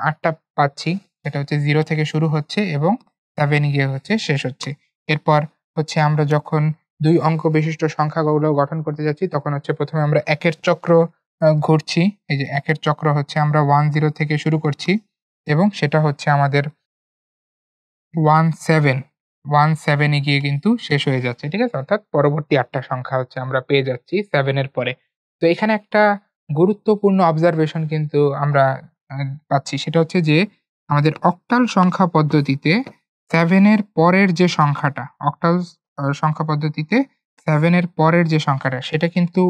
8টা পাচ্ছি। সেটা হচ্ছে 0 থেকে শুরু হচ্ছে এবং 7 গিয়ে হচ্ছে শেষ হচ্ছে। এরপর হচ্ছে আমরা যখন 2 অঙ্ক বিশিষ্ট সংখ্যাগুলো গঠন করতে যাচ্ছি তখন হচ্ছে প্রথমে আমরা একের চক্র ঘুরছি। এই যে একের চক্র হচ্ছে আমরা 10 থেকে শুরু করছি এবং সেটা হচ্ছে আমাদের 17 এ গিয়ে কিন্তু শেষ হয়ে যাচ্ছে, ঠিক আছে? অর্থাৎ পরবর্তী 8টা সংখ্যা হচ্ছে আমরা পেয়ে যাচ্ছি 7 এর পরে। তো এখানে একটা গুরুত্বপূর্ণ অবজারভেশন কিন্তু আমরা পাচ্ছি, সেটা হচ্ছে যে আমাদের অক্টাল সংখ্যা পদ্ধতিতে 7 এর পরের যে সংখ্যাটা, অক্টাল সংখ্যা পদ্ধতিতে 7 এর পরের যে সংখ্যাটা সেটা কিন্তু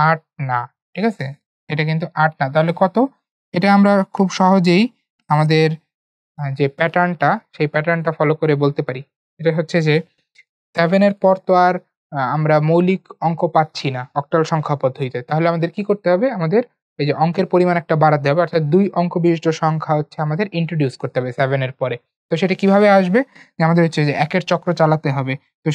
8 না। ঠিক আছে? এটা কিন্তু 8 না। তাহলে কত? এটা আমরা খুব সহজেই আমাদের যে প্যাটার্নটা, সেই প্যাটার্নটা ফলো করে বলতে পারি। এটা হচ্ছে যে 7 এর পর তো আর আমরা মৌলিক অঙ্ক পাচ্ছি না অক্টাল সংখ্যা পদ্ধতিতে। তাহলে আমাদের কি করতে হবে? আমাদের এই যে অঙ্কের পরিমাণ একটা বাড়াতে হবে। অর্থাৎ 2 অঙ্ক বিশিষ্ট সংখ্যা হচ্ছে আমাদের ইন্ট্রোডিউস করতে হবে 7 এর পরে। তো সেটা কিভাবে আসবে? যে আমাদের হচ্ছে যে 1 এর চক্র চালাতে হবে। তো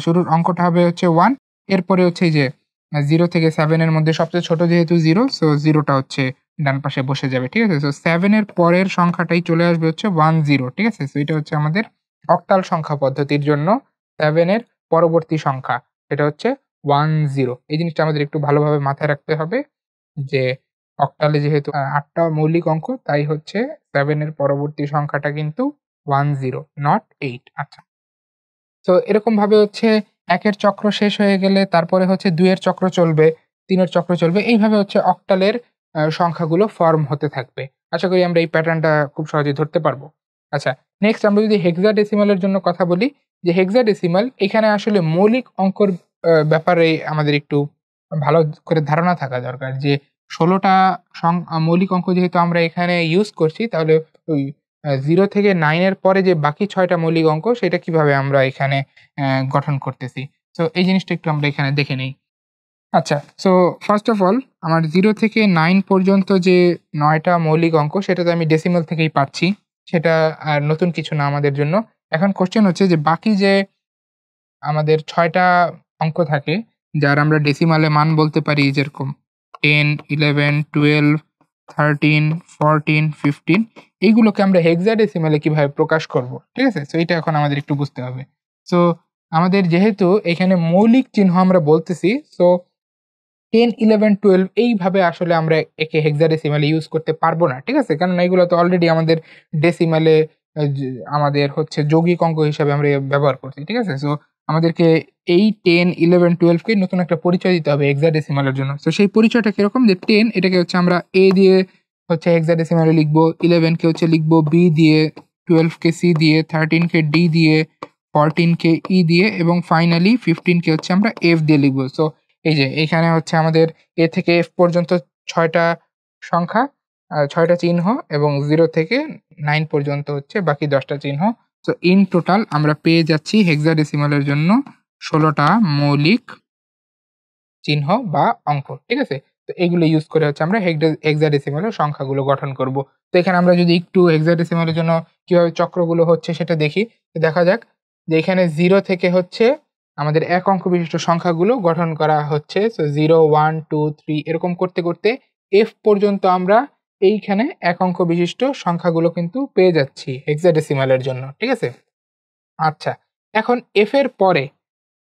শুরুর অঙ্কটা হবে হচ্ছে 1, এরপরে হচ্ছে এই যে 0 থেকে 7 এর মধ্যে সবচেয়ে ছোট যেহেতু 0, সো 0 টা হচ্ছে ডান পাশে বসে যাবে। ঠিক আছে? সো 7 এর পরের সংখ্যাটাই চলে আসবে হচ্ছে 10। ঠিক আছে? সো এটা হচ্ছে আমাদের অক্টাল সংখ্যা পদ্ধতির জন্য 7 এর পরবর্তী সংখ্যা। সেটা হচ্ছে 10। এই জিনিসটা আমাদের একটু ভালোভাবে মাথায় রাখতে হবে যে অক্টালে যেহেতু ৮ টা মৌলিক অঙ্ক, তাই হচ্ছে 7 এর পরবর্তী সংখ্যাটা কিন্তু 10, নট 8। আচ্ছা। তো এরকমভাবে হচ্ছে ১ এর চক্র শেষ হয়ে গেলে তারপরে হচ্ছে ২ এর চক্র চলবে, ৩ এর চক্র চলবে। এইভাবে হচ্ছে অক্টালের সংখ্যাগুলো ফর্ম হতে থাকবে। আশা করি আমরা এই প্যাটার্নটা খুব সহজেই ধরতে পারবো। আচ্ছা, নেক্সট আমরা যদি হেক্সাডেসিমালের জন্য কথা বলি, যে হেক্সাডেসিমাল এখানে আসলে মৌলিক অঙ্কর ব্যাপারে আমাদের একটু ভালো করে ধারণা থাকা দরকার যে ১৬ টা মৌলিক অঙ্ক যেহেতু আমরা এখানে ইউজ করছি, তাহলে ওই 0 থেকে 9 এর পরে যে বাকি ৬ টা মৌলিক অঙ্ক সেটা কিভাবে আমরা এখানে গঠন করতেছি। সো এই জিনিসটা একটু আমরা এখানে দেখে নেই। আচ্ছা, সো ফার্স্ট অফ অল আমার 0 থেকে 9 পর্যন্ত যে ৯ টা মৌলিক অঙ্ক সেটা তো আমি ডেসিমাল থেকেই পাচ্ছি। সেটা আর নতুন কিছু না আমাদের জন্য। এখন কোয়েশ্চেন হচ্ছে যে বাকি যে আমাদের ৬ টা অঙ্ক থাকে, যার আমরা ডেসিমালে মান বলতে পারি যেরকম 10, 11, 12, 13, 14, 15, এইগুলোকে আমরা হেক্সাডেসিমালে কিভাবে প্রকাশ করব। ঠিক আছে? সো এটা এখন আমাদের একটু বুঝতে হবে। সো আমাদের যেহেতু এখানে মৌলিক চিহ্ন আমরা বলতেছি, সো 10, 11, 12 এইভাবে আসলে আমরা একে হেক্সাডেসিমালে ইউজ করতে পারবো না। ঠিক আছে? কেননা এগুলো তো অলরেডি আমাদের ডেসিমালে আমাদের হচ্ছে যৌগিক অঙ্ক হিসাবে আমরা ব্যবহার করছি। ঠিক আছে? সো আমাদেরকে এই 10, 11, 12 কে নতুন একটা পরিচয় দিতে হবে হেক্সাডেসিমালের জন্য। সো সেই পরিচয়টা কিরকম? যে 10 এটাকে হচ্ছে আমরা A দিয়ে হচ্ছে হেক্সাডেসিমালে লিখবো, 11 কে হচ্ছে লিখবো B দিয়ে, 12 কে C দিয়ে, 13 কে D দিয়ে, 14 কে E দিয়ে এবং ফাইনালি 15 কে হচ্ছে আমরা F দিয়ে লিখবো। সো এই যে এখানে হচ্ছে আমাদের A থেকে F পর্যন্ত ৬ টা সংখ্যা, ৬ টা চিহ্ন এবং 0 থেকে 9 পর্যন্ত হচ্ছে বাকি ১০ টা চিহ্ন। সো ইন টোটাল আমরা পেয়ে যাচ্ছি হেক্সাডেসিমালের জন্য ১৬ টা মৌলিক চিহ্ন বা অঙ্ক। ঠিক আছে? তো এগুলো ইউজ করে হচ্ছে আমরা হেক্সাডেসিমালের সংখ্যাগুলো গঠন করব। তো এখানে আমরা যদি একটু হেক্সাডেসিমালের জন্য কিভাবে চক্রগুলো হচ্ছে সেটা দেখি। তো দেখা যাক যে এখানে 0 থেকে হচ্ছে আমাদের ১ অঙ্ক বিশিষ্ট সংখ্যাগুলো গঠন করা হচ্ছে। সো 0, 1, 2, 3 এরকম করতে, করতে F পর্যন্ত আমরা এইখানে ১ অঙ্ক বিশিষ্ট সংখ্যাগুলো কিন্তু পেয়ে যাচ্ছি হেক্সাডেসিমালের জন্য। ঠিক আছে? আচ্ছা, এখন F এর পরে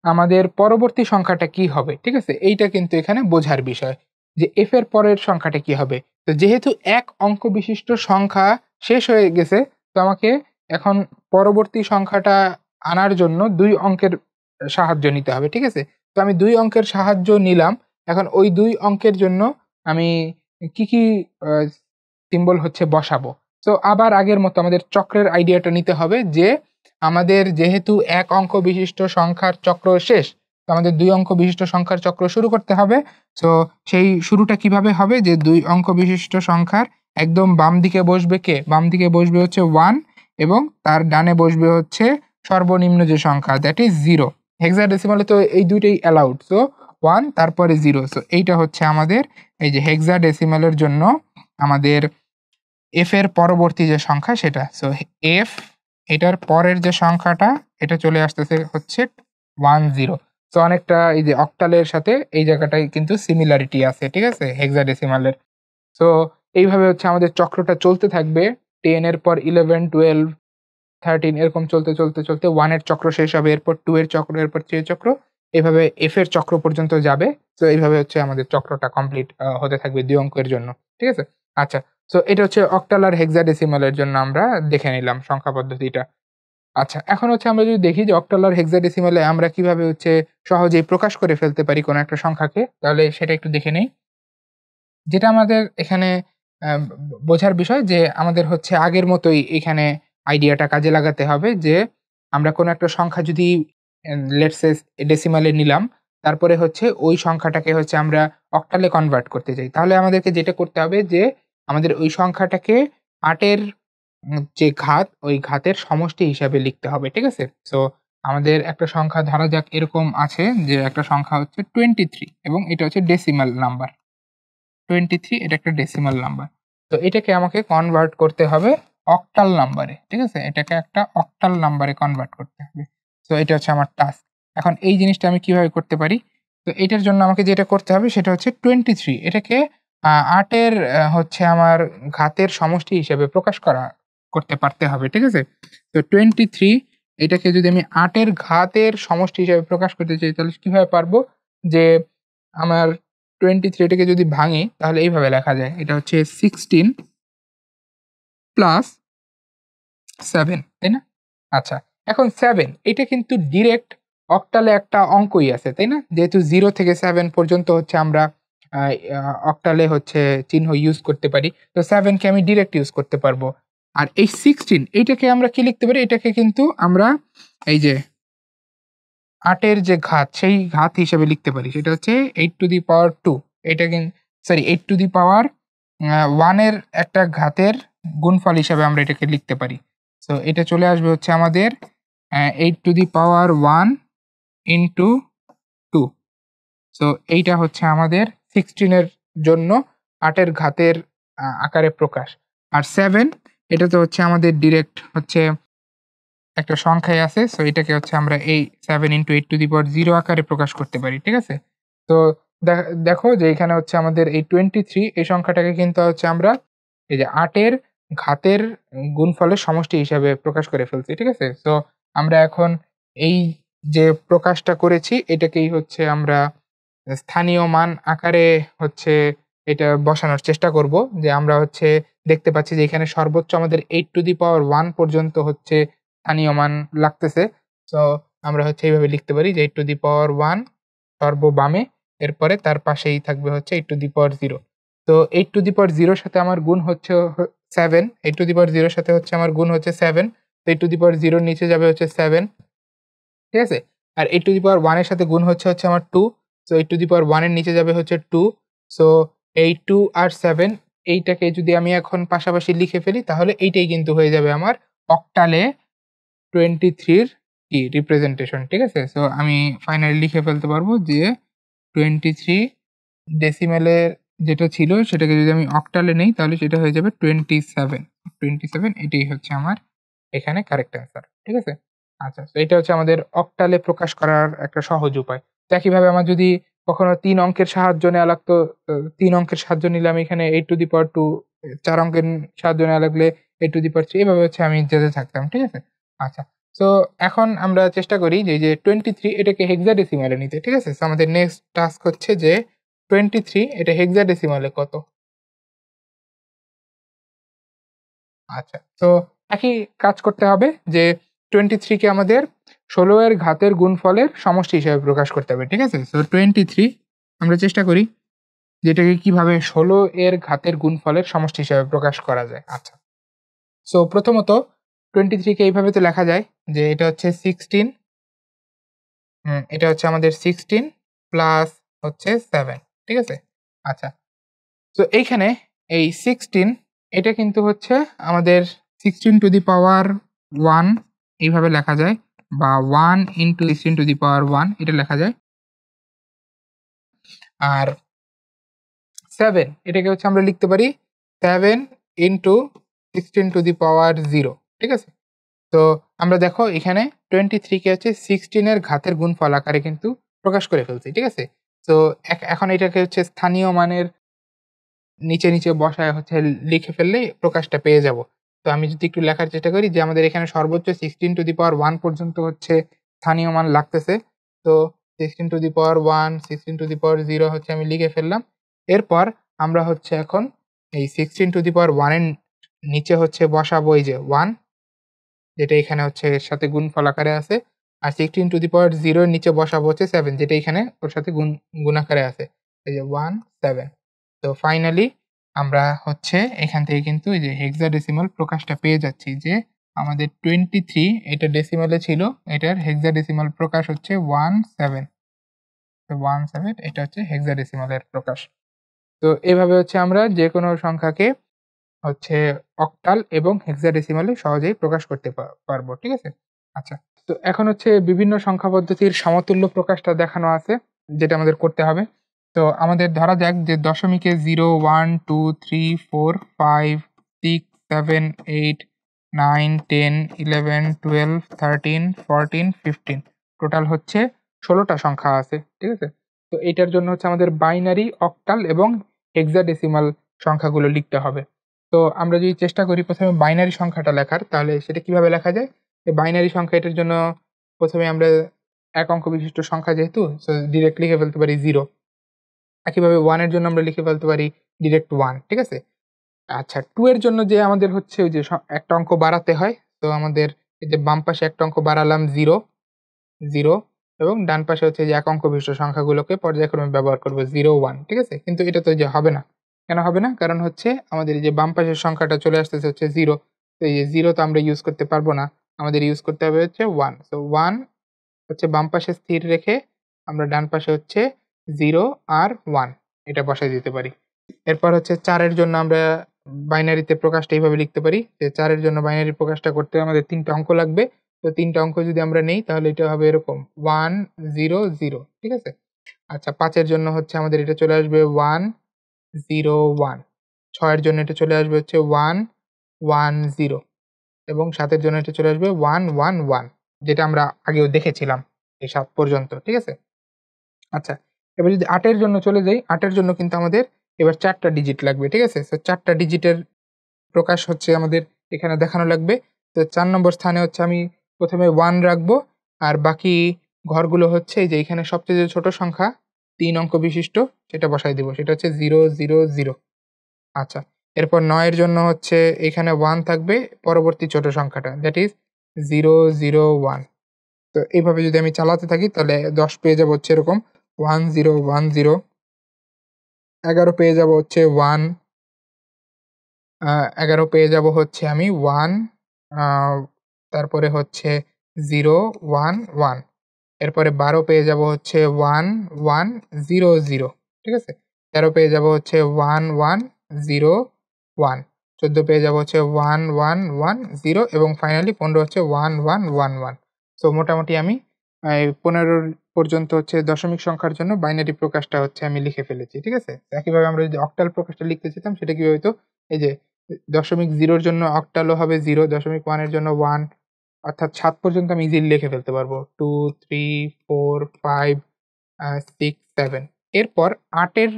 আমাদের পরবর্তী সংখ্যাটা কি হবে? ঠিক আছে? এইটা কিন্তু এখানে বোঝার বিষয়। যে F এর পরের সংখ্যাটা কি হবে? তো যেহেতু ১ অঙ্ক বিশিষ্ট সংখ্যা শেষ হয়ে গেছে, তো আমাকে এখন পরবর্তী সংখ্যাটা আনার জন্য ২ অঙ্কের সাহায্য নিতে হবে। ঠিক আছে? তো আমি ২ অঙ্কের সাহায্য নিলাম। এখন ওই ২ অঙ্কের জন্য আমি কি আ সিম্বল হচ্ছে বসাবো। তো আবার আগের মতো আমাদের চক্রের আইডিয়াটা নিতে হবে যে আমাদের যেহেতু ১ অঙ্ক বিশিষ্ট সংখ্যার চক্র শেষ, তো আমাদের ২ অঙ্ক বিশিষ্ট সংখ্যার চক্র শুরু করতে হবে। সো সেই শুরুটা কিভাবে হবে? যে ২ অঙ্ক বিশিষ্ট সংখ্যার একদম বাম দিকে বসবে কে? বাম দিকে বসবে হচ্ছে 1 এবং তার ডানে বসবে হচ্ছে সর্বনিম্ন যে সংখ্যা, দ্যাট ইজ 0। হেক্সাডেসিমালে তো এই ২ টাই অ্যালাউড। সো 1 তারপরে 0। সো এইটা হচ্ছে আমাদের এই যে হেক্সাডেসিমালের জন্য আমাদের F এর পরবর্তী যে সংখ্যা সেটা। সো F এটার পরের যে সংখ্যাটা এটা চলে আসতেছে হচ্ছে 10। সো অনেকটা এই যে অক্টালের সাথে এই জায়গাটায় কিন্তু সিমিলারিটি আছে। ঠিক আছে? হেক্সাডেসিমালের। সো এইভাবে হচ্ছে আমাদের চক্রটা চলতে থাকবে। 10 এর পর 11, 12, 13 এরকম চলতে, চলতে, চলতে 1 এর চক্র শেষ হবে। এরপর 2 এর চক্র, এরপর 3 এর চক্র। এভাবে F এর চক্র পর্যন্ত যাবে। সো এইভাবে হচ্ছে আমাদের চক্রটা কমপ্লিট হতে থাকবে ২ অঙ্কের জন্য। ঠিক আছে? আচ্ছা। সো এটা হচ্ছে অক্টাল আর হেক্সাডেসিমালের জন্য আমরা দেখে নিলাম সংখ্যা পদ্ধতিটা। আচ্ছা, এখন হচ্ছে আমরা যদি দেখি যে অক্টাল আর হেক্সাডেসিমালে আমরা কিভাবে হচ্ছে সহজেই প্রকাশ করে ফেলতে পারি কোনো একটা সংখ্যাকে, তাহলে সেটা একটু দেখে নেই। যেটা আমাদের এখানে বোঝার বিষয় যে আমাদের হচ্ছে আগের মতোই এখানে আইডিয়াটা কাজে লাগাতে হবে যে আমরা কোনো একটা সংখ্যা যদি লেটস সে ডেসিমালে নিলাম, তারপরে হচ্ছে ওই সংখ্যাটাকে হচ্ছে আমরা অক্টালে কনভার্ট করতে চাই। তাহলে আমাদেরকে যেটা করতে হবে যে আমাদের ওই সংখ্যাটাকে ৮ এর যে ঘাত, ওই ঘাতের সমষ্টি হিসাবে লিখতে হবে। ঠিক আছে? সো আমাদের একটা সংখ্যা ধরা যাক এরকম আছে যে একটা সংখ্যা হচ্ছে 23 এবং এটা হচ্ছে ডেসিমাল নাম্বার। 23 এটা একটা ডেসিমাল নাম্বার। তো এটাকে আমাকে কনভার্ট করতে হবে অক্টাল নাম্বারে। ঠিক আছে? এটাকে একটা অক্টাল নাম্বারে কনভার্ট করতে হবে। সো এটা হচ্ছে আমার টাস্ক। এখন এই জিনিসটা আমি কিভাবে করতে পারি? তো এটার জন্য আমাকে যেটা করতে হবে সেটা হচ্ছে 23 এটাকে ৮ এর হচ্ছে আমার ঘাতের সমষ্টি হিসেবে প্রকাশ করতে পারতে হবে। ঠিক আছে? তো 23 এটাকে যদি আমি ৮ এর ঘাতের সমষ্টি হিসেবে প্রকাশ করতে চাই তাহলে কিভাবে পারবো? যে আমার 23 এটাকে যদি ভাঙি তাহলে এইভাবে লেখা যায়। এটা হচ্ছে 16 প্লাস 7, তাই না? আচ্ছা, এখন 7 এটা কিন্তু ডিরেক্ট অক্টালে একটা অঙ্কই আছে, তাই না? যেহেতু 0 থেকে 7 পর্যন্ত হচ্ছে আমরা আ আ অক্টালে হচ্ছে চিহ্ন ইউজ করতে পারি। তো 7 কে আমি ডিরেক্ট ইউজ করতে পারবো। আর এই 16 এইটাকে আমরা কি লিখতে পারি? এটাকে কিন্তু আমরা এই যে ৮ এর যে ঘাত, সেই ঘাত হিসেবে লিখতে পারি। সেটা হচ্ছে 8 টু দি পাওয়ার 2 এটা সরি 8 টু দি পাওয়ার 1 এর একটা ঘাতের গুণফল হিসাবে আমরা এটাকে লিখতে পারি। সো এটা চলে আসবে হচ্ছে আমাদের 8 two the power 1 into 2। So এইটা হচ্ছে আমাদের 16 এর জন্য ৮ এর ঘাতের আকারে প্রকাশ। আর 7 এটা তো হচ্ছে আমাদের ডিরেক্ট হচ্ছে একটা সংখ্যাই আছে। সো এটাকে হচ্ছে আমরা এই 7 into 8 to the power 0 আকারে প্রকাশ করতে পারি। ঠিক আছে? তো দেখো যে এখানে হচ্ছে আমাদের এই 23 এই সংখ্যাটাকে কিন্তু হচ্ছে আমরা এই যে ৮ এর ঘাতের গুণফলের সমষ্টি হিসাবে প্রকাশ করে ফেলছি। ঠিক আছে? সো আমরা এখন এই যে প্রকাশটা করেছি এটাকেই হচ্ছে আমরা স্থানীয় মান আকারে হচ্ছে এটা বসানোর চেষ্টা করব। যে আমরা হচ্ছে দেখতে পাচ্ছি যে এখানে সর্বোচ্চ আমাদের 8 to the power 1 পর্যন্ত হচ্ছে স্থানীয় মান লাগতেছে। সো আমরা হচ্ছে এইভাবে লিখতে পারি যে 8 টু দি পাওয়ার 1 সর্ববামে, এরপরে তার পাশেই থাকবে হচ্ছে 8 টু দি পাওয়ার 0। তো 8 টু দি পাওয়ার 0 এর সাথে আমার গুণ হচ্ছে 7, 8 টু দি পাওয়ার 0 এর সাথে হচ্ছে আমার গুণ হচ্ছে 7। তো 8 টু দি পাওয়ার 0 এর নিচে যাবে হচ্ছে 7, ঠিক আছে? আর 8 টু দি পাওয়ার 1 এর সাথে গুণ হচ্ছে আমার 2। সো 8 টু দি পাওয়ার 1 এর নিচে যাবে হচ্ছে 2। সো এই 2 আর 7 এইটাকে যদি আমি এখন পাশাপাশি লিখে ফেলি তাহলে এইটাই কিন্তু হয়ে যাবে আমার অক্টালে 23 এর কি রিপ্রেজেন্টেশন। ঠিক আছে? সো আমি ফাইনালি লিখে ফেলতে পারবো যে 23 ডেসিমেলের যেটা ছিল সেটাকে যদি আমি অক্টালে নেই তাহলে সেটা হয়ে যাবে 27। 27 এটাই হচ্ছে আমার এখানে কারেক্ট অ্যান্সার। ঠিক আছে? আচ্ছা, তো এটা হচ্ছে আমাদের অক্টালে প্রকাশ করার একটা সহজ উপায়। তো একইভাবে আমার যদি কখনো ৩ অঙ্কের সাহায্য নেওয়া লাগতো, ৩ অঙ্কের সাহায্য নিলে আমি এখানে 8 টু দি পাওয়ার 2, ৪ অঙ্কের সাহায্য নেওয়া লাগলে 8 টু দি পাওয়ার 3 এভাবে হচ্ছে আমি যেতে থাকতাম। ঠিক আছে? আচ্ছা। সো এখন আমরা চেষ্টা করি যে এই যে 23 এটাকে হেক্সাডেসিমালে নিতে। ঠিক আছে? সো আমাদের নেক্সট টাস্ক হচ্ছে যে 23 এটা হেক্সাডেসিমালে কত? আচ্ছা। তো একই কাজ করতে হবে যে 23 কে আমাদের ১৬ এর ঘাতের গুণফলের সমষ্টি হিসেবে প্রকাশ করতে হবে। ঠিক আছে? সো 23 আমরা চেষ্টা করি যে এটাকে কিভাবে ১৬ এর ঘাতের গুণফলের সমষ্টি হিসেবে প্রকাশ করা যায়। আচ্ছা। সো প্রথমত 23 কে এইভাবে তো লেখা যায় যে এটা হচ্ছে 16, এটা হচ্ছে আমাদের 16 প্লাস হচ্ছে 7। ঠিক আছে? আচ্ছা। তো এইখানে এই 16 এটা কিন্তু হচ্ছে আমাদের 16 টু দি পাওয়ার 1 এইভাবে লেখা যায় বা 1 ইনটু 16 টু দি পাওয়ার 1 এটা লেখা যায়। আর 7 এটাকে হচ্ছে আমরা লিখতে পারি 7 ইনটু 16 টু দি পাওয়ার 0। ঠিক আছে? তো আমরা দেখো এখানে 23 কে হচ্ছে 16 এর ঘাতের গুণফল আকারে কিন্তু প্রকাশ করে ফেলছি। ঠিক আছে? তো এখন এটাকে হচ্ছে স্থানীয় মানের নিচে বসায় হচ্ছে লিখে ফেললেই প্রকাশটা পেয়ে যাব। তো আমি যদি একটু লেখার চেষ্টা করি যে আমাদের এখানে সর্বোচ্চ 16 টু দি পাওয়ার 1 পর্যন্ত হচ্ছে স্থানীয় মান লাগতেছে। তো 16 two the power 1, 16 two the power 0 হচ্ছে আমি লিখে ফেললাম। এরপর আমরা হচ্ছে এখন এই 16 টু দি পাওয়ার 1 এর নিচে হচ্ছে বসাবো এই যে 1, যেটা এখানে হচ্ছে এর সাথে গুণফল আকারে আছে, আর 16⁻0 এর নিচে বসাবো হচ্ছে 7, যেটা এখানে ওর সাথে গুণ আকারে আছে, এই যে 1 7। তো ফাইনালি আমরা হচ্ছে এখান থেকে কিন্তু এই যে হেক্সাডেসিমাল প্রকাশটা পেয়ে যাচ্ছি, যে আমাদের 23 এটা ডেসিমালে ছিল, এটার হেক্সাডেসিমাল প্রকাশ হচ্ছে 1 7। তো 1 7 এটা হচ্ছে হেক্সাডেসিমালের প্রকাশ। তো এভাবে হচ্ছে আমরা যে কোনো সংখ্যাকে হচ্ছে অক্টাল এবং হেক্সাডেসিমালে সহজেই প্রকাশ করতে পারবো, ঠিক আছে? আচ্ছা, তো এখন হচ্ছে বিভিন্ন সংখ্যা পদ্ধতির সমতুল্য প্রকাশটা দেখানো আছে, যেটা আমাদের করতে হবে। তো আমাদের ধরা যাক যে দশমিকে 0 1 2 3 4 5 6 7 8 9 10 11 12 13 14 15 টোটাল হচ্ছে 16টা সংখ্যা আছে, ঠিক আছে? তো এটার জন্য হচ্ছে আমাদের বাইনারি, অক্টাল এবং হেক্সাডেসিমাল সংখ্যাগুলো লিখতে হবে। তো আমরা যদি চেষ্টা করি প্রথমে বাইনারি সংখ্যাটা লেখার, তাহলে সেটা কিভাবে লেখা যায়? বাইনারি সংখ্যা, এটার জন্য প্রথমে আমরা এক অঙ্ক বিশিষ্ট সংখ্যা যেহেতু, সো ডিরেক্ট লিখে ফেলতে পারি 0। একইভাবে 1 এর জন্য আমরা লিখে ফেলতে পারি ডিরেক্ট 1, ঠিক আছে? আচ্ছা, 2 এর জন্য যে আমাদের হচ্ছে ওই যে একটা অঙ্ক বাড়াতে হয়, তো আমাদের এই যে বাম পাশে একটা অঙ্ক বাড়ালাম 0 0, এবং ডান পাশে হচ্ছে যে এক অঙ্ক বিশিষ্ট সংখ্যাগুলোকে পর্যায়ক্রমে ব্যবহার করব 0 1, ঠিক আছে? কিন্তু এটা তো যে হবে না। কেন হবে না? কারণ হচ্ছে আমাদের এই যে বাম পাশের সংখ্যাটা চলে আসতেছে হচ্ছে 0, তো এই যে 0 তো আমরা ইউজ করতে পারবো না, আমাদের ইউজ করতে হবে হচ্ছে 1। সো 1 হচ্ছে বাম পাশে স্থির রেখে আমরা ডান পাশে হচ্ছে 0 আর 1 এটা বসাই দিতে পারি। এরপর হচ্ছে 4 এর জন্য আমরা বাইনারিতে প্রকাশটা এইভাবে লিখতে পারি, যে 4 এর জন্য বাইনারি প্রকাশটা করতে আমাদের 3টা অঙ্ক লাগবে। তো 3টা অঙ্ক যদি আমরা নেই তাহলে এটা হবে এরকম 1 0 0, ঠিক আছে? আচ্ছা, 5 এর জন্য হচ্ছে আমাদের এটা চলে আসবে 1 0 1, 6 এর জন্য এটা চলে আসবে হচ্ছে 1 1 0, এবং 7 এর জন্য এটা চলে আসবে 1 1 1, যেটা আমরা আগেও দেখেছিলাম এই 7 পর্যন্ত, ঠিক আছে? আচ্ছা, এবার যদি 8 এর জন্য চলে যাই, 8 এর জন্য কিন্তু আমাদের এবার 4টা ডিজিট লাগবে, ঠিক আছে? সো 4টা ডিজিটের প্রকাশ হচ্ছে আমাদের এখানে দেখানো লাগবে। তো 4 নম্বর স্থানে হচ্ছে আমি প্রথমে 1 রাখবো, আর বাকি ঘরগুলো হচ্ছে এই যে এখানে সবচেয়ে যে ছোট সংখ্যা 3 অঙ্ক বিশিষ্ট সেটা বসাই দিব, সেটা হচ্ছে 0 0 0। আচ্ছা, এরপর 9 এর জন্য হচ্ছে এখানে 1 থাকবে পরবর্তী ছোট সংখ্যাটা, দ্যাট ইজ 0 0 1। তো এইভাবে যদি আমি চালাতে থাকি তাহলে 10 পেয়ে যাবো হচ্ছে এরকম 1 0 1 0। 11 পেয়ে যাবো হচ্ছে 1, 11 পেয়ে যাবো হচ্ছে আমি 1, আ তারপরে হচ্ছে 0 1 1। এরপরে 12 পেয়ে যাবো হচ্ছে 1 1 0 0, ঠিক আছে? 13 পেয়ে যাবো হচ্ছে 1 1 0 1। 14 পেয়ে যাবো হচ্ছে 1 1 1 0, এবং ফাইনালি 15 হচ্ছে 1 1 1 1। সো মোটামুটি আমি 15 পর্যন্ত হচ্ছে দশমিক সংখ্যার জন্য বাইনারি প্রকাশটা হচ্ছে আমি লিখে ফেলেছি, ঠিক আছে? একইভাবে আমরা যদি অক্টাল প্রকাশটা লিখতে চাইতাম সেটা কিভাবে হইতো? এই যে 0.0 এর জন্য অক্টালও হবে 0, 0.1 এর জন্য 1, অর্থাৎ 7 পর্যন্ত আমি ইজিলি লিখে ফেলতে পারবো। 2 3 4 5 6 7। এরপর 8 এর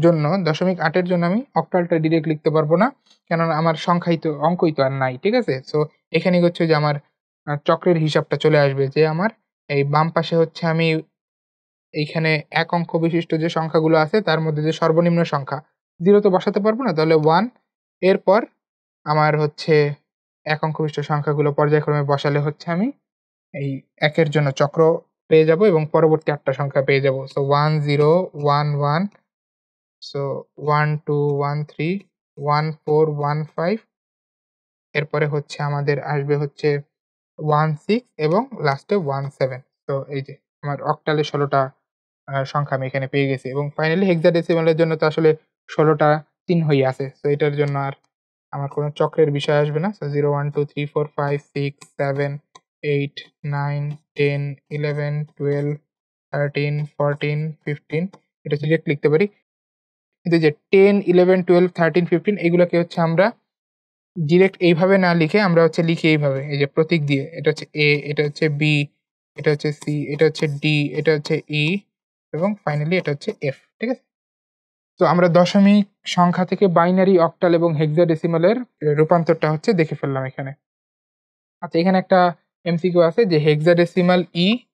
জন্য 0.8 এর জন্য আমি অক্টালটা ডিরেক্ট লিখতে পারবো না। কেননা আমার সংখ্যাই তো অঙ্কই তো আর নাই, ঠিক আছে? সো এখানেই হচ্ছে যে আমার চক্রের হিসাবটা চলে আসবে, যে আমার এই বাম পাশে হচ্ছে আমি এইখানে এক অঙ্ক বিশিষ্ট যে সংখ্যাগুলো আছে তার মধ্যে যে সর্বনিম্ন সংখ্যা 0 তো বসাতে পারবো না, তাহলে 1। এরপর আমার হচ্ছে এক অঙ্ক বিশিষ্ট সংখ্যাগুলো পর্যায়ক্রমে বসালে হচ্ছে আমি এই 1 এর জন্য চক্র পেয়ে যাবো এবং পরবর্তী 8 টা সংখ্যা পেয়ে যাবো। সো 1 0 1 1, সো 1 2 1 3 1 4 1 5, এরপরে হচ্ছে আমাদের আসবে হচ্ছে 1 6 এবং লাস্টে 1 7। তো এই যে আমার অক্টালে 16 টা সংখ্যা আমি এখানে পেয়ে গেছি, এবং ফাইনালি হেক্সাডেসিমালের জন্য তো আসলে 16 টা চিহ্নই আছে। সো এটার জন্য আর আমার কোনো চক্রের বিষয় আসবে না। সো 0 1 2 3 4 5 6 7 8 9 10 11 12 13 14 15 এটা ডিরেক্ট লিখতে পারি। কিন্তু যে 10 11 12 13 15 এগুলোকে হচ্ছে আমরা ডিরেক্ট এইভাবে না লিখে আমরা হচ্ছে লিখি এইভাবে, এই যে প্রতীক দিয়ে। এটা হচ্ছে A, এটা হচ্ছে B, এটা হচ্ছে C, এটা হচ্ছে D, এটা হচ্ছে E, এবং ফাইনালি এটা হচ্ছে F, ঠিক আছে? তো আমরা দশমিক সংখ্যা থেকে বাইনারি, অক্টাল এবং হেক্সাডেসিমালের রূপান্তরটা হচ্ছে দেখে ফেললাম এখানে। আচ্ছা, এখানে একটা এমসিকিউ আছে যে হেক্সাডেসিমাল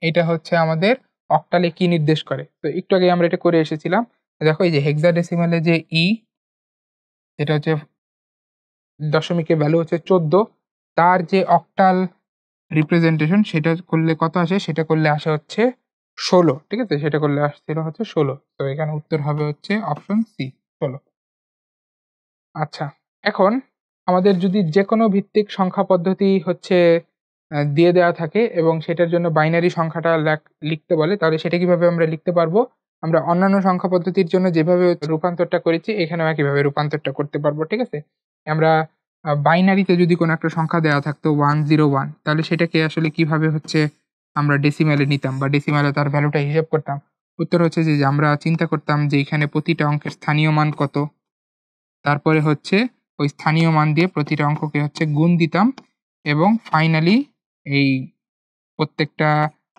এটা হচ্ছে আমাদের অক্টালে কি নির্দেশ করে? তো একটু আগে আমরা এটা করে এসেছিলাম। দেখো এই যে হেক্সাডেসিমালে যে এটা হচ্ছে দশমিকের ভ্যালু হচ্ছে 14, তার যে অক্টাল রিপ্রেজেন্টেশন সেটা করলে কত আসে, সেটা করলে আসে হচ্ছে 16, ঠিক আছে? সেটা করলে আসছিল হচ্ছে 16। তো এখানে উত্তর হবে হচ্ছে অপশন সি, 16। আচ্ছা, এখন আমাদের যদি যেকোনো ভিত্তিক সংখ্যা পদ্ধতি হচ্ছে দিয়ে দেওয়া থাকে এবং সেটার জন্য বাইনারি সংখ্যাটা লিখতে বলে, তাহলে সেটা কিভাবে আমরা লিখতে পারবো? আমরা অন্যান্য সংখ্যা পদ্ধতির জন্য যেভাবে রূপান্তরটা করেছি এখানেও একইভাবে রূপান্তরটা করতে পারবো, ঠিক আছে? আমরা বাইনারিতে যদি কোনো একটা সংখ্যা দেওয়া থাকতো 101, তাহলে সেটাকে আসলে কিভাবে হচ্ছে আমরা ডেসিমালে নিতাম বা ডেসিমালে তার ভ্যালুটা হিসাব করতাম? উত্তর হচ্ছে যে আমরা চিন্তা করতাম যে এখানে প্রতিটা অঙ্কের স্থানীয় মান কত, তারপরে হচ্ছে ওই স্থানীয় মান দিয়ে প্রতিটা অঙ্ককে হচ্ছে গুণ দিতাম এবং ফাইনালি এই প্রত্যেকটা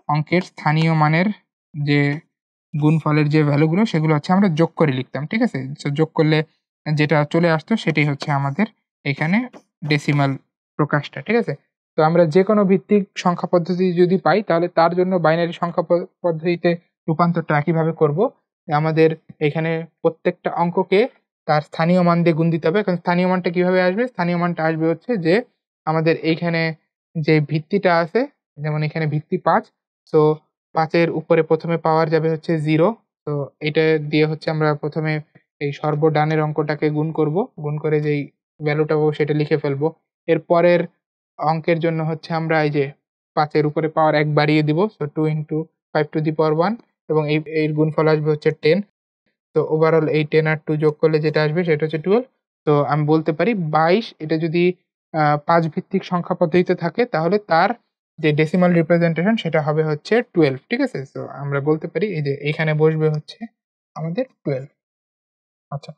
অঙ্কের স্থানীয় মানের যে গুণফলের যে ভ্যালুগুলো সেগুলো হচ্ছে আমরা যোগ করে লিখতাম, ঠিক আছে? সো যোগ করলে যেটা চলে আসতো সেটাই হচ্ছে আমাদের এখানে ডেসিমাল প্রকাশটা, ঠিক আছে? তো আমরা যেকোনো ভিত্তিক সংখ্যা পদ্ধতি যদি পাই তাহলে তার জন্য বাইনারি সংখ্যা পদ্ধতিতে রূপান্তরটা একইভাবে করব। আমাদের এখানে প্রত্যেকটা অঙ্ককে তার স্থানীয় মান দিয়ে গুণ দিতে হবে। এখন স্থানীয় মানটা কিভাবে আসবে? স্থানীয় মানটা আসবে হচ্ছে যে আমাদের এইখানে যে ভিত্তিটা আছে, যেমন এখানে ভিত্তি ৫, সো ৫ এর উপরে প্রথমে পাওয়ার যাবে হচ্ছে 0। তো এটা দিয়ে হচ্ছে আমরা প্রথমে এই সর্বডানের অঙ্কটাকে গুণ করব। গুণ করে যেই ভ্যালুটা পাবো সেটা লিখে ফেলবো। এর পরের অঙ্কের জন্য হচ্ছে আমরা এই যে ৫ এর উপরে পাওয়ার ১ বাড়িয়ে দিব। So 2 into 5 two the power 1 এবং এর গুণফল আসবে হচ্ছে 10। তো ওভারঅল এই 10 আর 2 যোগ করলে যেটা আসবে সেটা হচ্ছে 12। তো আমি বলতে পারি 22। এটা যদি ৫ ভিত্তিক সংখ্যা পদ্ধতিতে থাকে তাহলে তার যে ডেসিমাল রিপ্রেজেন্টেশন সেটা হবে হচ্ছে 12, ঠিক আছে? সো আমরা বলতে পারি এই যে এইখানে বসবে হচ্ছে আমাদের 12। আচ্ছা।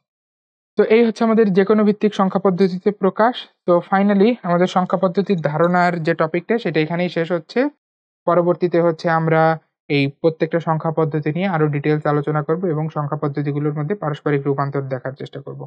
তো এই হচ্ছে আমাদের যেকোনো ভিত্তিক সংখ্যা পদ্ধতিতে প্রকাশ। তো ফাইনালি আমাদের সংখ্যা পদ্ধতির ধারণার যে টপিকটা সেটা এখানেই শেষ হচ্ছে। পরবর্তীতে হচ্ছে আমরা এই প্রত্যেকটা সংখ্যা পদ্ধতি নিয়ে আরো ডিটেইলস আলোচনা করব এবং সংখ্যা পদ্ধতিগুলোর মধ্যে পারস্পরিক রূপান্তর দেখার চেষ্টা করব।